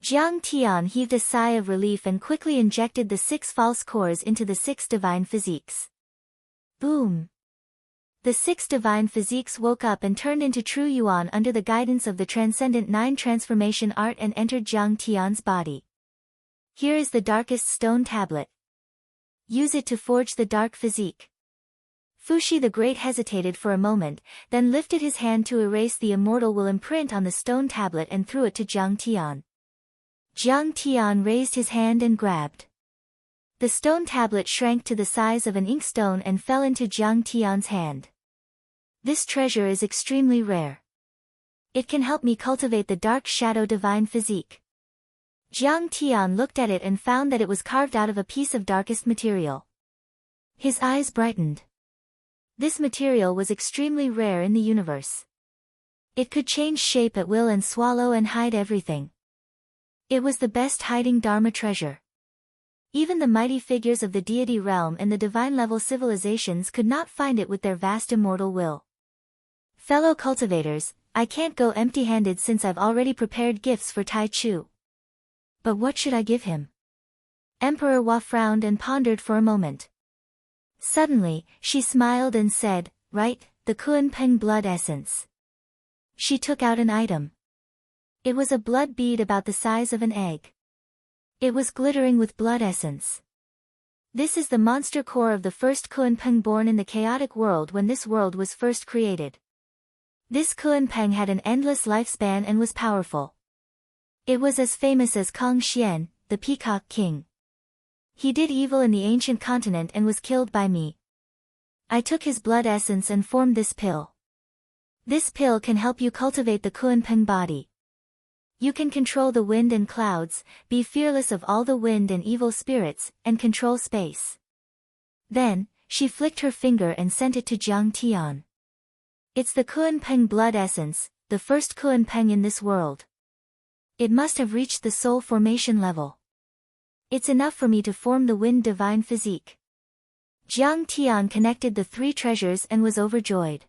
Jiang Tian heaved a sigh of relief and quickly injected the 6 false cores into the 6 divine physiques. Boom! The 6 divine physiques woke up and turned into true yuan under the guidance of the Transcendent 9 transformation art and entered Jiang Tian's body. Here is the darkest stone tablet. Use it to forge the dark physique. Fuxi the Great hesitated for a moment, then lifted his hand to erase the immortal will imprint on the stone tablet and threw it to Jiang Tian. Jiang Tian raised his hand and grabbed. The stone tablet shrank to the size of an inkstone and fell into Jiang Tian's hand. This treasure is extremely rare. It can help me cultivate the dark shadow divine physique. Jiang Tian looked at it and found that it was carved out of a piece of darkest material. His eyes brightened. This material was extremely rare in the universe. It could change shape at will and swallow and hide everything. It was the best hiding Dharma treasure. Even the mighty figures of the deity realm and the divine-level civilizations could not find it with their vast immortal will. Fellow cultivators, I can't go empty-handed since I've already prepared gifts for Tai Chu. But what should I give him? Emperor Hua frowned and pondered for a moment. Suddenly, she smiled and said, "Right, the Kunpeng blood essence." She took out an item. It was a blood bead about the size of an egg. It was glittering with blood essence. This is the monster core of the first Kunpeng born in the chaotic world when this world was first created. This Kunpeng had an endless lifespan and was powerful. It was as famous as Kong Xian, the Peacock King. He did evil in the ancient continent and was killed by me. I took his blood essence and formed this pill. This pill can help you cultivate the Kunpeng body. You can control the wind and clouds, be fearless of all the wind and evil spirits, and control space. Then, she flicked her finger and sent it to Jiang Tian. It's the Kunpeng blood essence, the first Kunpeng in this world. It must have reached the soul formation level. It's enough for me to form the wind divine physique. Jiang Tian connected the three treasures and was overjoyed.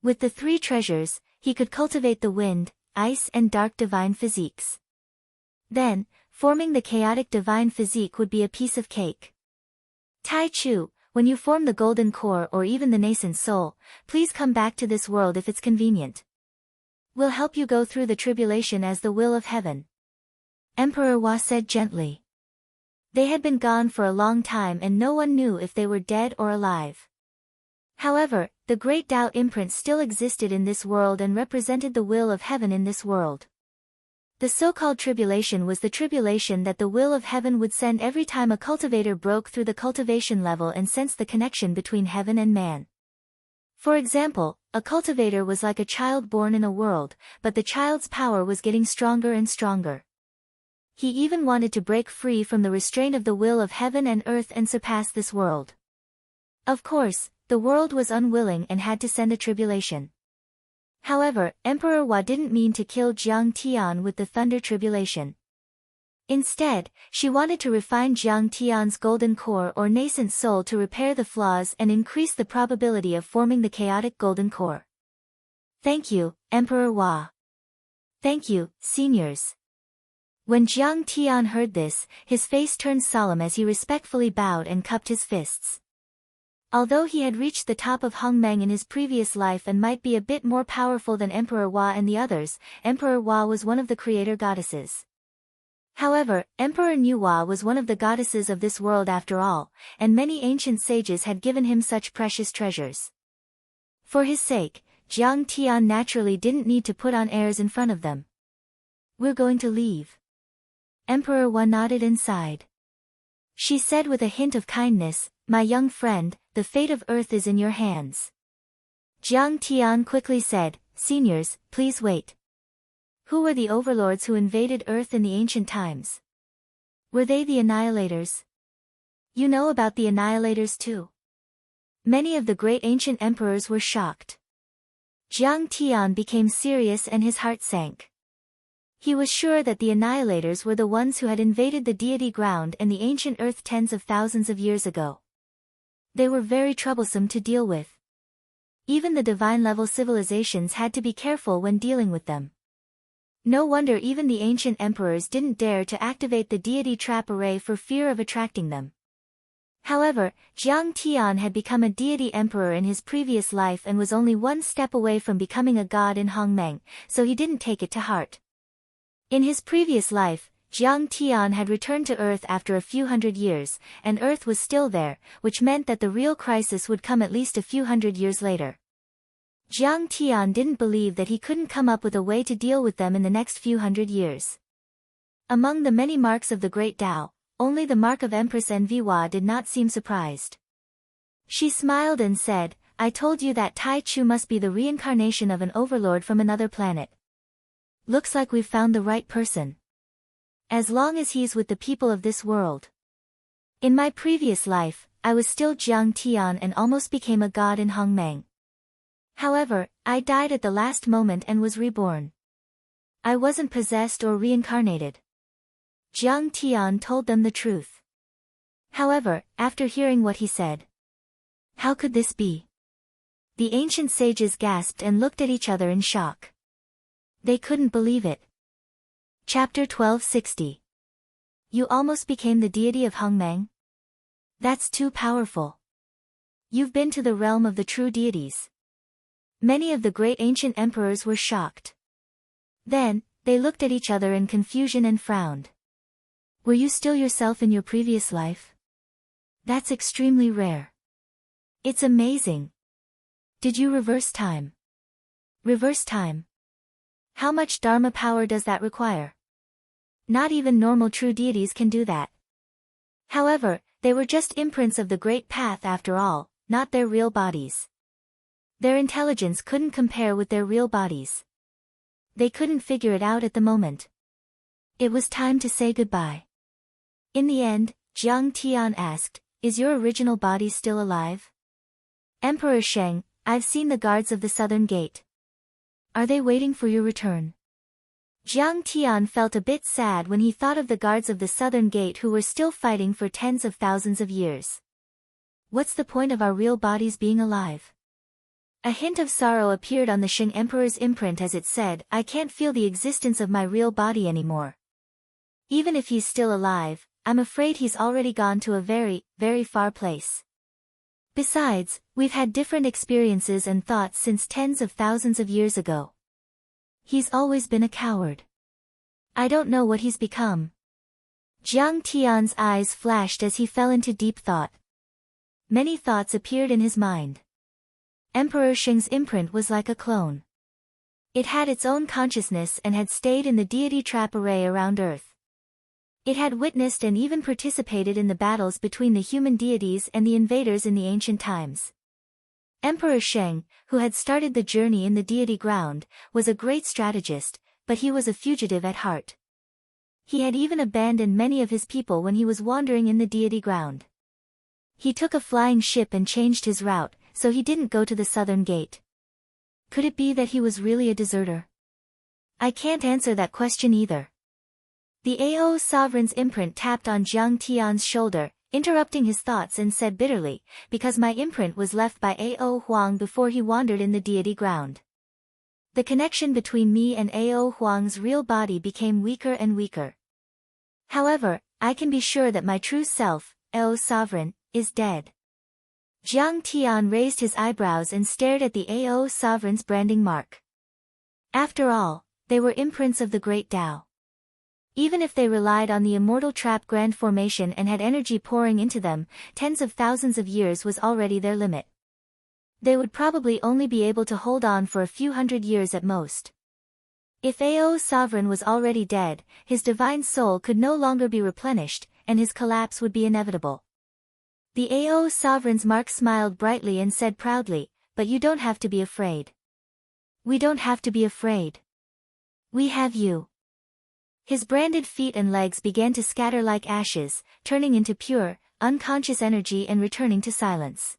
With the three treasures, he could cultivate the wind, ice and dark divine physiques. Then, forming the chaotic divine physique would be a piece of cake. Tai Chu, when you form the golden core or even the nascent soul, please come back to this world if it's convenient. We'll help you go through the tribulation as the will of heaven. Emperor Hua said gently. They had been gone for a long time and no one knew if they were dead or alive. However, the great Tao imprint still existed in this world and represented the will of heaven in this world. The so-called tribulation was the tribulation that the will of heaven would send every time a cultivator broke through the cultivation level and sensed the connection between heaven and man. For example, a cultivator was like a child born in a world, but the child's power was getting stronger and stronger. He even wanted to break free from the restraint of the will of heaven and earth and surpass this world. Of course, the world was unwilling and had to send a tribulation. However, Emperor Hua didn't mean to kill Jiang Tian with the thunder tribulation. Instead, she wanted to refine Jiang Tian's golden core or nascent soul to repair the flaws and increase the probability of forming the chaotic golden core. Thank you, Emperor Hua. Thank you, seniors. When Jiang Tian heard this, his face turned solemn as he respectfully bowed and cupped his fists. Although he had reached the top of Hongmeng in his previous life and might be a bit more powerful than Emperor Hua and the others, Emperor Hua was one of the creator goddesses. However, Emperor Nuwa was one of the goddesses of this world after all, and many ancient sages had given him such precious treasures. For his sake, Jiang Tian naturally didn't need to put on airs in front of them. We're going to leave. Emperor Hua nodded and sighed. She said with a hint of kindness, my young friend, the fate of Earth is in your hands. Jiang Tian quickly said, seniors, please wait. Who were the overlords who invaded Earth in the ancient times? Were they the Annihilators? You know about the Annihilators too. Many of the great ancient emperors were shocked. Jiang Tian became serious and his heart sank. He was sure that the Annihilators were the ones who had invaded the deity ground and the ancient Earth tens of thousands of years ago. They were very troublesome to deal with. Even the divine-level civilizations had to be careful when dealing with them. No wonder even the ancient emperors didn't dare to activate the deity trap array for fear of attracting them. However, Jiang Tian had become a deity emperor in his previous life and was only one step away from becoming a god in Hongmeng, so he didn't take it to heart. In his previous life, Jiang Tian had returned to Earth after a few hundred years, and Earth was still there, which meant that the real crisis would come at least a few hundred years later. Jiang Tian didn't believe that he couldn't come up with a way to deal with them in the next few hundred years. Among the many marks of the Great Tao, only the mark of Empress Envihua did not seem surprised. She smiled and said, I told you that Tai Chu must be the reincarnation of an overlord from another planet. Looks like we've found the right person. As long as he's with the people of this world. In my previous life, I was still Jiang Tian and almost became a god in Hongmeng. However, I died at the last moment and was reborn. I wasn't possessed or reincarnated. Jiang Tian told them the truth. However, after hearing what he said, how could this be? The ancient sages gasped and looked at each other in shock. They couldn't believe it. Chapter 1260. You almost became the deity of Hongmeng? That's too powerful. You've been to the realm of the true deities. Many of the great ancient emperors were shocked. Then, they looked at each other in confusion and frowned. Were you still yourself in your previous life? That's extremely rare. It's amazing. Did you reverse time? Reverse time? How much Dharma power does that require? Not even normal true deities can do that. However, they were just imprints of the Great Path after all, not their real bodies. Their intelligence couldn't compare with their real bodies. They couldn't figure it out at the moment. It was time to say goodbye. In the end, Jiang Tian asked, is your original body still alive? Emperor Sheng, I've seen the guards of the southern gate. Are they waiting for your return? Jiang Tian felt a bit sad when he thought of the guards of the southern gate who were still fighting for tens of thousands of years. What's the point of our real bodies being alive? A hint of sorrow appeared on the Shang Emperor's imprint as it said, I can't feel the existence of my real body anymore. Even if he's still alive, I'm afraid he's already gone to a very, very far place. Besides, we've had different experiences and thoughts since tens of thousands of years ago. He's always been a coward. I don't know what he's become. Jiang Tian's eyes flashed as he fell into deep thought. Many thoughts appeared in his mind. Emperor Sheng's imprint was like a clone. It had its own consciousness and had stayed in the deity trap array around Earth. It had witnessed and even participated in the battles between the human deities and the invaders in the ancient times. Emperor Sheng, who had started the journey in the deity ground, was a great strategist, but he was a fugitive at heart. He had even abandoned many of his people when he was wandering in the deity ground. He took a flying ship and changed his route, so he didn't go to the southern gate. Could it be that he was really a deserter? I can't answer that question either. The Ao sovereign's imprint tapped on Jiang Tian's shoulder, interrupting his thoughts and said bitterly, because my imprint was left by Ao Huang before he wandered in the deity ground. The connection between me and Ao Huang's real body became weaker and weaker. However, I can be sure that my true self, Ao sovereign, is dead. Jiang Tian raised his eyebrows and stared at the Ao sovereign's branding mark. After all, they were imprints of the great Tao. Even if they relied on the immortal trap grand formation and had energy pouring into them, tens of thousands of years was already their limit. They would probably only be able to hold on for a few hundred years at most. If Ao sovereign was already dead, his divine soul could no longer be replenished, and his collapse would be inevitable. The Ao sovereign's mark smiled brightly and said proudly, but you don't have to be afraid. We don't have to be afraid. We have you. His branded feet and legs began to scatter like ashes, turning into pure, unconscious energy and returning to silence.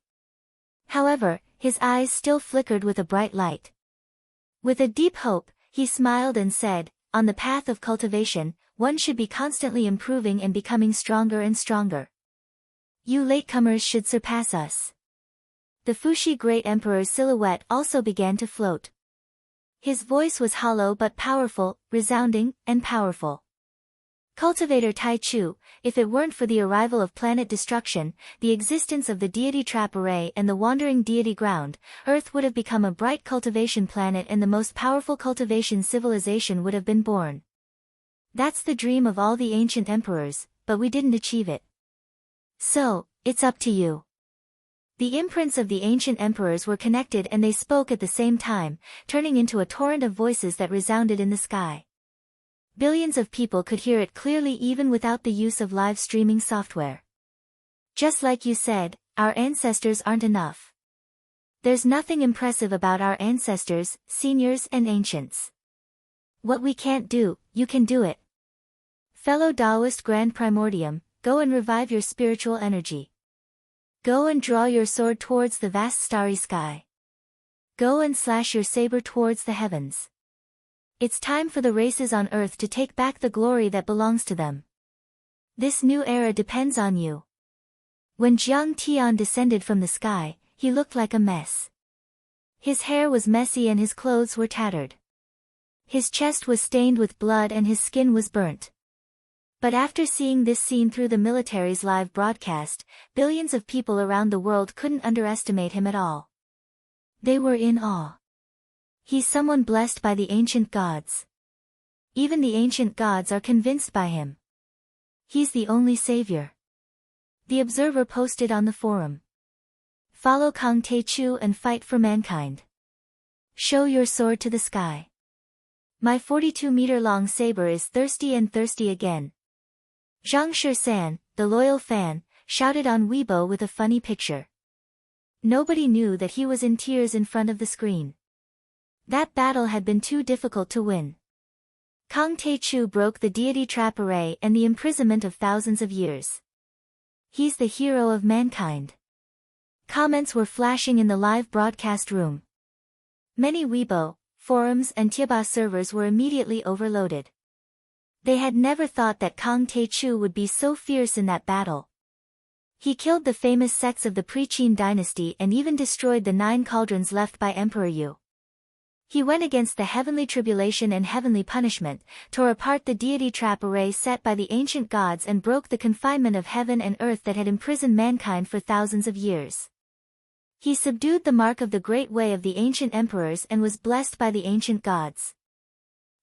However, his eyes still flickered with a bright light. With a deep hope, he smiled and said, on the path of cultivation, one should be constantly improving and becoming stronger and stronger. You latecomers should surpass us. The Fuxi Great Emperor's silhouette also began to float. His voice was hollow but powerful, resounding, and powerful. Cultivator Tai Chu, if it weren't for the arrival of planet destruction, the existence of the deity trap array and the wandering deity ground, Earth would have become a bright cultivation planet and the most powerful cultivation civilization would have been born. That's the dream of all the ancient emperors, but we didn't achieve it. So, it's up to you. The imprints of the ancient emperors were connected and they spoke at the same time, turning into a torrent of voices that resounded in the sky. Billions of people could hear it clearly even without the use of live streaming software. Just like you said, our ancestors aren't enough. There's nothing impressive about our ancestors, seniors and ancients. What we can't do, you can do it. Fellow Taoist Grand Primordium, go and revive your spiritual energy. Go and draw your sword towards the vast starry sky. Go and slash your saber towards the heavens. It's time for the races on Earth to take back the glory that belongs to them. This new era depends on you. When Jiang Tian descended from the sky, he looked like a mess. His hair was messy and his clothes were tattered. His chest was stained with blood and his skin was burnt. But after seeing this scene through the military's live broadcast, billions of people around the world couldn't underestimate him at all. They were in awe. He's someone blessed by the ancient gods. Even the ancient gods are convinced by him. He's the only savior. The observer posted on the forum. Follow Kang Taechu and fight for mankind. Show your sword to the sky. My 42-meter-long saber is thirsty and thirsty again. Zhang Shisan, the loyal fan, shouted on Weibo with a funny picture. Nobody knew that he was in tears in front of the screen. That battle had been too difficult to win. Kang Taechu broke the deity trap array and the imprisonment of thousands of years. He's the hero of mankind. Comments were flashing in the live broadcast room. Many Weibo, forums and Tieba servers were immediately overloaded. They had never thought that Kang Taechu would be so fierce in that battle. He killed the famous sects of the Pre-Qin dynasty and even destroyed the 9 cauldrons left by Emperor Yu. He went against the heavenly tribulation and heavenly punishment, tore apart the deity trap array set by the ancient gods and broke the confinement of heaven and earth that had imprisoned mankind for thousands of years. He subdued the mark of the great way of the ancient emperors and was blessed by the ancient gods.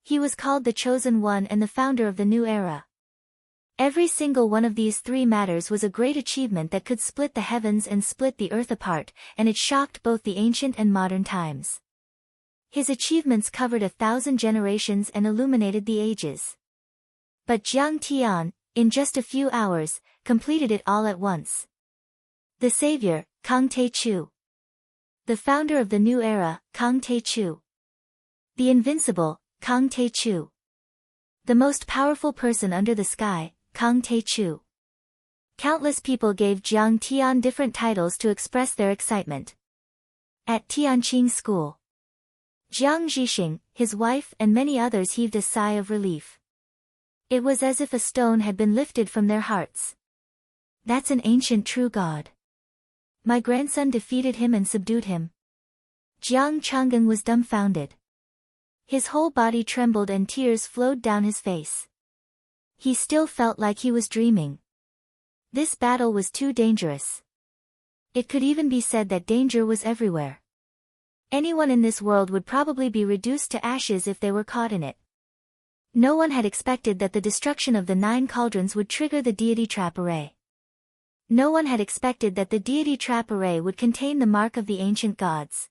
He was called the Chosen One and the founder of the new era. Every single one of these 3 matters was a great achievement that could split the heavens and split the earth apart, and it shocked both the ancient and modern times. His achievements covered 1,000 generations and illuminated the ages. But Jiang Tian, in just a few hours, completed it all at once. The savior, Kang Te-chu. The founder of the new era, Kang Te-chu. The invincible, Kang Te-chu. The most powerful person under the sky, Kang Te-chu. Countless people gave Jiang Tian different titles to express their excitement. At Tianqing School, Jiang Zhixing, his wife and many others heaved a sigh of relief. It was as if a stone had been lifted from their hearts. That's an ancient true god. My grandson defeated him and subdued him. Jiang Chang'an was dumbfounded. His whole body trembled and tears flowed down his face. He still felt like he was dreaming. This battle was too dangerous. It could even be said that danger was everywhere. Anyone in this world would probably be reduced to ashes if they were caught in it. No one had expected that the destruction of the 9 cauldrons would trigger the deity trap array. No one had expected that the deity trap array would contain the mark of the ancient gods.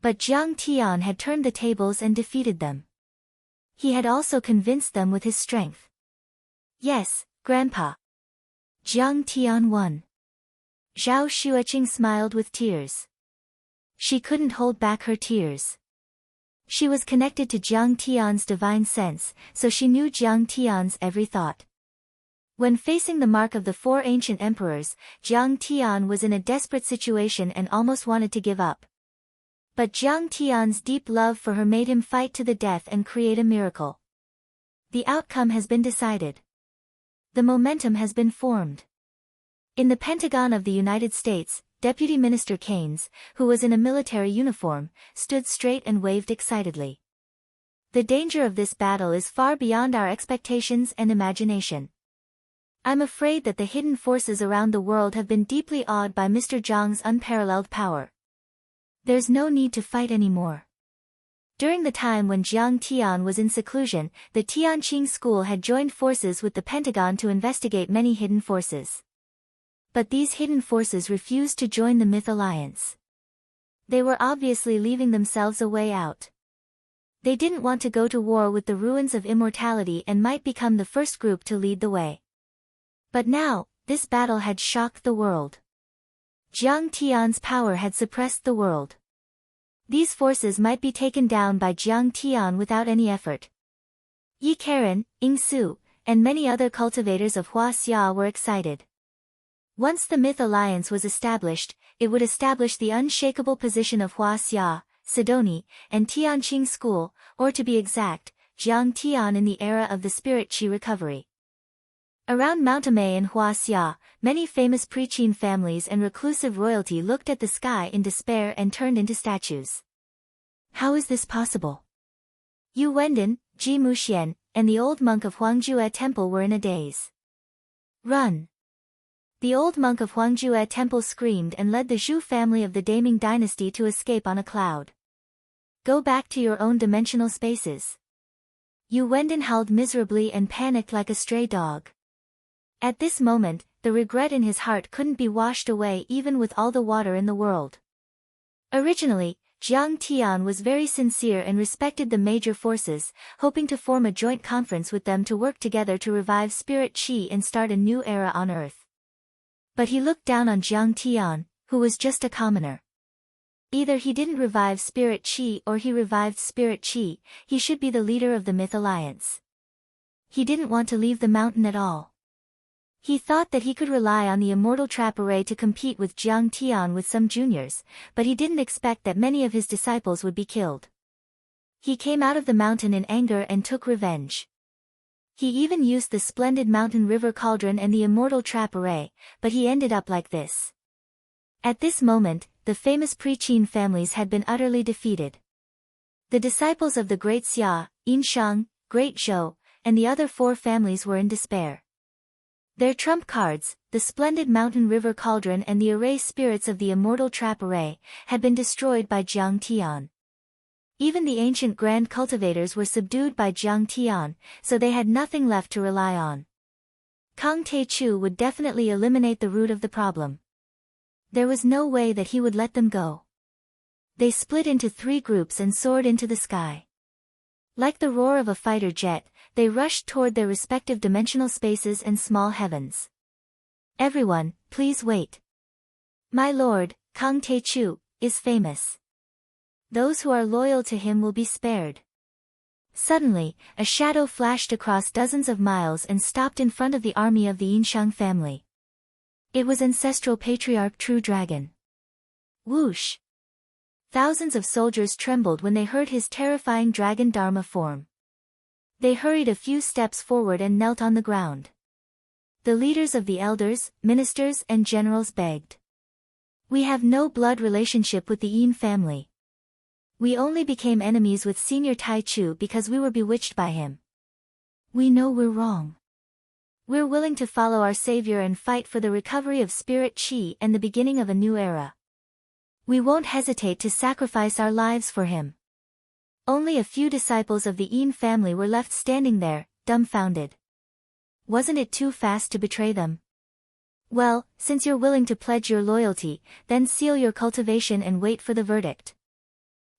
But Jiang Tian had turned the tables and defeated them. He had also convinced them with his strength. Yes, Grandpa. Jiang Tian won. Zhao Xueqing smiled with tears. She couldn't hold back her tears. She was connected to Jiang Tian's divine sense, so she knew Jiang Tian's every thought. When facing the mark of the 4 ancient emperors, Jiang Tian was in a desperate situation and almost wanted to give up. But Jiang Tian's deep love for her made him fight to the death and create a miracle. The outcome has been decided. The momentum has been formed. In the Pentagon of the United States, Deputy Minister Keynes, who was in a military uniform, stood straight and waved excitedly. The danger of this battle is far beyond our expectations and imagination. I'm afraid that the hidden forces around the world have been deeply awed by Mr. Zhang's unparalleled power. There's no need to fight anymore. During the time when Jiang Tian was in seclusion, the Tianqing School had joined forces with the Pentagon to investigate many hidden forces. But these hidden forces refused to join the Myth Alliance. They were obviously leaving themselves a way out. They didn't want to go to war with the ruins of immortality and might become the first group to lead the way. But now, this battle had shocked the world. Jiang Tian's power had suppressed the world. These forces might be taken down by Jiang Tian without any effort. Yi Karen, Ying Su, and many other cultivators of Hua Xia were excited. Once the Myth Alliance was established, it would establish the unshakable position of Hua Xia, Sidoni, and Tianqing School, or to be exact, Jiang Tian in the era of the Spirit Qi recovery. Around Mount Amei and Hua Xia, many famous Pre-Qin families and reclusive royalty looked at the sky in despair and turned into statues. How is this possible? Yu Wendon, Ji Muxian, and the old monk of Huangjue Temple were in a daze. Run! The old monk of Huangjue Temple screamed and led the Zhu family of the Daming dynasty to escape on a cloud. Go back to your own dimensional spaces. Yu Wendon howled miserably and panicked like a stray dog. At this moment, the regret in his heart couldn't be washed away even with all the water in the world. Originally, Jiang Tian was very sincere and respected the major forces, hoping to form a joint conference with them to work together to revive Spirit Qi and start a new era on Earth. But he looked down on Jiang Tian, who was just a commoner. Either he didn't revive Spirit Qi or he revived Spirit Qi, he should be the leader of the Myth Alliance. He didn't want to leave the mountain at all. He thought that he could rely on the immortal trap array to compete with Jiang Tian with some juniors, but he didn't expect that many of his disciples would be killed. He came out of the mountain in anger and took revenge. He even used the splendid mountain river cauldron and the immortal trap array, but he ended up like this. At this moment, the famous pre-Qin families had been utterly defeated. The disciples of the great Xia, Yin Shang, great Zhou, and the other four families were in despair. Their trump cards, the splendid mountain river cauldron and the array spirits of the immortal trap array, had been destroyed by Jiang Tian. Even the ancient grand cultivators were subdued by Jiang Tian, so they had nothing left to rely on. Kang Te-Chu would definitely eliminate the root of the problem. There was no way that he would let them go. They split into 3 groups and soared into the sky. Like the roar of a fighter jet, they rushed toward their respective dimensional spaces and small heavens. Everyone, please wait. My lord, Kang Te-Chu, is famous. Those who are loyal to him will be spared. Suddenly, a shadow flashed across dozens of miles and stopped in front of the army of the Yinshang family. It was ancestral patriarch True Dragon. Whoosh! Thousands of soldiers trembled when they heard his terrifying dragon Dharma form. They hurried a few steps forward and knelt on the ground. The leaders of the elders, ministers and generals begged. We have no blood relationship with the Yin family. We only became enemies with Senior Tai Chu because we were bewitched by him. We know we're wrong. We're willing to follow our savior and fight for the recovery of spirit Qi and the beginning of a new era. We won't hesitate to sacrifice our lives for him. Only a few disciples of the Yin family were left standing there, dumbfounded. Wasn't it too fast to betray them? Well, since you're willing to pledge your loyalty, then seal your cultivation and wait for the verdict.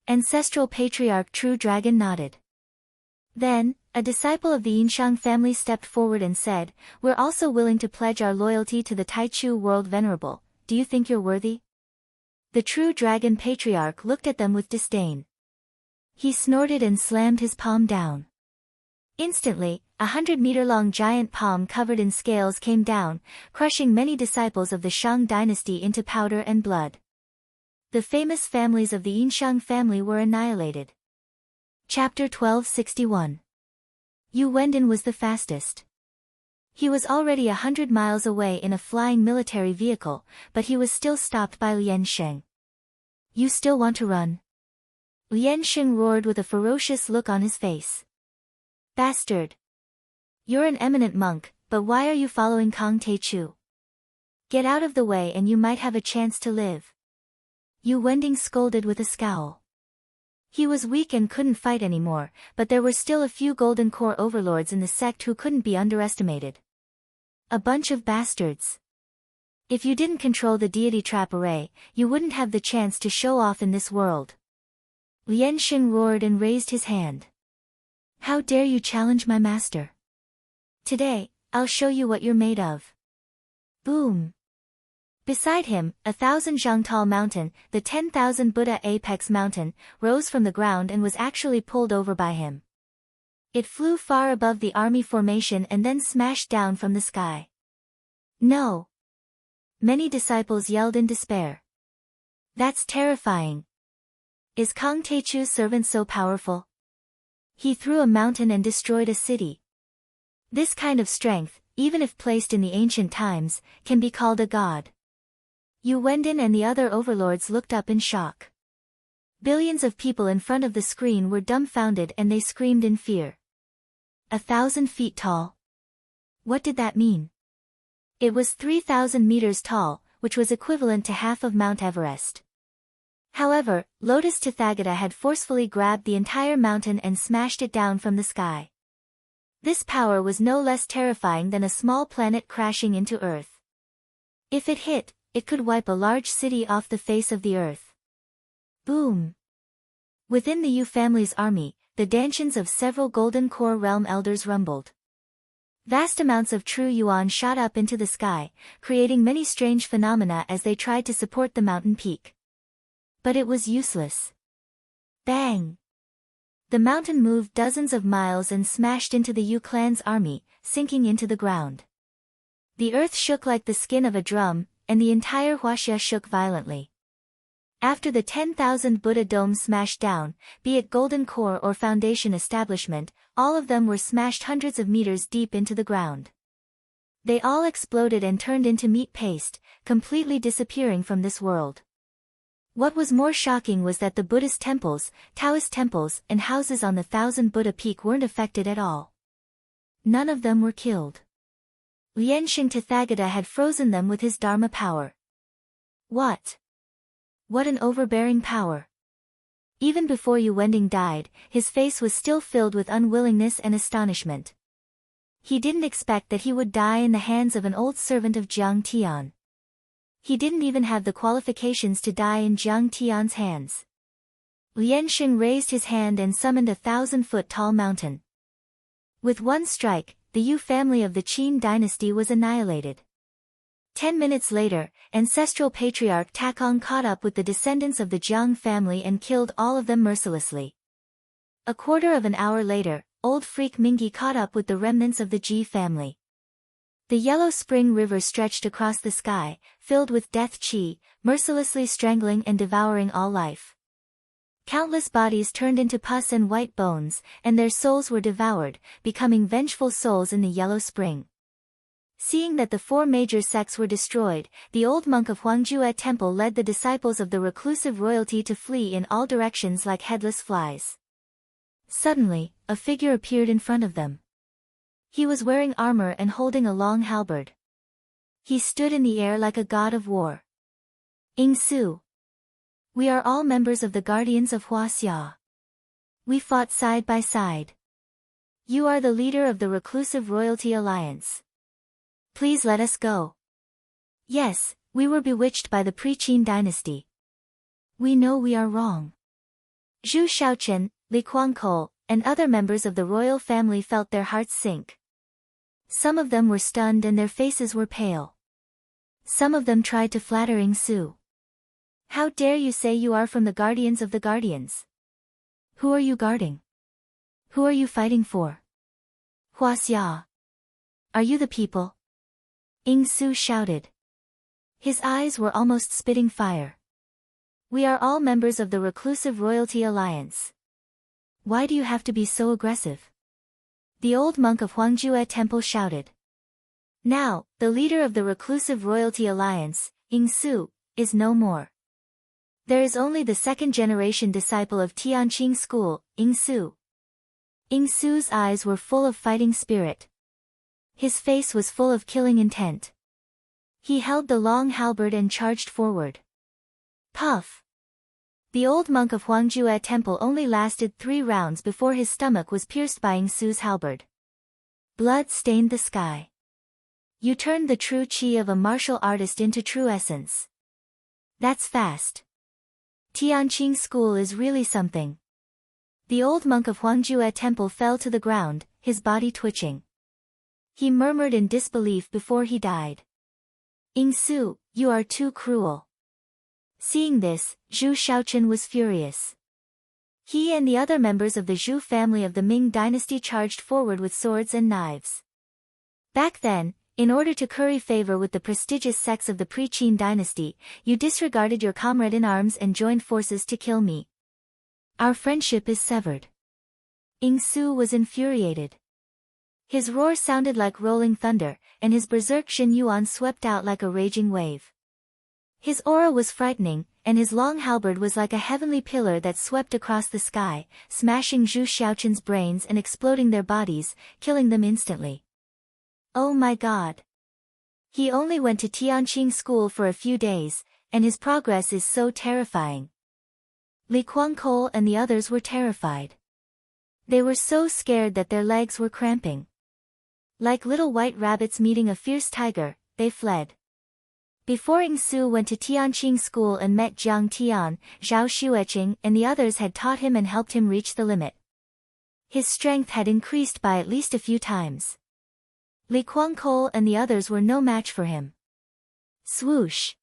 Ancestral patriarch True Dragon nodded. Then, a disciple of the Yinshang family stepped forward and said, We're also willing to pledge our loyalty to the Taichu World Venerable. Do you think you're worthy? The True Dragon patriarch looked at them with disdain. He snorted and slammed his palm down. Instantly, 100-meter-long giant palm covered in scales came down, crushing many disciples of the Shang dynasty into powder and blood. The famous families of the Yinshang family were annihilated. Chapter 1261. Yu Wendin was the fastest. He was already 100 miles away in a flying military vehicle, but he was still stopped by Lian Sheng. You still want to run? Lian Sheng roared with a ferocious look on his face. Bastard! You're an eminent monk, but why are you following Kang Te-Chu? Get out of the way and you might have a chance to live. Yu Wending scolded with a scowl. He was weak and couldn't fight anymore, but there were still a few golden core overlords in the sect who couldn't be underestimated. A bunch of bastards. If you didn't control the deity trap array, you wouldn't have the chance to show off in this world. Lian Xing roared and raised his hand. How dare you challenge my master? Today, I'll show you what you're made of. Boom. Beside him, 1,000 zhang-tall mountain, the 10,000 Buddha apex mountain, rose from the ground and was actually pulled over by him. It flew far above the army formation and then smashed down from the sky. No! Many disciples yelled in despair. That's terrifying. Is Kang Te-Chu's servant so powerful? He threw a mountain and destroyed a city. This kind of strength, even if placed in the ancient times, can be called a god. Yu Wendin and the other overlords looked up in shock. Billions of people in front of the screen were dumbfounded and they screamed in fear. 1,000 feet tall. What did that mean? It was 3,000 meters tall, which was equivalent to half of Mount Everest. However, Lotus Tathagata had forcefully grabbed the entire mountain and smashed it down from the sky. This power was no less terrifying than a small planet crashing into Earth. If it hit, it could wipe a large city off the face of the earth. Boom! Within the Yu family's army, the dantians of several Golden Core realm elders rumbled. Vast amounts of true yuan shot up into the sky, creating many strange phenomena as they tried to support the mountain peak. But it was useless. Bang! The mountain moved dozens of miles and smashed into the Yu clan's army, sinking into the ground. The earth shook like the skin of a drum, and the entire Huaxia shook violently. After the 10,000 Buddha domes smashed down, be it golden core or foundation establishment, all of them were smashed hundreds of meters deep into the ground. They all exploded and turned into meat paste, completely disappearing from this world. What was more shocking was that the Buddhist temples, Taoist temples, and houses on the 1000 Buddha peak weren't affected at all. None of them were killed. Liansheng Tathagata had frozen them with his Dharma power. What an overbearing power! Even before Yu Wending died, his face was still filled with unwillingness and astonishment. He didn't expect that he would die in the hands of an old servant of Jiang Tian. He didn't even have the qualifications to die in Jiang Tian's hands. Liansheng raised his hand and summoned a 1,000-foot-tall mountain. With one strike, the Yu family of the Qin dynasty was annihilated. 10 minutes later, ancestral patriarch Takong caught up with the descendants of the Jiang family and killed all of them mercilessly. A quarter of an hour later, old freak Mingi caught up with the remnants of the Ji family. The Yellow Spring River stretched across the sky, filled with death qi, mercilessly strangling and devouring all life. Countless bodies turned into pus and white bones, and their souls were devoured, becoming vengeful souls in the Yellow Spring. Seeing that the 4 major sects were destroyed, the old monk of Huangjue Temple led the disciples of the reclusive royalty to flee in all directions like headless flies. Suddenly, a figure appeared in front of them. He was wearing armor and holding a long halberd. He stood in the air like a god of war. Ing Su. We are all members of the Guardians of Huaxia. We fought side by side. You are the leader of the Reclusive Royalty Alliance. Please let us go. Yes, we were bewitched by the pre-Qin dynasty. We know we are wrong. Zhu Shaochen, Li Kuangkou, and other members of the royal family felt their hearts sink. Some of them were stunned and their faces were pale. Some of them tried to flatter Ing Su. How dare you say you are from the Guardians of the Guardians? Who are you guarding? Who are you fighting for? Huaxia. Are you the people? Ing Su shouted. His eyes were almost spitting fire. We are all members of the Reclusive Royalty Alliance. Why do you have to be so aggressive? The old monk of Huangjue Temple shouted. Now, the leader of the Reclusive Royalty Alliance, Ing Su, is no more. There is only the second-generation disciple of Tianqing School, Ing Su. Ing Su's eyes were full of fighting spirit. His face was full of killing intent. He held the long halberd and charged forward. Puff! The old monk of Huangjue Temple only lasted 3 rounds before his stomach was pierced by Ing Su's halberd. Blood stained the sky. You turned the true qi of a martial artist into true essence. That's fast. Tianqing School is really something. The old monk of Huangjue Temple fell to the ground, his body twitching. He murmured in disbelief before he died. Ing Su, you are too cruel. Seeing this, Zhu Shaochen was furious. He and the other members of the Zhu family of the Ming dynasty charged forward with swords and knives. Back then, in order to curry favor with the prestigious sects of the pre-Qin dynasty, you disregarded your comrade in arms and joined forces to kill me. Our friendship is severed. Ing Su was infuriated. His roar sounded like rolling thunder, and his berserk Xin Yuan swept out like a raging wave. His aura was frightening, and his long halberd was like a heavenly pillar that swept across the sky, smashing Zhu Shaochen's brains and exploding their bodies, killing them instantly. Oh my god! He only went to Tianqing School for a few days, and his progress is so terrifying. Li Kuangkou and the others were terrified. They were so scared that their legs were cramping. Like little white rabbits meeting a fierce tiger, they fled. Before Ing Su went to Tianqing School and met Jiang Tian, Zhao Xueqing and the others had taught him and helped him reach the limit. His strength had increased by at least a few times. Li Kuangkou and the others were no match for him. Swoosh!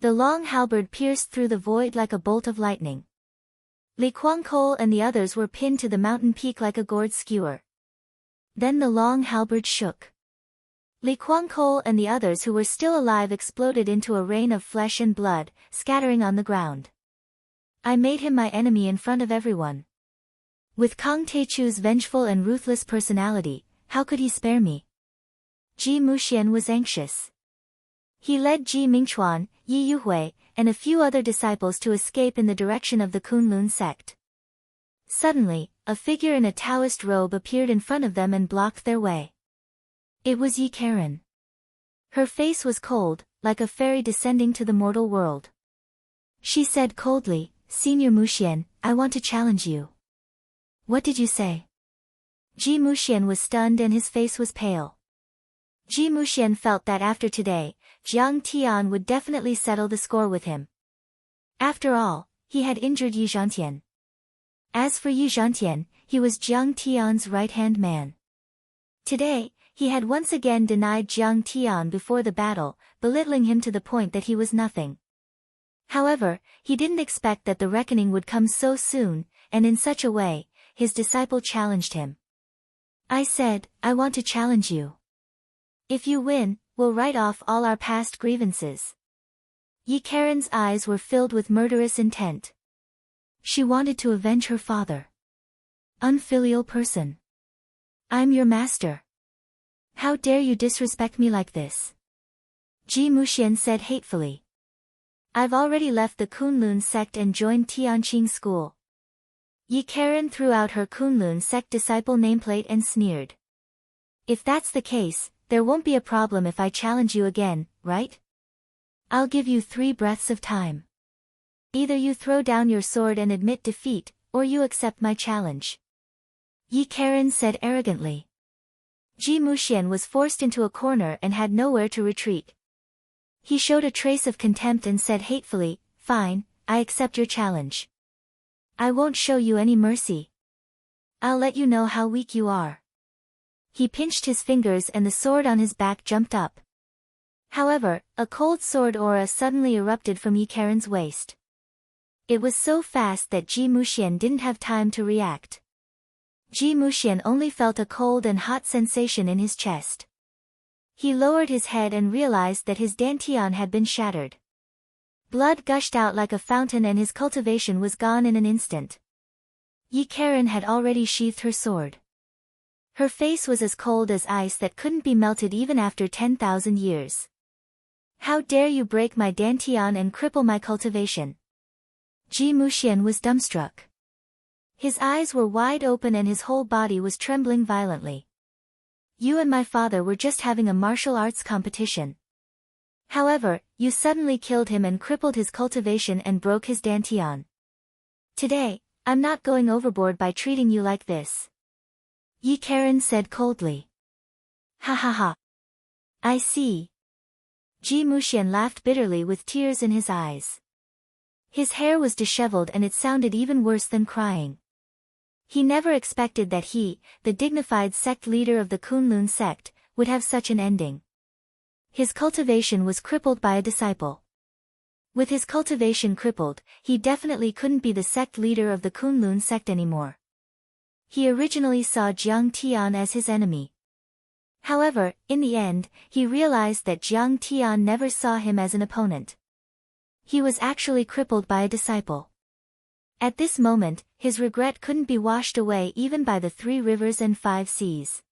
The long halberd pierced through the void like a bolt of lightning. Li Kuangkou and the others were pinned to the mountain peak like a gourd skewer. Then the long halberd shook. Li Kuangkol and the others who were still alive exploded into a rain of flesh and blood, scattering on the ground. I made him my enemy in front of everyone. With Kang Taechu's vengeful and ruthless personality, how could he spare me? Ji Muxian was anxious. He led Ji Mingchuan, Yi Yuhui, and a few other disciples to escape in the direction of the Kunlun sect. Suddenly, a figure in a Taoist robe appeared in front of them and blocked their way. It was Yi Karen. Her face was cold, like a fairy descending to the mortal world. She said coldly, "Senior Muxian, I want to challenge you." "What did you say?" Ji Muxian was stunned and his face was pale. Ji Muxian felt that after today, Jiang Tian would definitely settle the score with him. After all, he had injured Yi Zhantian. As for Yi Zhantian, he was Jiang Tian's right-hand man. Today, he had once again denied Jiang Tian before the battle, belittling him to the point that he was nothing. However, he didn't expect that the reckoning would come so soon, and in such a way, his disciple challenged him. "I said, I want to challenge you. If you win, we'll write off all our past grievances." Yi Karen's eyes were filled with murderous intent. She wanted to avenge her father. Unfilial person. "I'm your master. How dare you disrespect me like this?" Ji Muxian said hatefully. "I've already left the Kunlun sect and joined Tianqing school." Yi Karen threw out her Kunlun sect disciple nameplate and sneered. "If that's the case, there won't be a problem if I challenge you again, right? I'll give you 3 breaths of time. Either you throw down your sword and admit defeat, or you accept my challenge." Yi Karen said arrogantly. Ji Muxian was forced into a corner and had nowhere to retreat. He showed a trace of contempt and said hatefully, "Fine, I accept your challenge. I won't show you any mercy. I'll let you know how weak you are." He pinched his fingers and the sword on his back jumped up. However, a cold sword aura suddenly erupted from Yi Karen's waist. It was so fast that Ji Muxian didn't have time to react. Ji Muxian only felt a cold and hot sensation in his chest. He lowered his head and realized that his dantian had been shattered. Blood gushed out like a fountain and his cultivation was gone in an instant. Yi Karen had already sheathed her sword. Her face was as cold as ice that couldn't be melted even after 10,000 years. "How dare you break my dantian and cripple my cultivation?" Ji Muxian was dumbstruck. His eyes were wide open and his whole body was trembling violently. "You and my father were just having a martial arts competition. However, you suddenly killed him and crippled his cultivation and broke his dantian. Today, I'm not going overboard by treating you like this." Yi Karen said coldly. "Ha ha ha. I see." Ji Muxian laughed bitterly with tears in his eyes. His hair was disheveled and it sounded even worse than crying. He never expected that he, the dignified sect leader of the Kunlun sect, would have such an ending. His cultivation was crippled by a disciple. With his cultivation crippled, he definitely couldn't be the sect leader of the Kunlun sect anymore. He originally saw Jiang Tian as his enemy. However, in the end, he realized that Jiang Tian never saw him as an opponent. He was actually crippled by a disciple. At this moment, his regret couldn't be washed away even by the 3 rivers and 5 seas.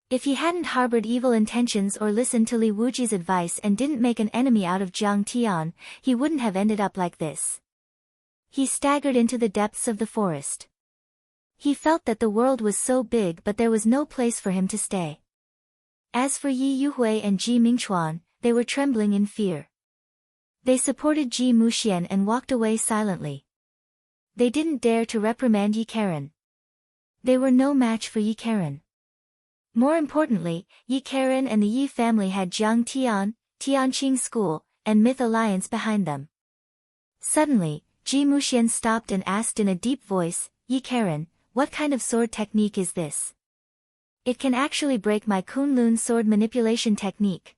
If he hadn't harbored evil intentions or listened to Li Wuji's advice and didn't make an enemy out of Jiang Tian, he wouldn't have ended up like this. He staggered into the depths of the forest. He felt that the world was so big but there was no place for him to stay. As for Yi Yuhui and Ji Mingchuan, they were trembling in fear. They supported Ji Muxian and walked away silently. They didn't dare to reprimand Yi Karen. They were no match for Yi Karen. More importantly, Yi Karen and the Yi family had Jiang Tian, Tianqing School, and Myth Alliance behind them. Suddenly, Ji Muxian stopped and asked in a deep voice, "Yi Karen, what kind of sword technique is this? It can actually break my Kunlun sword manipulation technique."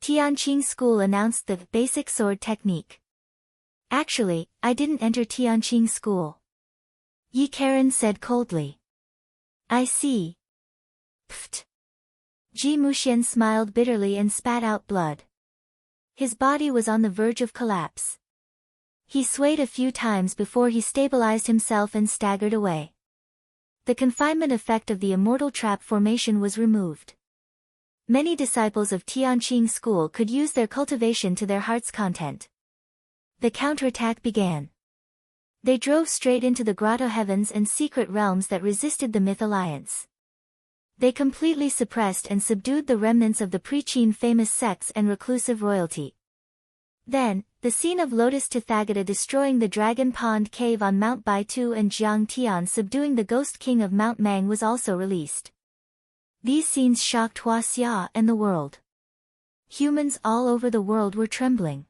Tianqing School announced the basic sword technique. "Actually, I didn't enter Tianqing School." Yi Karen said coldly. "I see." Pfft. Ji Muxian smiled bitterly and spat out blood. His body was on the verge of collapse. He swayed a few times before he stabilized himself and staggered away. The confinement effect of the immortal trap formation was removed. Many disciples of Tianqing school could use their cultivation to their heart's content. The counterattack began. They drove straight into the grotto heavens and secret realms that resisted the myth alliance. They completely suppressed and subdued the remnants of the pre-Qin famous sects and reclusive royalty. Then, the scene of Lotus Tathagata destroying the Dragon Pond cave on Mount Baitu and Jiang Tian subduing the ghost king of Mount Mang was also released. These scenes shocked Huaxia and the world. Humans all over the world were trembling.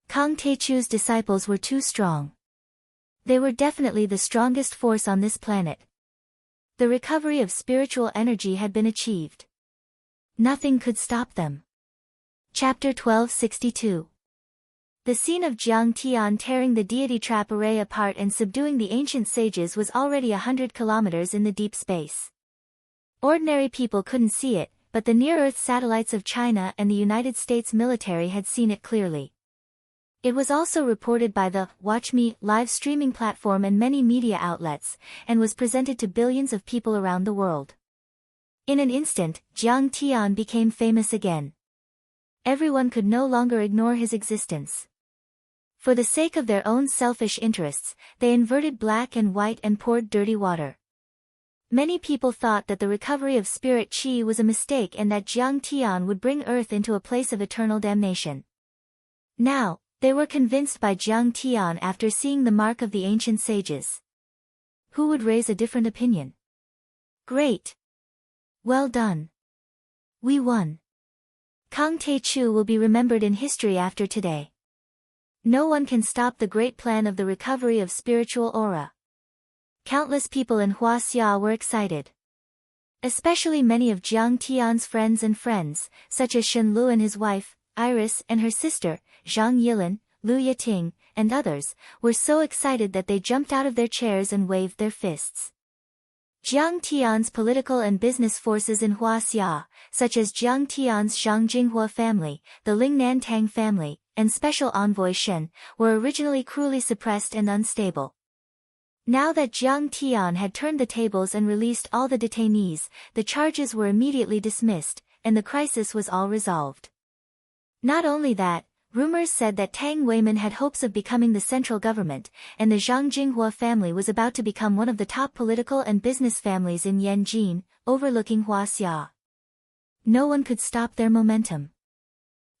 Kang Teichu's disciples were too strong. They were definitely the strongest force on this planet. The recovery of spiritual energy had been achieved. Nothing could stop them. Chapter 1262. The scene of Jiang Tian tearing the deity trap array apart and subduing the ancient sages was already 100 kilometers in the deep space. Ordinary people couldn't see it, but the near-Earth satellites of China and the United States military had seen it clearly. It was also reported by the Watch Me live streaming platform and many media outlets, and was presented to billions of people around the world. In an instant, Jiang Tian became famous again. Everyone could no longer ignore his existence. For the sake of their own selfish interests, they inverted black and white and poured dirty water. Many people thought that the recovery of spirit qi was a mistake and that Jiang Tian would bring Earth into a place of eternal damnation. Now, they were convinced by Jiang Tian after seeing the mark of the ancient sages. Who would raise a different opinion? Great! Well done. We won. Kang Teichu will be remembered in history after today. No one can stop the great plan of the recovery of spiritual aura. Countless people in Huaxia were excited. Especially many of Jiang Tian's friends, such as Shen Lu and his wife, Iris and her sister, Zhang Yilin, Lu Yating, and others, were so excited that they jumped out of their chairs and waved their fists. Jiang Tian's political and business forces in Huaxia, such as Jiang Tian's Zhang Jinghua family, the Ling Nantang family, and Special Envoy Shen, were originally cruelly suppressed and unstable. Now that Jiang Tian had turned the tables and released all the detainees, the charges were immediately dismissed, and the crisis was all resolved. Not only that, rumors said that Tang Weiman had hopes of becoming the central government, and the Zhang Jinghua family was about to become one of the top political and business families in Yanjin, overlooking Huaxia. No one could stop their momentum.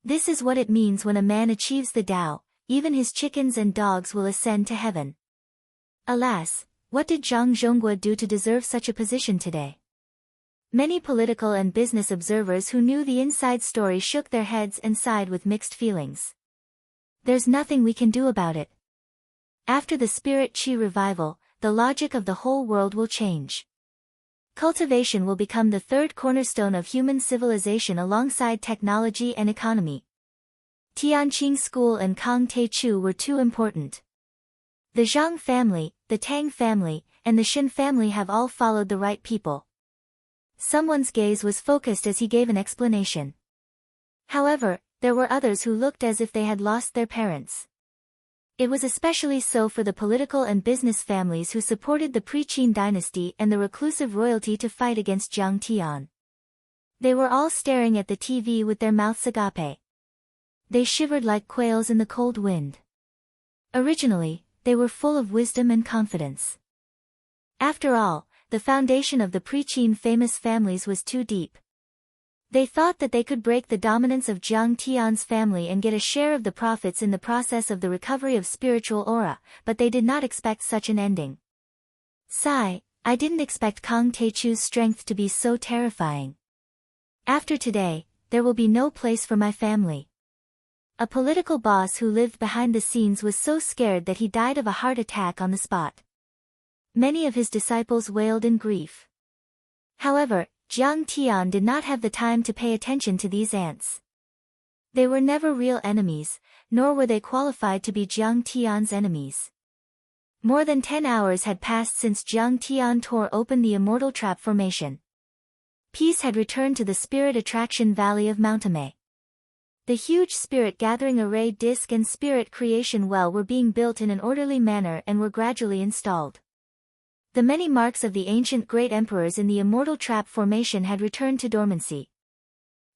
This is what it means when a man achieves the Tao, even his chickens and dogs will ascend to heaven. Alas, what did Zhang Zhonghua do to deserve such a position today? Many political and business observers who knew the inside story shook their heads and sighed with mixed feelings. There's nothing we can do about it. After the spirit qi revival, the logic of the whole world will change. Cultivation will become the third cornerstone of human civilization alongside technology and economy. Tianqing School and Kang Teichu were too important. The Zhang family, the Tang family, and the Shen family have all followed the right people. Someone's gaze was focused as he gave an explanation. However, there were others who looked as if they had lost their parents. It was especially so for the political and business families who supported the pre-Qin dynasty and the reclusive royalty to fight against Jiang Tian. They were all staring at the TV with their mouths agape. They shivered like quails in the cold wind. Originally, they were full of wisdom and confidence. After all, the foundation of the pre-Qin famous families was too deep. They thought that they could break the dominance of Jiang Tian's family and get a share of the profits in the process of the recovery of spiritual aura, but they did not expect such an ending. Sigh, I didn't expect Kang Teichu's strength to be so terrifying. After today, there will be no place for my family. A political boss who lived behind the scenes was so scared that he died of a heart attack on the spot. Many of his disciples wailed in grief. However, Jiang Tian did not have the time to pay attention to these ants. They were never real enemies, nor were they qualified to be Jiang Tian's enemies. More than 10 hours had passed since Jiang Tian tore open the immortal trap formation. Peace had returned to the spirit attraction valley of Mountamay. The huge spirit gathering array disc and spirit creation well were being built in an orderly manner and were gradually installed. The many marks of the ancient great emperors in the immortal trap formation had returned to dormancy.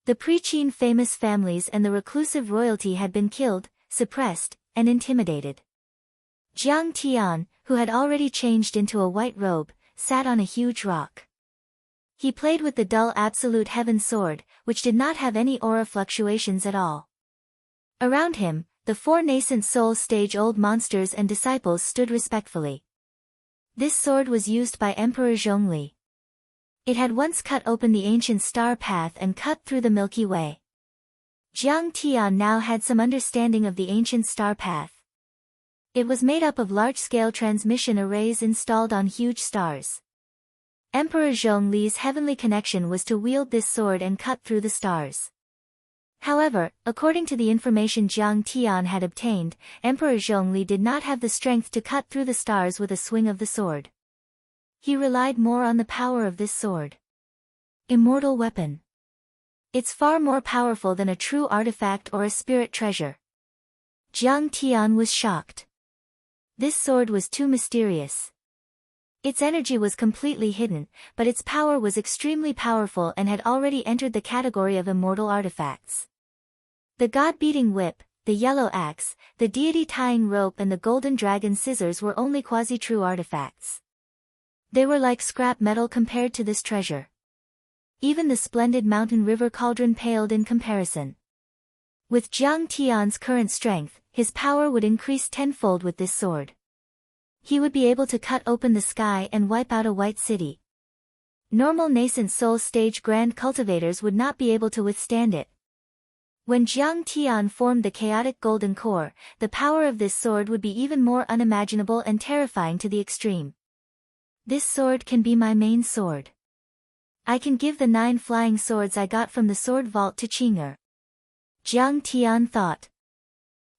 The pre-Qin famous families and the reclusive royalty had been killed, suppressed, and intimidated. Jiang Tian, who had already changed into a white robe, sat on a huge rock. He played with the dull absolute heaven sword, which did not have any aura fluctuations at all. Around him, the 4 nascent soul stage-old monsters and disciples stood respectfully. This sword was used by Emperor Zhongli. It had once cut open the ancient star path and cut through the Milky Way. Jiang Tian now had some understanding of the ancient star path. It was made up of large-scale transmission arrays installed on huge stars. Emperor Zhongli's heavenly connection was to wield this sword and cut through the stars. However, according to the information Jiang Tian had obtained, Emperor Zhongli did not have the strength to cut through the stars with a swing of the sword. He relied more on the power of this sword. Immortal weapon. It's far more powerful than a true artifact or a spirit treasure. Jiang Tian was shocked. This sword was too mysterious. Its energy was completely hidden, but its power was extremely powerful and had already entered the category of immortal artifacts. The god-beating whip, the yellow axe, the deity tying rope and the golden dragon scissors were only quasi-true artifacts. They were like scrap metal compared to this treasure. Even the splendid mountain river cauldron paled in comparison. With Jiang Tian's current strength, his power would increase tenfold with this sword. He would be able to cut open the sky and wipe out a white city. Normal nascent soul stage grand cultivators would not be able to withstand it. When Jiang Tian formed the chaotic golden core, the power of this sword would be even more unimaginable and terrifying to the extreme. This sword can be my main sword. I can give the 9 flying swords I got from the sword vault to Qing'er. Jiang Tian thought.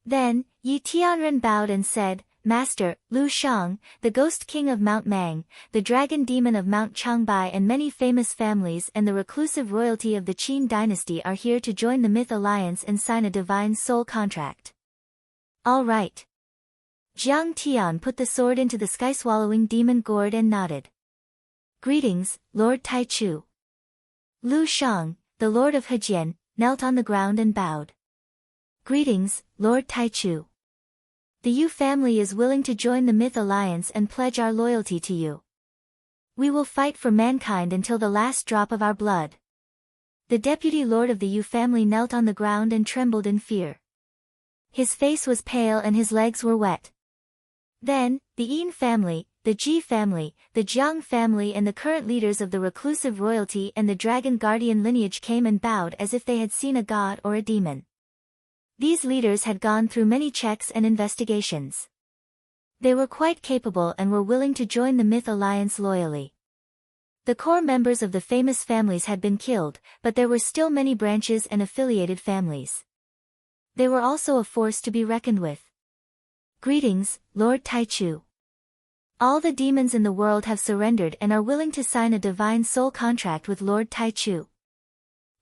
Then, Yi Tianren bowed and said, Master, Lu Shang, the ghost king of Mount Mang, the dragon demon of Mount Changbai and many famous families and the reclusive royalty of the Qin dynasty are here to join the Myth Alliance and sign a divine soul contract. All right. Jiang Tian put the sword into the sky-swallowing demon gourd and nodded. Greetings, Lord Taichu. Lu Shang, the lord of Hejian, knelt on the ground and bowed. Greetings, Lord Taichu. The Yu family is willing to join the Myth Alliance and pledge our loyalty to you. We will fight for mankind until the last drop of our blood. The deputy lord of the Yu family knelt on the ground and trembled in fear. His face was pale and his legs were wet. Then, the Yin family, the Ji family, the Jiang family and the current leaders of the reclusive royalty and the dragon guardian lineage came and bowed as if they had seen a god or a demon. These leaders had gone through many checks and investigations. They were quite capable and were willing to join the Myth Alliance loyally. The core members of the famous families had been killed, but there were still many branches and affiliated families. They were also a force to be reckoned with. Greetings, Lord Taichu. All the demons in the world have surrendered and are willing to sign a divine soul contract with Lord Taichu.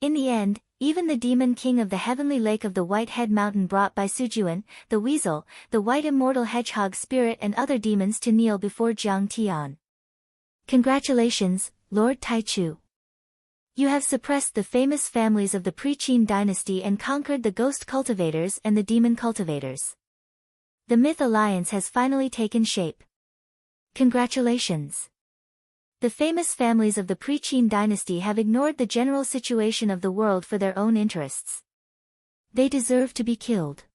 In the end, even the demon king of the heavenly lake of the White Head Mountain brought by Sujuan, the weasel, the white immortal hedgehog spirit and other demons to kneel before Jiang Tian. Congratulations, Lord Taichu. You have suppressed the famous families of the pre-Qin dynasty and conquered the ghost cultivators and the demon cultivators. The Myth Alliance has finally taken shape. Congratulations. The famous families of the pre-Qin dynasty have ignored the general situation of the world for their own interests. They deserve to be killed.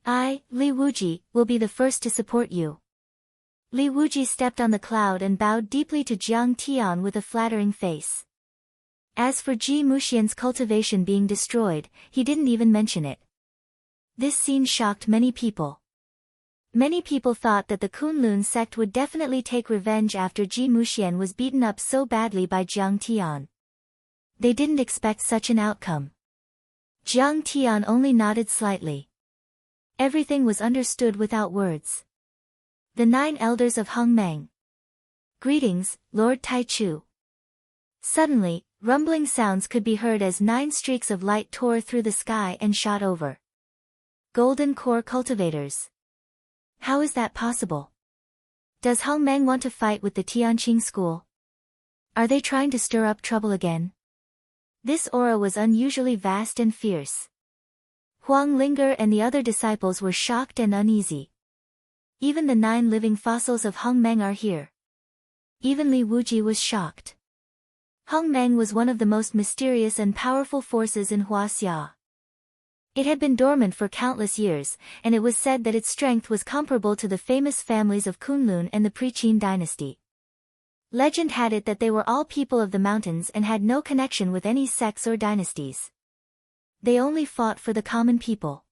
I, Li Wuji, will be the first to support you. Li Wuji stepped on the cloud and bowed deeply to Jiang Tian with a flattering face. As for Ji Muxian's cultivation being destroyed, he didn't even mention it. This scene shocked many people. Many people thought that the Kunlun sect would definitely take revenge after Ji Muxian was beaten up so badly by Jiang Tian. They didn't expect such an outcome. Jiang Tian only nodded slightly. Everything was understood without words. The 9 elders of Hongmeng. Greetings, Lord Taichu. Suddenly, Rumbling sounds could be heard as 9 streaks of light tore through the sky and shot over. Golden core cultivators. How is that possible? Does Hong Meng want to fight with the Tianqing school? Are they trying to stir up trouble again? This aura was unusually vast and fierce. Huang Linger and the other disciples were shocked and uneasy. Even the 9 living fossils of Hong Meng are here. Even Li Wuji was shocked. Hong Meng was one of the most mysterious and powerful forces in Huaxia. It had been dormant for countless years, and it was said that its strength was comparable to the famous families of Kunlun and the Pre-Qin dynasty. Legend had it that they were all people of the mountains and had no connection with any sects or dynasties. They only fought for the common people.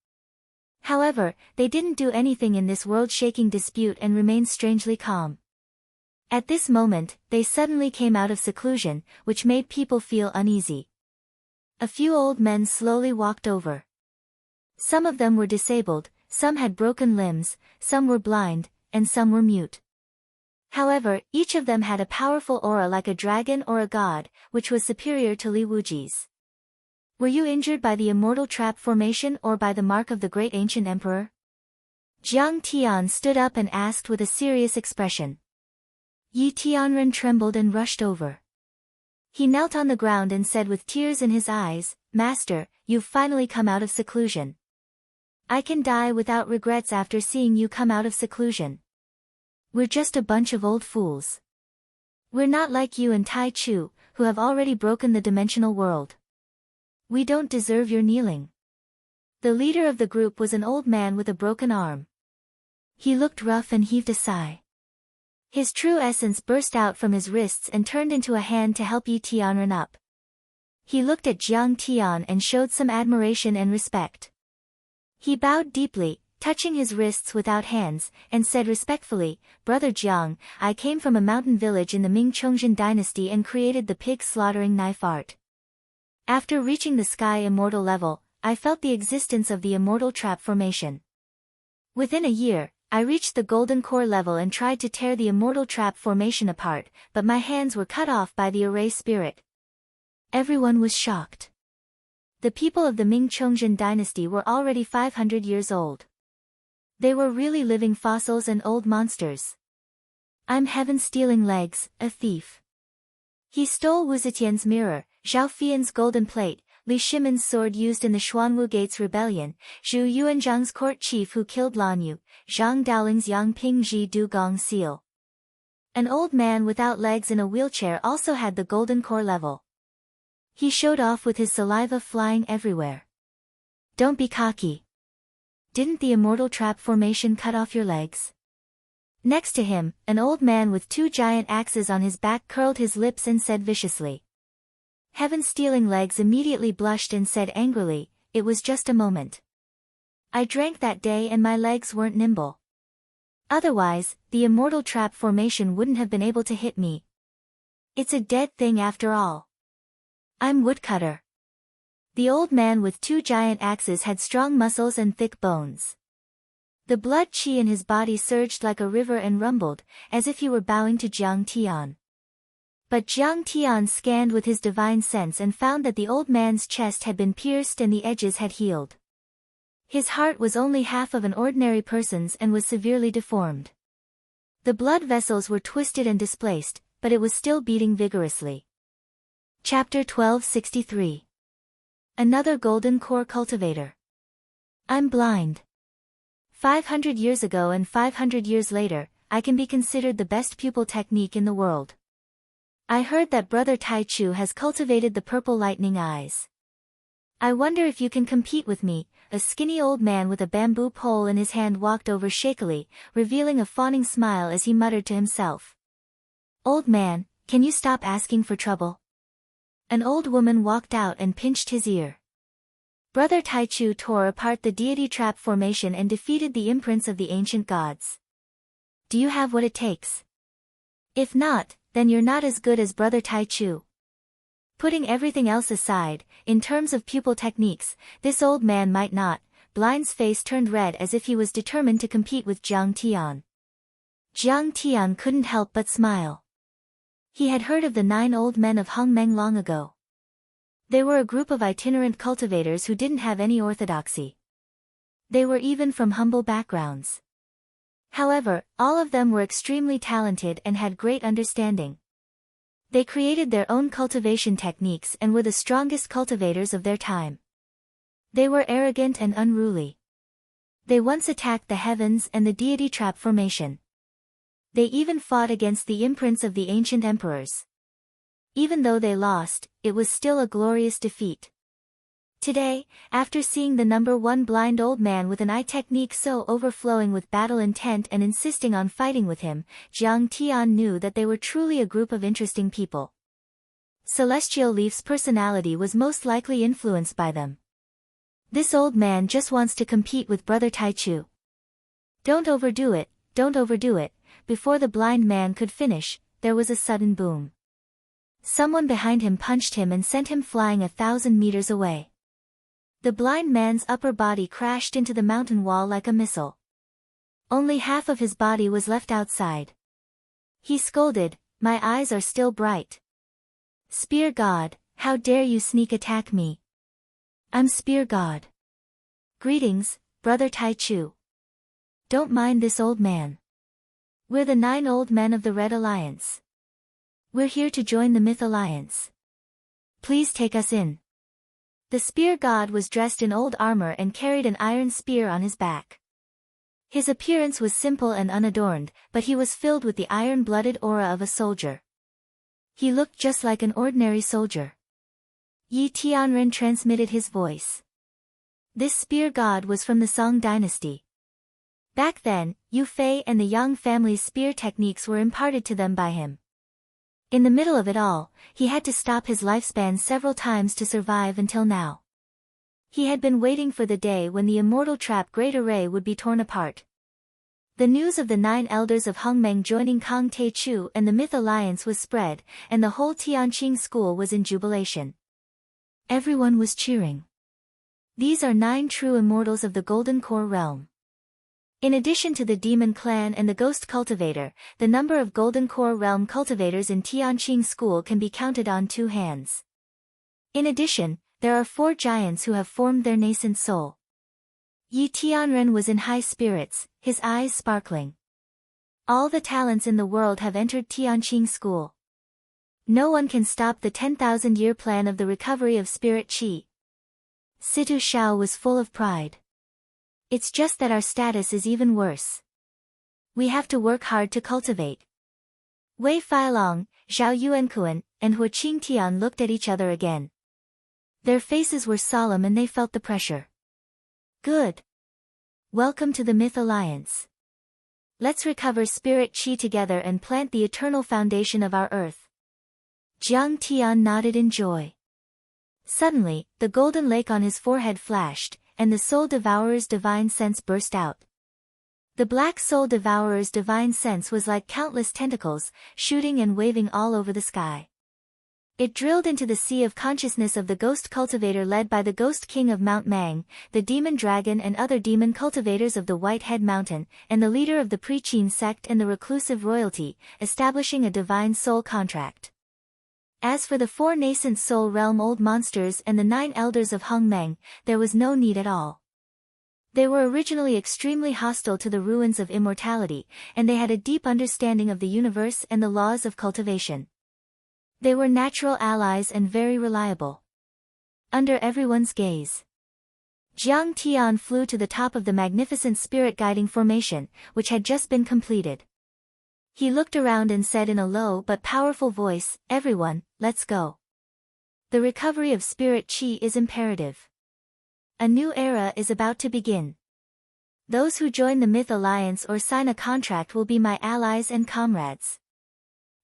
However, they didn't do anything in this world-shaking dispute and remained strangely calm. At this moment, they suddenly came out of seclusion, which made people feel uneasy. A few old men slowly walked over. Some of them were disabled, some had broken limbs, some were blind, and some were mute. However, each of them had a powerful aura like a dragon or a god, which was superior to Li Wuji's. Were you injured by the immortal trap formation or by the mark of the great ancient emperor? Jiang Tian stood up and asked with a serious expression. Yi Tianren trembled and rushed over. He knelt on the ground and said with tears in his eyes, "Master, you've finally come out of seclusion. I can die without regrets after seeing you come out of seclusion. We're just a bunch of old fools. We're not like you and Tai Chu, who have already broken the dimensional world. We don't deserve your kneeling." The leader of the group was an old man with a broken arm. He looked rough and heaved a sigh. His true essence burst out from his wrists and turned into a hand to help Yi Tianren up. He looked at Jiang Tian and showed some admiration and respect. He bowed deeply, touching his wrists without hands, and said respectfully, "Brother Jiang, I came from a mountain village in the Ming Chongzhen dynasty and created the pig slaughtering knife art. After reaching the sky immortal level, I felt the existence of the immortal trap formation. Within a year, I reached the golden core level and tried to tear the immortal trap formation apart, but my hands were cut off by the array spirit." Everyone was shocked. The people of the Ming Chongzhen dynasty were already 500 years old. They were really living fossils and old monsters. "I'm heaven-stealing legs, a thief. He stole Wu Zetian's mirror, Zhao Fian's golden plate, Li Shimin's sword used in the Xuanwu Gates rebellion, Zhu Yuanzhang's court chief who killed Lan Yu, Zhang Daoling's Yangping Ji Dugong seal." An old man without legs in a wheelchair also had the golden core level. He showed off with his saliva flying everywhere. "Don't be cocky. Didn't the immortal trap formation cut off your legs?" Next to him, an old man with 2 giant axes on his back curled his lips and said viciously. Heaven-stealing legs immediately blushed and said angrily, "It was just a moment. I drank that day and my legs weren't nimble. Otherwise, the immortal trap formation wouldn't have been able to hit me. It's a dead thing after all. I'm woodcutter." The old man with 2 giant axes had strong muscles and thick bones. The blood qi in his body surged like a river and rumbled, as if he were bowing to Jiang Tian. But Jiang Tian scanned with his divine sense and found that the old man's chest had been pierced and the edges had healed. His heart was only half of an ordinary person's and was severely deformed. The blood vessels were twisted and displaced, but it was still beating vigorously. Chapter 1263. Another golden core cultivator. I'm blind. 500 years ago and 500 years later, I can be considered the best pupil technique in the world. I heard that Brother Tai Chu has cultivated the purple lightning eyes. I wonder if you can compete with me." A skinny old man with a bamboo pole in his hand walked over shakily, revealing a fawning smile as he muttered to himself. "Old man, can you stop asking for trouble?" An old woman walked out and pinched his ear. Brother Tai Chu tore apart the deity trap formation and defeated the imprints of the ancient gods. "Do you have what it takes? If not, then you're not as good as Brother Tai Chu." Putting everything else aside, in terms of pupil techniques, this old man might not. Blind's face turned red as if he was determined to compete with Jiang Tian. Jiang Tian couldn't help but smile. He had heard of the 9 old men of Hong Meng long ago. They were a group of itinerant cultivators who didn't have any orthodoxy. They were even from humble backgrounds. However, all of them were extremely talented and had great understanding. They created their own cultivation techniques and were the strongest cultivators of their time. They were arrogant and unruly. They once attacked the heavens and the deity trap formation. They even fought against the imprints of the ancient emperors. Even though they lost, it was still a glorious defeat. Today, after seeing the number one blind old man with an eye technique so overflowing with battle intent and insisting on fighting with him, Jiang Tian knew that they were truly a group of interesting people. Celestial Leaf's personality was most likely influenced by them. This old man just wants to compete with Brother Taichu. Don't overdo it, don't overdo it. Before the blind man could finish, there was a sudden boom. Someone behind him punched him and sent him flying 1,000 meters away. The blind man's upper body crashed into the mountain wall like a missile. Only half of his body was left outside. He scolded, "My eyes are still bright. Spear God, how dare you sneak attack me? I'm Spear God. Greetings, Brother Taichu. Don't mind this old man. We're the 9 old men of the Red Alliance. We're here to join the Myth Alliance. Please take us in." The Spear God was dressed in old armor and carried an iron spear on his back. His appearance was simple and unadorned, but he was filled with the iron-blooded aura of a soldier. He looked just like an ordinary soldier. Yi Tianren transmitted his voice. This Spear God was from the Song dynasty. Back then, Yu Fei and the Yang family's spear techniques were imparted to them by him. In the middle of it all, he had to stop his lifespan several times to survive until now. He had been waiting for the day when the immortal trap Great Array would be torn apart. The news of the 9 elders of Hongmeng joining Kang Taichu and the Myth Alliance was spread, and the whole Tianqing school was in jubilation. Everyone was cheering. These are 9 true immortals of the Golden Core realm. In addition to the Demon Clan and the Ghost Cultivator, the number of Golden Core realm cultivators in Tianqing School can be counted on 2 hands. In addition, there are 4 giants who have formed their nascent soul. Yi Tianren was in high spirits, his eyes sparkling. All the talents in the world have entered Tianqing School. No one can stop the 10,000-year plan of the recovery of spirit qi. Situ Xiao was full of pride. It's just that our status is even worse. We have to work hard to cultivate. Wei Feilong, Zhao Yuankuan, and Hua Qingtian looked at each other again. Their faces were solemn and they felt the pressure. Good. Welcome to the Myth Alliance. Let's recover spirit qi together and plant the eternal foundation of our earth. Jiang Tian nodded in joy. Suddenly, the golden lake on his forehead flashed, and the Soul Devourer's divine sense burst out. The Black Soul Devourer's divine sense was like countless tentacles, shooting and waving all over the sky. It drilled into the sea of consciousness of the Ghost Cultivator led by the Ghost King of Mount Mang, the Demon Dragon and other demon cultivators of the Whitehead Mountain, and the leader of the Pre-Qin sect and the reclusive royalty, establishing a divine soul contract. As for the 4 nascent soul realm old monsters and the 9 elders of Hongmeng, there was no need at all. They were originally extremely hostile to the ruins of immortality, and they had a deep understanding of the universe and the laws of cultivation. They were natural allies and very reliable. Under everyone's gaze, Jiang Tian flew to the top of the magnificent spirit guiding formation, which had just been completed. He looked around and said in a low but powerful voice, "Everyone, let's go. The recovery of spirit qi is imperative. A new era is about to begin. Those who join the Myth Alliance or sign a contract will be my allies and comrades.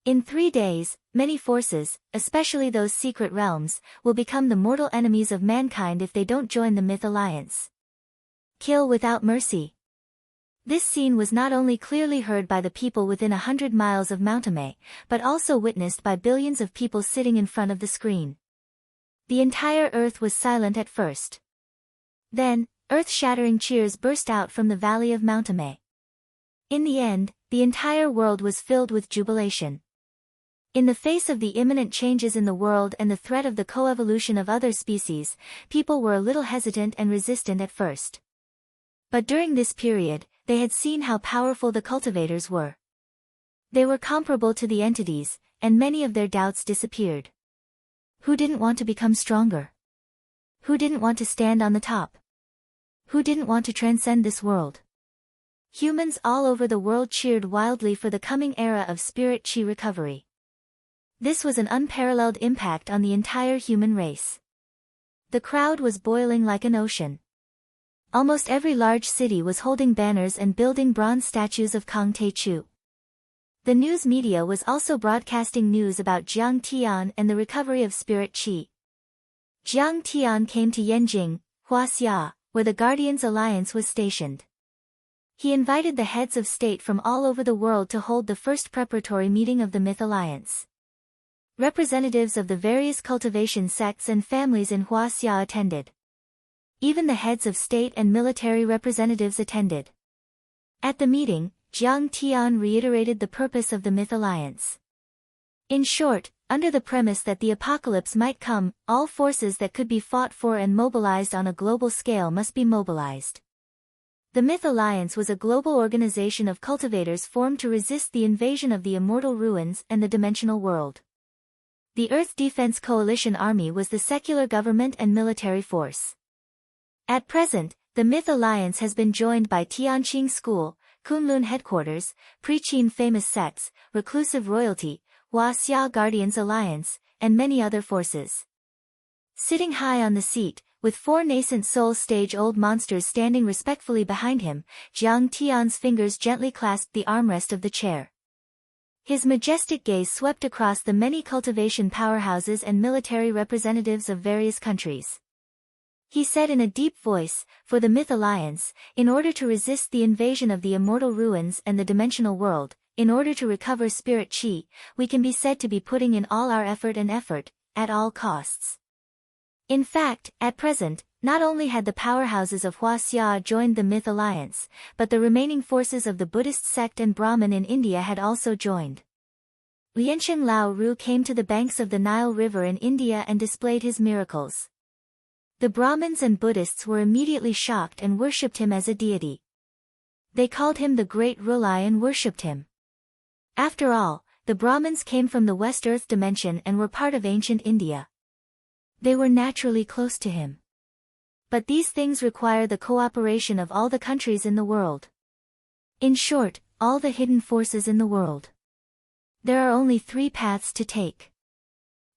In 3 days, many forces, especially those secret realms, will become the mortal enemies of mankind if they don't join the Myth Alliance. Kill without mercy." This scene was not only clearly heard by the people within 100 miles of Mountamay, but also witnessed by billions of people sitting in front of the screen. The entire earth was silent at first. Then, earth-shattering cheers burst out from the valley of Mountamay. In the end, the entire world was filled with jubilation. In the face of the imminent changes in the world and the threat of the coevolution of other species, people were a little hesitant and resistant at first. But during this period, they had seen how powerful the cultivators were. They were comparable to the entities, and many of their doubts disappeared. Who didn't want to become stronger? Who didn't want to stand on the top? Who didn't want to transcend this world? Humans all over the world cheered wildly for the coming era of spirit chi recovery. This was an unparalleled impact on the entire human race. The crowd was boiling like an ocean. Almost every large city was holding banners and building bronze statues of Kang Tae-chu. The news media was also broadcasting news about Jiang Tian and the recovery of spirit chi. Jiang Tian came to Yanjing, Huaxia, where the Guardians Alliance was stationed. He invited the heads of state from all over the world to hold the first preparatory meeting of the Myth Alliance. Representatives of the various cultivation sects and families in Huaxia attended. Even the heads of state and military representatives attended. At the meeting, Jiang Tian reiterated the purpose of the Myth Alliance. In short, under the premise that the apocalypse might come, all forces that could be fought for and mobilized on a global scale must be mobilized. The Myth Alliance was a global organization of cultivators formed to resist the invasion of the immortal ruins and the dimensional world. The Earth Defense Coalition Army was the secular government and military force. At present, the Myth Alliance has been joined by Tianqing School, Kunlun Headquarters, Pre-Qin Famous Sects, Reclusive Royalty, Huaxia Guardians Alliance, and many other forces. Sitting high on the seat, with 4 nascent soul-stage-old monsters standing respectfully behind him, Jiang Tian's fingers gently clasped the armrest of the chair. His majestic gaze swept across the many cultivation powerhouses and military representatives of various countries. He said in a deep voice, "For the Myth Alliance, in order to resist the invasion of the immortal ruins and the dimensional world, in order to recover spirit chi, we can be said to be putting in all our effort, at all costs." In fact, at present, not only had the powerhouses of Huaxia joined the Myth Alliance, but the remaining forces of the Buddhist sect and Brahmin in India had also joined. Liancheng Lao Ru came to the banks of the Nile River in India and displayed his miracles. The Brahmins and Buddhists were immediately shocked and worshipped him as a deity. They called him the Great Rulai and worshipped him. After all, the Brahmins came from the West Earth dimension and were part of ancient India. They were naturally close to him. But these things require the cooperation of all the countries in the world. In short, all the hidden forces in the world. There are only 3 paths to take.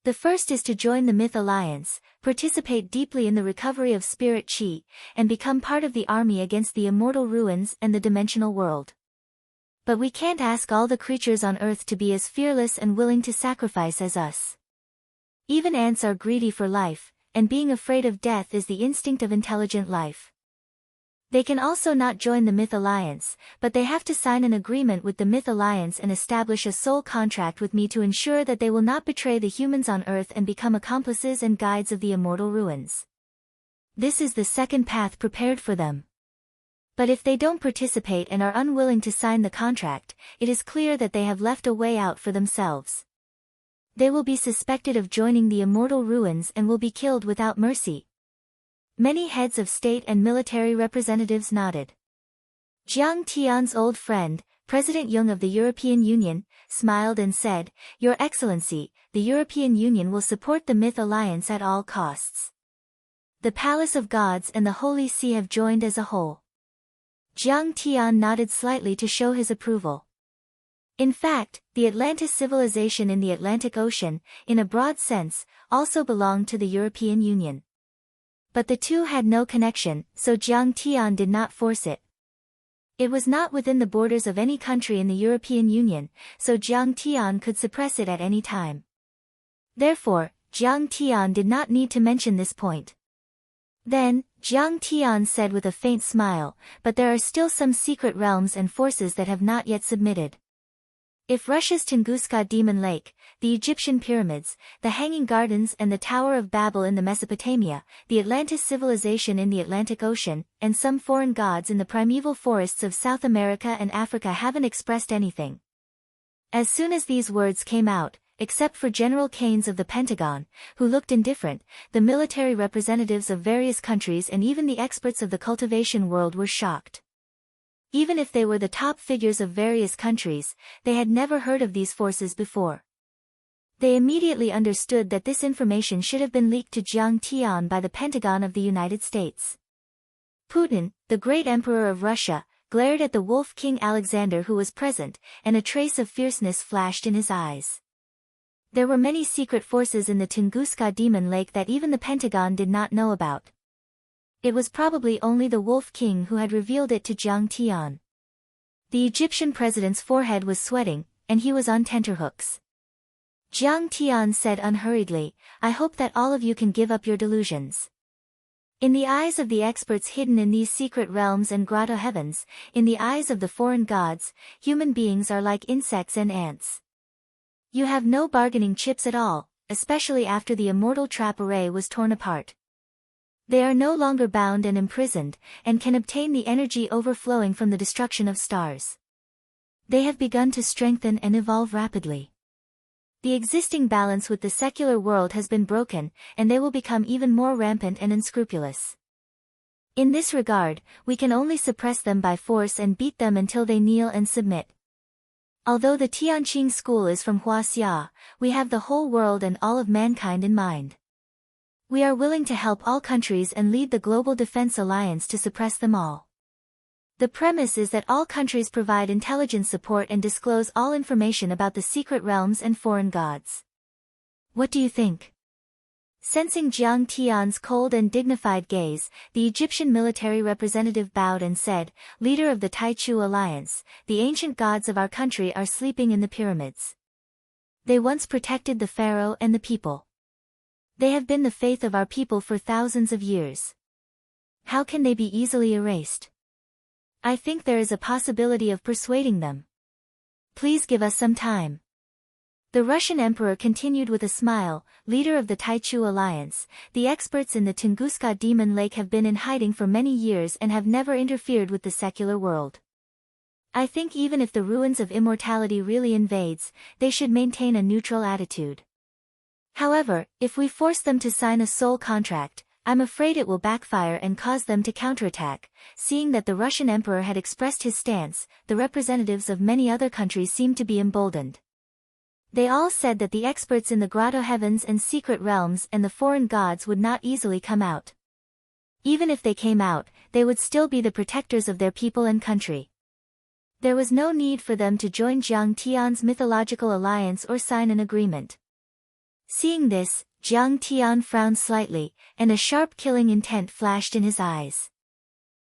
The first is to join the Myth Alliance, participate deeply in the recovery of spirit chi, and become part of the army against the immortal ruins and the dimensional world. But we can't ask all the creatures on Earth to be as fearless and willing to sacrifice as us. Even ants are greedy for life, and being afraid of death is the instinct of intelligent life. They can also not join the Myth Alliance, but they have to sign an agreement with the Myth Alliance and establish a soul contract with me to ensure that they will not betray the humans on Earth and become accomplices and guides of the immortal ruins. This is the second path prepared for them. But if they don't participate and are unwilling to sign the contract, it is clear that they have left a way out for themselves. They will be suspected of joining the immortal ruins and will be killed without mercy. Many heads of state and military representatives nodded. Jiang Tian's old friend, President Jung of the European Union, smiled and said, "Your Excellency, the European Union will support the Myth Alliance at all costs. The Palace of Gods and the Holy See have joined as a whole." Jiang Tian nodded slightly to show his approval. In fact, the Atlantis civilization in the Atlantic Ocean, in a broad sense, also belonged to the European Union. But the two had no connection, so Jiang Tian did not force it. It was not within the borders of any country in the European Union, so Jiang Tian could suppress it at any time. Therefore, Jiang Tian did not need to mention this point. Then, Jiang Tian said with a faint smile, "But there are still some secret realms and forces that have not yet submitted. If Russia's Tunguska Demon Lake, the Egyptian pyramids, the Hanging Gardens and the Tower of Babel in the Mesopotamia, the Atlantis civilization in the Atlantic Ocean, and some foreign gods in the primeval forests of South America and Africa haven't expressed anything." As soon as these words came out, except for General Keynes of the Pentagon, who looked indifferent. The military representatives of various countries and even the experts of the cultivation world were shocked. Even if they were the top figures of various countries, they had never heard of these forces before. They immediately understood that this information should have been leaked to Jiang Tian by the Pentagon of the United States. Putin, the great emperor of Russia, glared at the Wolf King Alexander who was present, and a trace of fierceness flashed in his eyes. There were many secret forces in the Tunguska Demon Lake that even the Pentagon did not know about. It was probably only the Wolf King who had revealed it to Jiang Tian. The Egyptian president's forehead was sweating, and he was on tenterhooks. Jiang Tian said unhurriedly, "I hope that all of you can give up your delusions." In the eyes of the experts hidden in these secret realms and grotto heavens, in the eyes of the foreign gods, human beings are like insects and ants. You have no bargaining chips at all, especially after the immortal trap array was torn apart. They are no longer bound and imprisoned, and can obtain the energy overflowing from the destruction of stars. They have begun to strengthen and evolve rapidly. The existing balance with the secular world has been broken, and they will become even more rampant and unscrupulous. In this regard, we can only suppress them by force and beat them until they kneel and submit. Although the Tianqing school is from Huaxia, we have the whole world and all of mankind in mind. We are willing to help all countries and lead the Global Defense Alliance to suppress them all. The premise is that all countries provide intelligence support and disclose all information about the secret realms and foreign gods. What do you think? Sensing Jiang Tian's cold and dignified gaze, the Egyptian military representative bowed and said, "Leader of the Taichu Alliance, the ancient gods of our country are sleeping in the pyramids. They once protected the pharaoh and the people. They have been the faith of our people for thousands of years. How can they be easily erased? I think there is a possibility of persuading them. Please give us some time." The Russian emperor continued with a smile, "Leader of the Taichu Alliance, the experts in the Tunguska Demon Lake have been in hiding for many years and have never interfered with the secular world. I think even if the ruins of immortality really invades, they should maintain a neutral attitude. However, if we force them to sign a soul contract, I'm afraid it will backfire and cause them to counterattack." Seeing that the Russian emperor had expressed his stance, the representatives of many other countries seemed to be emboldened. They all said that the experts in the grotto heavens and secret realms and the foreign gods would not easily come out. Even if they came out, they would still be the protectors of their people and country. There was no need for them to join Jiang Tian's mythological alliance or sign an agreement. Seeing this, Jiang Tian frowned slightly, and a sharp killing intent flashed in his eyes.